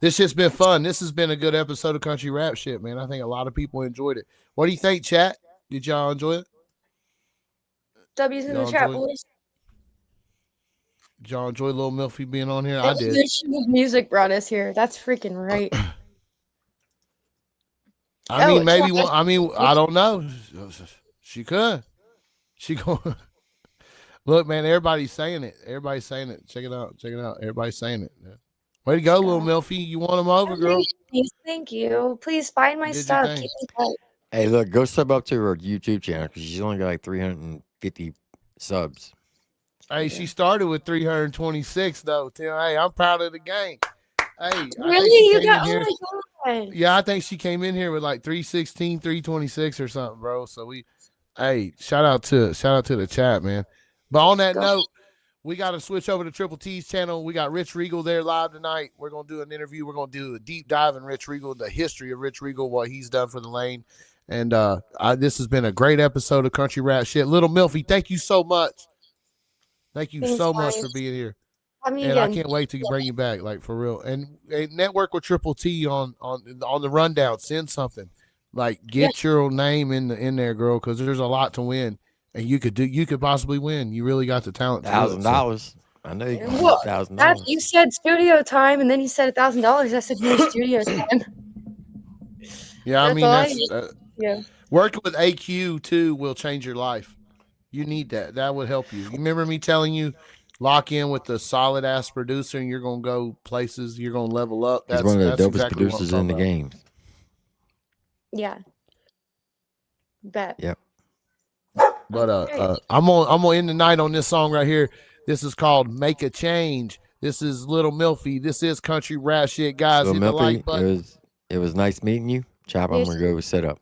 This shit's been fun. This has been a good episode of Country Rap Shit, man. I think a lot of people enjoyed it. What do you think, chat? Did y'all enjoy it? W's in the chat, boys. Did y'all enjoy Lil Milfy being on here? I did. Music brought us here. That's freaking right. I mean, maybe one. I mean, I don't know. She could. She going. Look, man, everybody's saying it. Everybody's saying it. Check it out. Check it out. Everybody's saying it. Way to go, Lil Milfy. You want them over, girl? Thank you. Please find my stuff. Keep in touch. Hey, look, go sub up to her YouTube channel because she's only got like 350 subs. Hey, she started with 326 though. Tim, hey, I'm proud of the game. Hey, really? You got? Oh my God. Yeah, I think she came in here with like 316, 326 or something, bro. So hey, shout out to the chat, man. But on that note, we got to switch over to Triple T's channel. We got Rich Regal there live tonight. We're going to do an interview. We're going to do a deep dive in Rich Regal, the history of Rich Regal, what he's done for the lane. And this has been a great episode of Country Rap Shit. Little Milfy, thank you so much. Thank you so much for being here. And I can't wait to bring you back, like, for real. And network with Triple T on the rundown. Send something. Like, get your name in there, girl, because there's a lot to win. And you could possibly win. You really got the talent. $1,000. I know you got $1,000. You said studio time, and then you said $1,000. I said no studio time. Yeah, I mean working with AQ too will change your life. You need that. That would help you. You remember me telling you, lock in with the solid ass producer, and you're gonna go places. You're gonna level up. He's one of the dopest producers in the game. Yeah. Bet. Yep. But I'm gonna end the night on this song right here. This is called "Make a Change." This is Little Milfy. This is Country Rap Shit, guys. Hit the like button. It was nice meeting you, Chop. I'm gonna go set up.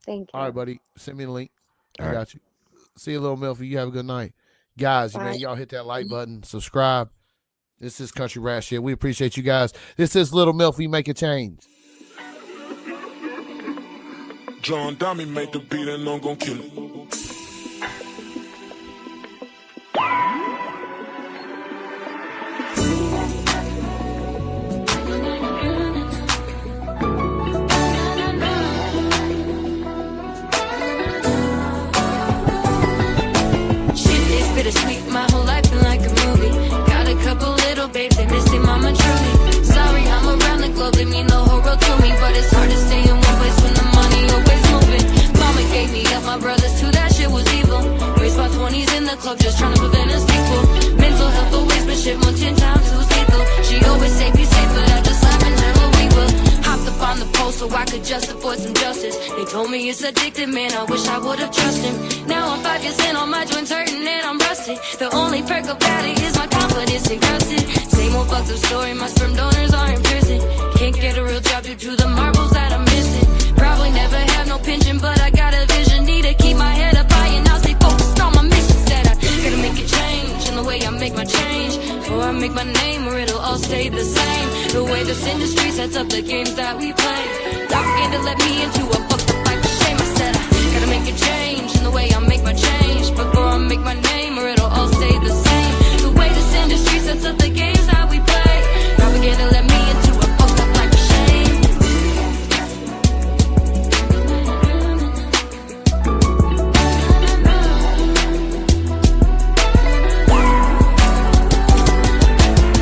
Thank you. All right, buddy. Send me the link. I got you. See you, Little Milfy. You have a good night, guys. Man, y'all hit that like button, subscribe. This is Country Rap Shit. We appreciate you guys. This is Little Milfy. Make a change. John Dummy made the beat and I'm gonna kill it. Bittersweet, my whole life been like a movie. Got a couple little babes, they miss their mama truly. Sorry, I'm around the globe, they mean the whole world to me. But it's hard to stay in one place when the money always moving. Mama gave me up, my brothers too, that shit was evil. Raised my 20s in the club, just trying to prevent a sequel. Mental health always been shit, more 10 times it was lethal. She always say be safe, but I just laugh and tell her we will. Hopped up on the post so I could just afford some justice. They told me it's addictive, man, I wish I would've trusted him. Now I'm 5 years in, all my joints hurting and I'm rusty. The only perk about it is my confidence encrusted. Same old fucked up story, my sperm donors are in prison. Can't get a real job due to the marbles that I'm missing. Probably never have no pension, but I got a vision. Need to keep my head up high and I'll stay focused on my mission. Said I gotta make a change in the way I make my change. Or I make my name or it'll all stay the same. The way this industry sets up the games that we play. Propaganda led me into a fucked up life of shame. I said I gotta make a change in the way I make my change. Before I make my name or it'll all stay the same. The way this sets up the games that we play. Propaganda let me into a fucked up life of shame.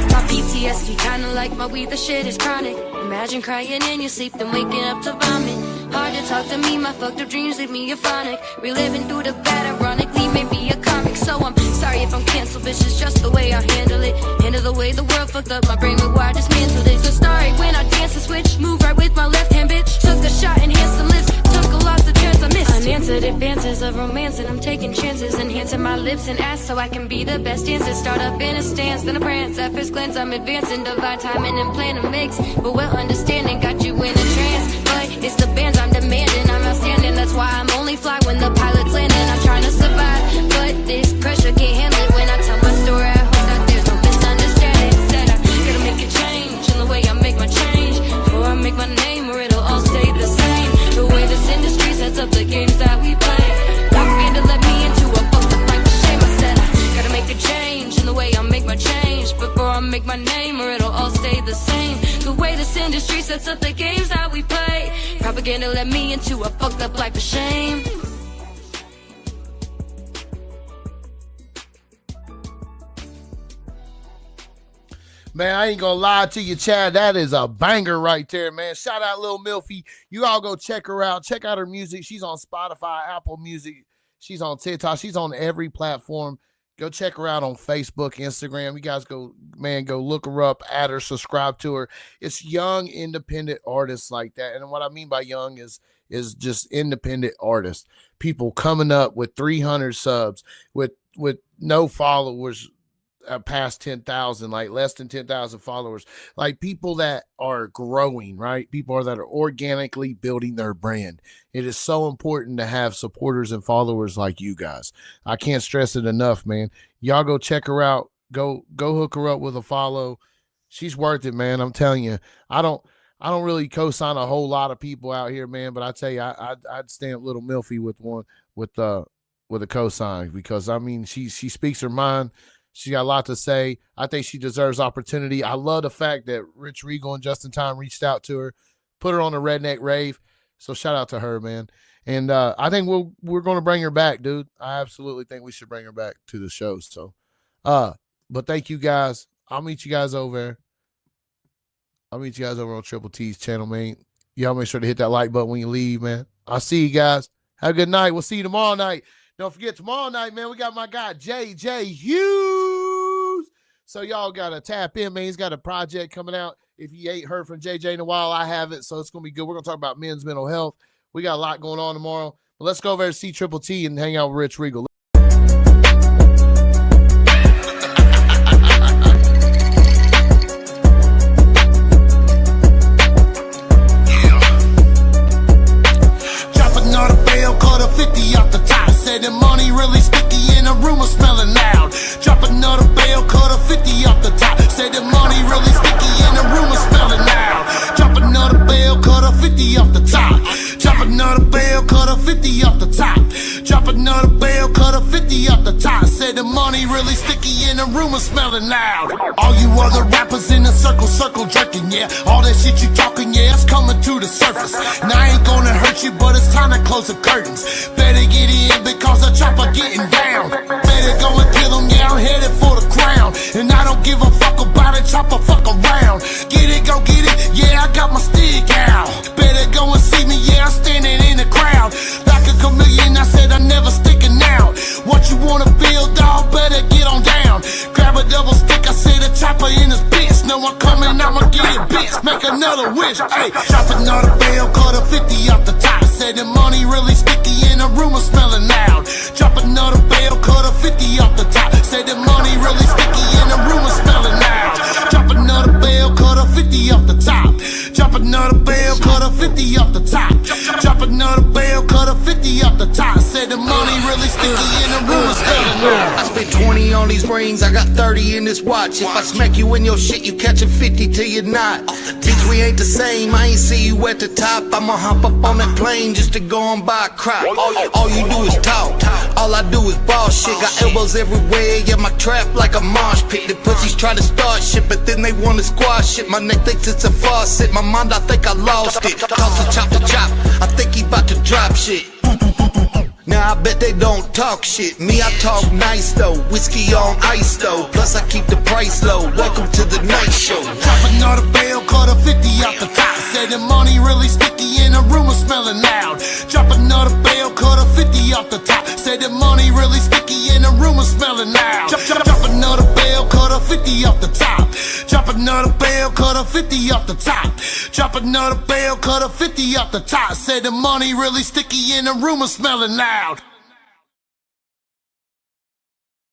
My PTSD kinda like my weed, the shit is chronic. Imagine crying in your sleep, then waking up to vomit. Hard to talk to me, my fucked up dreams leave me euphonic. Reliving through the bad, ironically, maybe a comic. So I'm sorry if I'm canceled, bitch, it's just the way I handle it. Handle the way the world fucked up, my brain with why I dismantled it. So sorry when I dance and switch, move right with my left hand, bitch. Took a shot, enhanced some lips, took a loss, the chance I missed. Unanswered advances of romance, and I'm taking chances. Enhancing my lips and ass so I can be the best dancer. Start up in a stance, then a prance. At first glance, I'm advancing, divine timing and plan a mix. But well understanding, got you in a trance. But it's the bands I'm demanding, I'm outstanding. That's why I'm only fly when the pilot's landing. I'm trying to survive, but this pressure can't handle it. When I tell my story, I hope that there's no misunderstanding. Said I gotta make a change in the way I make my change. Before I make my name, or it'll all stay the same. The way this industry sets up the games that we play. Propaganda let me into a fucked up life of shame. I said I gotta make a change in the way I make my change. Before I make my name, or it'll all stay the same. The way this industry sets up the games that we play. Propaganda let me into a fucked up life of shame. Man, I ain't gonna lie to you, Chad. That is a banger right there, man. Shout out Lil Milfy. You all go check her out. Check out her music. She's on Spotify, Apple Music. She's on TikTok. She's on every platform. Go check her out on Facebook, Instagram. You guys go look her up, add her, subscribe to her. It's young, independent artists like that. And what I mean by young is just independent artists. People coming up with 300 subs, with no followers, past 10,000, like less than 10,000 followers, like people that are growing, right? People that are organically building their brand. It is so important to have supporters and followers like you guys. I can't stress it enough, man. Y'all go check her out. Go hook her up with a follow. She's worth it, man. I'm telling you. I don't really co-sign a whole lot of people out here, man, but I tell you, I'd stamp Little Milfy with a co-sign, because I mean she speaks her mind. She got a lot to say. I think she deserves opportunity. I love the fact that Rich Regal and Justin Time reached out to her, put her on the Redneck Rave. So shout out to her, man. And I think we're going to bring her back, dude. I absolutely think we should bring her back to the show. So, but thank you guys. I'll meet you guys over there. I'll meet you guys over on Triple T's channel, man. Y'all make sure to hit that like button when you leave, man. I'll see you guys. Have a good night. We'll see you tomorrow night. Don't forget, tomorrow night, man, we got my guy, JJ Hughes. So y'all got to tap in, man. He's got a project coming out. If you ain't heard from JJ in a while, I have it, so it's going to be good. We're going to talk about men's mental health. We got a lot going on tomorrow. But let's go over there to see Triple T and hang out with Rich Regal. Drop another bell, cut a 50 off the top. Said the money really sticky and the room was smelling loud. Drop another bell, cut a 50 off the top. Said the money really sticky and the room was smelling loud. Drop another bell, cut a 50 off the top. Drop another bell, cut a 50 off the top. Drop another bell, cut a 50 off the top. Said the money really sticky and the room was smelling loud. All you other rappers in the circle drinking, yeah. All that shit you talking, yeah, it's coming to the surface. Now I ain't gonna hurt you, but it's time to close the curtains. Better get in because the chopper getting down. Better go and kill him, yeah, I'm headed for the crown. And I don't give a fuck about it, chopper fuck around. Get it, go get it, yeah, I got my stick out. Better go and see me, yeah, I'm standing in the crowd. Like a chameleon, I said I'm never sticking out. What you wanna feel, dog, better get on down. Grab a double stick, I say the chopper in his bitch. No one coming, I'ma get it, bitch. Make another wish, hey. Drop another bell, cut a 50 off the top. Said the money really sticky and the room was smelling loud. Drop another bell, cut a 50 off the top. Said the money really sticky and the room was smelling loud. Drop another bell, cut a 50 off the top. Drop another bell, cut a 50 off the top. Drop another bell, cut a 50 off the top. Said the money really sticky and the rumors smelling loud. I spent 20 on these rings, I got 30 in this watch. If I smack you in your shit, you catching 50 till you're not. Bitch, we ain't the same, I ain't see you at the top. I'ma hop up on that plane just to go and buy a crop. All you do is talk, all I do is ball shit. Got elbows everywhere, yeah, my trap like a mosh pit. The pussies try to start shit, but then they wanna squash shit. My neck thinks it's a faucet, my mind I think I lost it. Toss the chop, I think he about to drop shit. Now I bet they don't talk shit. Me, I talk nice though. Whiskey on ice though. Plus I keep the price low. Welcome to the night show. Drop another bail, cut a 50 off the top. Said the money really sticky and the rumor smelling loud. Drop another bail, cut a 50 off the top. Said the money really sticky and the rumor smelling loud. Drop another bail, cut a 50 off the top. Drop another bail, cut a 50 off the top. Drop another bail, cut a 50 off the top. Said the money really sticky and the rumor smelling loud.